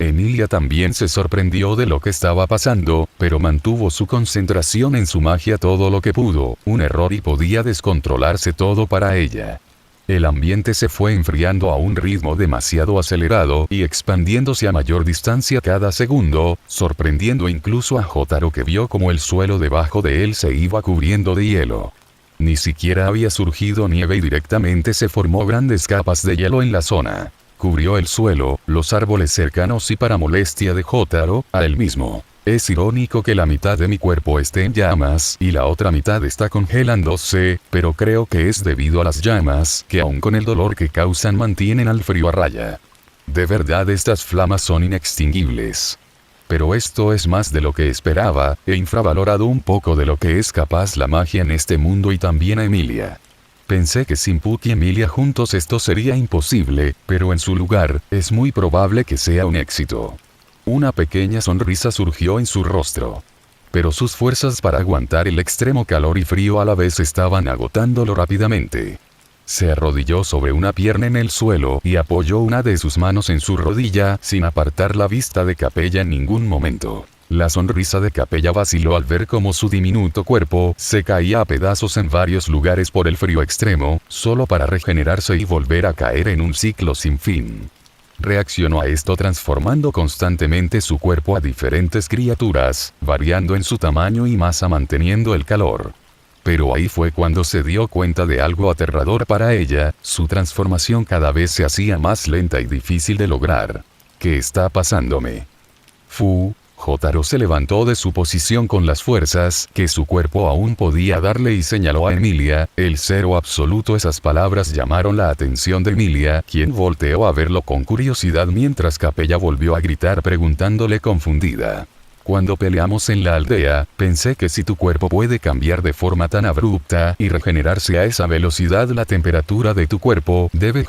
B: Emilia también se sorprendió de lo que estaba pasando, pero mantuvo su concentración en su magia todo lo que pudo, un error y podía descontrolarse todo para ella. El ambiente se fue enfriando a un ritmo demasiado acelerado y expandiéndose a mayor distancia cada segundo, sorprendiendo incluso a Jotaro que vio como el suelo debajo de él se iba cubriendo de hielo. Ni siquiera había surgido nieve y directamente se formó grandes capas de hielo en la zona. Cubrió el suelo, los árboles cercanos y para molestia de Jotaro, a él mismo. Es irónico que la mitad de mi cuerpo esté en llamas y la otra mitad está congelándose, pero creo que es debido a las llamas que aun con el dolor que causan mantienen al frío a raya. De verdad estas flamas son inextinguibles. Pero esto es más de lo que esperaba, he infravalorado un poco de lo que es capaz la magia en este mundo y también a Emilia. Pensé que sin Puck y Emilia juntos esto sería imposible, pero en su lugar, es muy probable que sea un éxito. Una pequeña sonrisa surgió en su rostro. Pero sus fuerzas para aguantar el extremo calor y frío a la vez estaban agotándolo rápidamente. Se arrodilló sobre una pierna en el suelo y apoyó una de sus manos en su rodilla sin apartar la vista de Capella en ningún momento. La sonrisa de Capella vaciló al ver cómo su diminuto cuerpo se caía a pedazos en varios lugares por el frío extremo, solo para regenerarse y volver a caer en un ciclo sin fin. Reaccionó a esto transformando constantemente su cuerpo a diferentes criaturas, variando en su tamaño y masa manteniendo el calor. Pero ahí fue cuando se dio cuenta de algo aterrador para ella, su transformación cada vez se hacía más lenta y difícil de lograr. ¿Qué está pasándome? Jotaro se levantó de su posición con las fuerzas que su cuerpo aún podía darle y señaló a Emilia, el cero absoluto. Esas palabras llamaron la atención de Emilia, quien volteó a verlo con curiosidad mientras Capella volvió a gritar preguntándole confundida. Cuando peleamos en la aldea, pensé que si tu cuerpo puede cambiar de forma tan abrupta y regenerarse a esa velocidad, la temperatura de tu cuerpo debe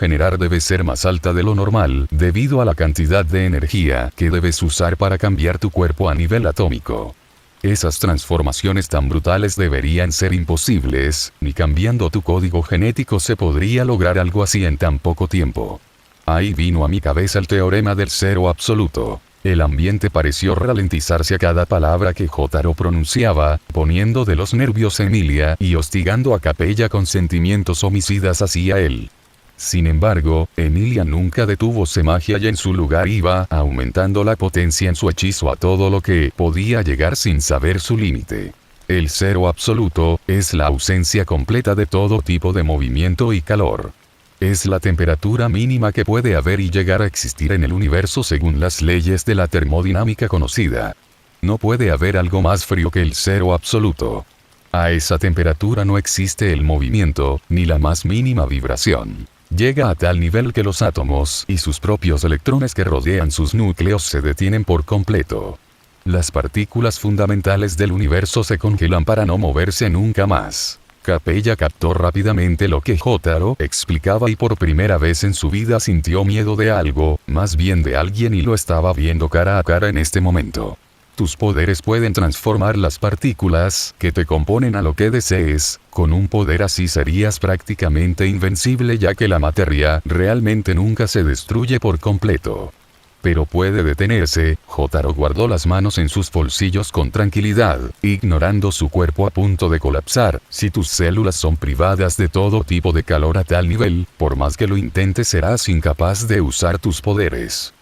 B: ser más alta de lo normal, debido a la cantidad de energía que debes usar para cambiar tu cuerpo a nivel atómico. Esas transformaciones tan brutales deberían ser imposibles, ni cambiando tu código genético se podría lograr algo así en tan poco tiempo. Ahí vino a mi cabeza el teorema del cero absoluto. El ambiente pareció ralentizarse a cada palabra que Jotaro pronunciaba, poniendo de los nervios a Emilia y hostigando a Capella con sentimientos homicidas hacia él. Sin embargo, Emilia nunca detuvo su magia y en su lugar iba aumentando la potencia en su hechizo a todo lo que podía llegar sin saber su límite. El cero absoluto es la ausencia completa de todo tipo de movimiento y calor. Es la temperatura mínima que puede haber y llegar a existir en el universo según las leyes de la termodinámica conocida. No puede haber algo más frío que el cero absoluto. A esa temperatura no existe el movimiento, ni la más mínima vibración. Llega a tal nivel que los átomos y sus propios electrones que rodean sus núcleos se detienen por completo. Las partículas fundamentales del universo se congelan para no moverse nunca más. Capella captó rápidamente lo que Jotaro explicaba y por primera vez en su vida sintió miedo de algo, más bien de alguien y lo estaba viendo cara a cara en este momento. Tus poderes pueden transformar las partículas que te componen a lo que desees, con un poder así serías prácticamente invencible ya que la materia realmente nunca se destruye por completo. Pero puede detenerse. Jotaro guardó las manos en sus bolsillos con tranquilidad, ignorando su cuerpo a punto de colapsar. Si tus células son privadas de todo tipo de calor a tal nivel, por más que lo intentes serás incapaz de usar tus poderes.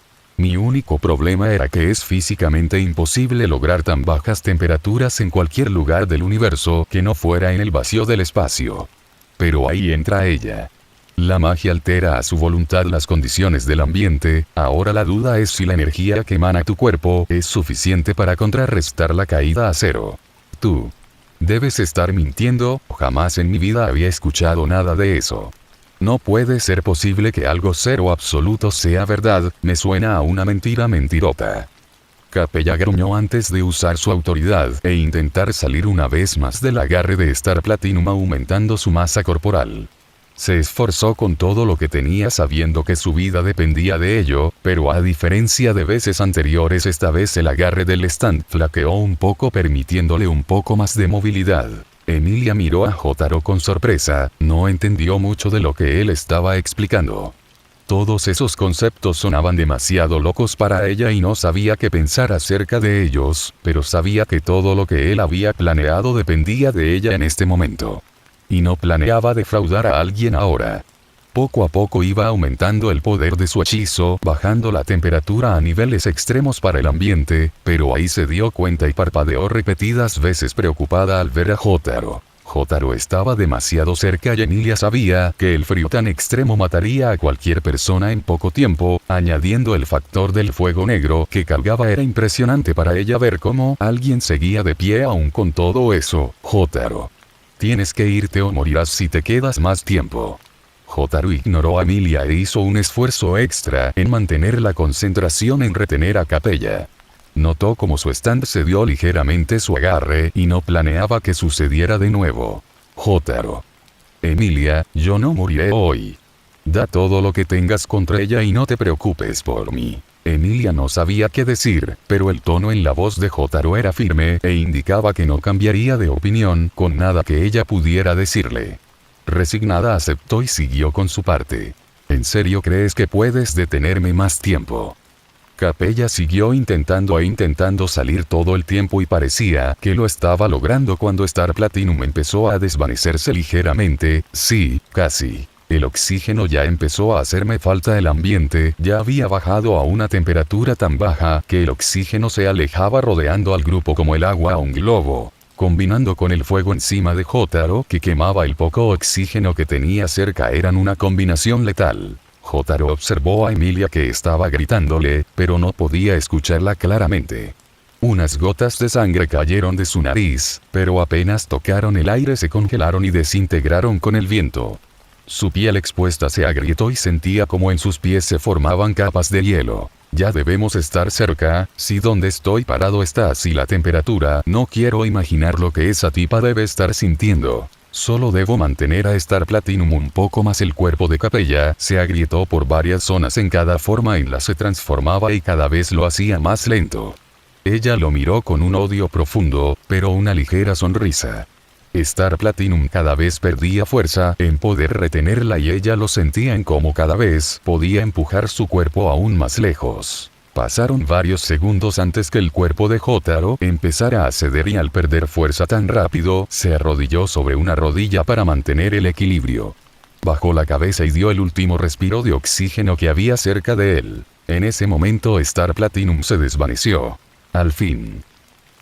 B: Mi único problema era que es físicamente imposible lograr tan bajas temperaturas en cualquier lugar del universo que no fuera en el vacío del espacio. Pero ahí entra ella. La magia altera a su voluntad las condiciones del ambiente. Ahora la duda es si la energía que emana tu cuerpo es suficiente para contrarrestar la caída a cero. Tú debes estar mintiendo, jamás en mi vida había escuchado nada de eso. No puede ser posible que algo cero absoluto sea verdad, me suena a una mentira mentirota. Capella gruñó antes de usar su autoridad e intentar salir una vez más del agarre de Star Platinum aumentando su masa corporal. Se esforzó con todo lo que tenía sabiendo que su vida dependía de ello, pero a diferencia de veces anteriores esta vez el agarre del stand flaqueó un poco permitiéndole un poco más de movilidad. Emilia miró a Jotaro con sorpresa, no entendió mucho de lo que él estaba explicando. Todos esos conceptos sonaban demasiado locos para ella y no sabía qué pensar acerca de ellos, pero sabía que todo lo que él había planeado dependía de ella en este momento. Y no planeaba defraudar a alguien ahora. Poco a poco iba aumentando el poder de su hechizo, bajando la temperatura a niveles extremos para el ambiente, pero ahí se dio cuenta y parpadeó repetidas veces preocupada al ver a Jotaro. Jotaro estaba demasiado cerca y Emilia sabía que el frío tan extremo mataría a cualquier persona en poco tiempo, añadiendo el factor del fuego negro que cargaba. Era impresionante para ella ver cómo alguien seguía de pie aún con todo eso. Jotaro. Tienes que irte o morirás si te quedas más tiempo. Jotaro ignoró a Emilia e hizo un esfuerzo extra en mantener la concentración en retener a Capella. Notó como su stand cedió ligeramente su agarre y no planeaba que sucediera de nuevo. Jotaro. Emilia, yo no moriré hoy. Da todo lo que tengas contra ella y no te preocupes por mí. Emilia no sabía qué decir, pero el tono en la voz de Jotaro era firme e indicaba que no cambiaría de opinión con nada que ella pudiera decirle. Resignada aceptó y siguió con su parte. ¿En serio crees que puedes detenerme más tiempo? Capella siguió intentando salir todo el tiempo y parecía que lo estaba logrando cuando Star Platinum empezó a desvanecerse ligeramente. Sí, casi. El oxígeno ya empezó a hacerme falta. El ambiente ya había bajado a una temperatura tan baja que el oxígeno se alejaba rodeando al grupo como el agua a un globo. Combinando con el fuego encima de Jotaro que quemaba el poco oxígeno que tenía cerca eran una combinación letal. Jotaro observó a Emilia que estaba gritándole, pero no podía escucharla claramente. Unas gotas de sangre cayeron de su nariz, pero apenas tocaron el aire se congelaron y desintegraron con el viento. Su piel expuesta se agrietó y sentía como en sus pies se formaban capas de hielo. Ya debemos estar cerca, si donde estoy parado está así la temperatura, no quiero imaginar lo que esa tipa debe estar sintiendo. Solo debo mantener a Star Platinum un poco más. El cuerpo de Capella se agrietó por varias zonas en cada forma en la se transformaba y cada vez lo hacía más lento. Ella lo miró con un odio profundo, pero una ligera sonrisa. Star Platinum cada vez perdía fuerza en poder retenerla y ella lo sentía en cómo cada vez podía empujar su cuerpo aún más lejos. Pasaron varios segundos antes que el cuerpo de Jotaro empezara a ceder y al perder fuerza tan rápido, se arrodilló sobre una rodilla para mantener el equilibrio. Bajó la cabeza y dio el último respiro de oxígeno que había cerca de él. En ese momento Star Platinum se desvaneció. Al fin.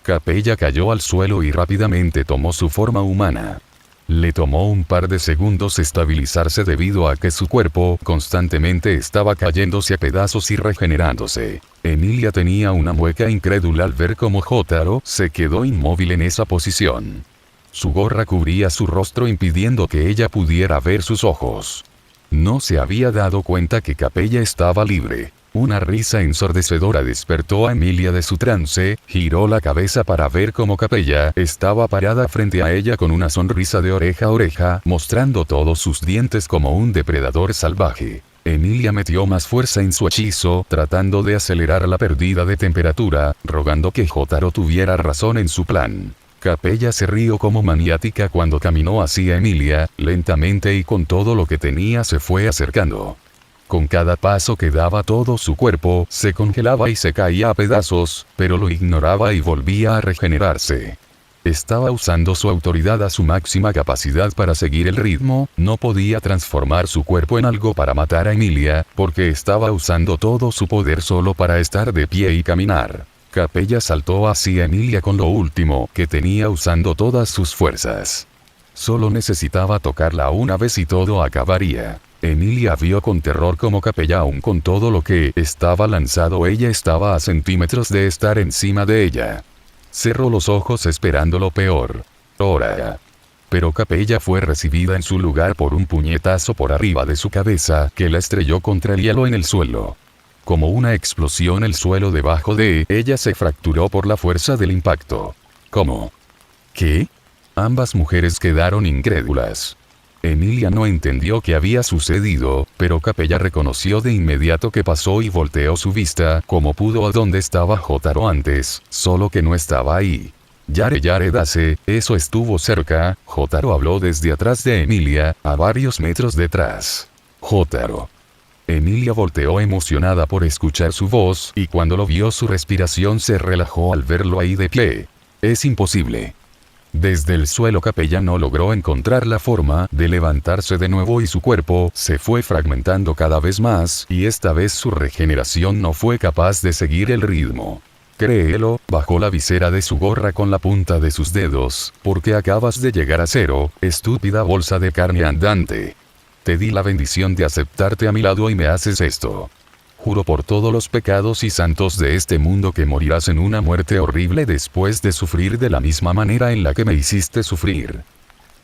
B: Capella cayó al suelo y rápidamente tomó su forma humana. Le tomó un par de segundos estabilizarse debido a que su cuerpo constantemente estaba cayéndose a pedazos y regenerándose. Emilia tenía una mueca incrédula al ver cómo Jotaro se quedó inmóvil en esa posición. Su gorra cubría su rostro impidiendo que ella pudiera ver sus ojos. No se había dado cuenta que Capella estaba libre. Una risa ensordecedora despertó a Emilia de su trance, giró la cabeza para ver cómo Capella estaba parada frente a ella con una sonrisa de oreja a oreja, mostrando todos sus dientes como un depredador salvaje. Emilia metió más fuerza en su hechizo, tratando de acelerar la pérdida de temperatura, rogando que Jotaro tuviera razón en su plan. Capella se rió como maniática cuando caminó hacia Emilia, lentamente y con todo lo que tenía se fue acercando. Con cada paso que daba todo su cuerpo se congelaba y se caía a pedazos, pero lo ignoraba y volvía a regenerarse. Estaba usando su autoridad a su máxima capacidad para seguir el ritmo, no podía transformar su cuerpo en algo para matar a Emilia, porque estaba usando todo su poder solo para estar de pie y caminar. Capella saltó hacia Emilia con lo último que tenía usando todas sus fuerzas. Solo necesitaba tocarla una vez y todo acabaría. Emilia vio con terror como Capella, aún con todo lo que estaba lanzado, ella estaba a centímetros de estar encima de ella. Cerró los ojos esperando lo peor. Ahora. Pero Capella fue recibida en su lugar por un puñetazo por arriba de su cabeza que la estrelló contra el hielo en el suelo. Como una explosión, el suelo debajo de ella se fracturó por la fuerza del impacto. ¿Cómo? ¿Qué? Ambas mujeres quedaron incrédulas. Emilia no entendió qué había sucedido, pero Capella reconoció de inmediato qué pasó y volteó su vista como pudo a donde estaba Jotaro antes, solo que no estaba ahí. Yare dase, eso estuvo cerca, Jotaro habló desde atrás de Emilia, a varios metros detrás. Jotaro. Emilia volteó emocionada por escuchar su voz, y cuando lo vio su respiración se relajó al verlo ahí de pie. Es imposible. Desde el suelo Capella no logró encontrar la forma de levantarse de nuevo y su cuerpo se fue fragmentando cada vez más, y esta vez su regeneración no fue capaz de seguir el ritmo. Créelo, bajó la visera de su gorra con la punta de sus dedos, porque acabas de llegar a cero, estúpida bolsa de carne andante. Te di la bendición de aceptarte a mi lado y me haces esto. Juro por todos los pecados y santos de este mundo que morirás en una muerte horrible después de sufrir de la misma manera en la que me hiciste sufrir.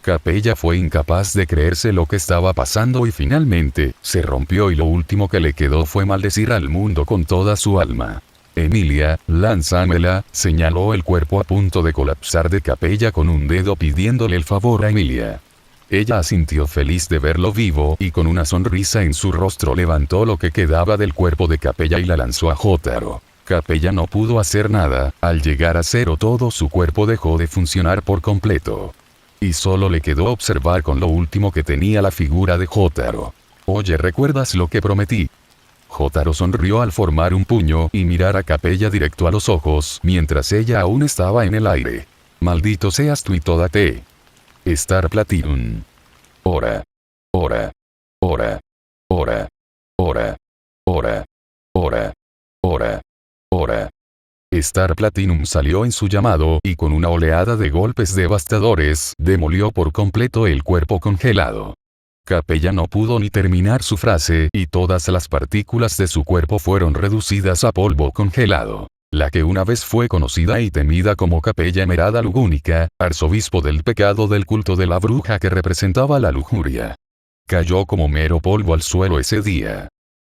B: Capella fue incapaz de creerse lo que estaba pasando y finalmente, se rompió y lo último que le quedó fue maldecir al mundo con toda su alma. Emilia, lánzamela, señaló el cuerpo a punto de colapsar de Capella con un dedo pidiéndole el favor a Emilia. Ella asintió feliz de verlo vivo y con una sonrisa en su rostro levantó lo que quedaba del cuerpo de Capella y la lanzó a Jotaro. Capella no pudo hacer nada, al llegar a cero todo su cuerpo dejó de funcionar por completo. Y solo le quedó observar con lo último que tenía la figura de Jotaro. Oye, ¿recuerdas lo que prometí? Jotaro sonrió al formar un puño y mirar a Capella directo a los ojos mientras ella aún estaba en el aire. Maldito seas tú y toda te. Star Platinum. Ora. Ora. Ora. Ora. Ora. Ora. Ora. Ora. Ora. Star Platinum salió en su llamado y con una oleada de golpes devastadores, demolió por completo el cuerpo congelado. Capella no pudo ni terminar su frase y todas las partículas de su cuerpo fueron reducidas a polvo congelado. La que una vez fue conocida y temida como Capella Emerada Lugúnica, arzobispo del pecado del culto de la bruja que representaba la lujuria. Cayó como mero polvo al suelo ese día.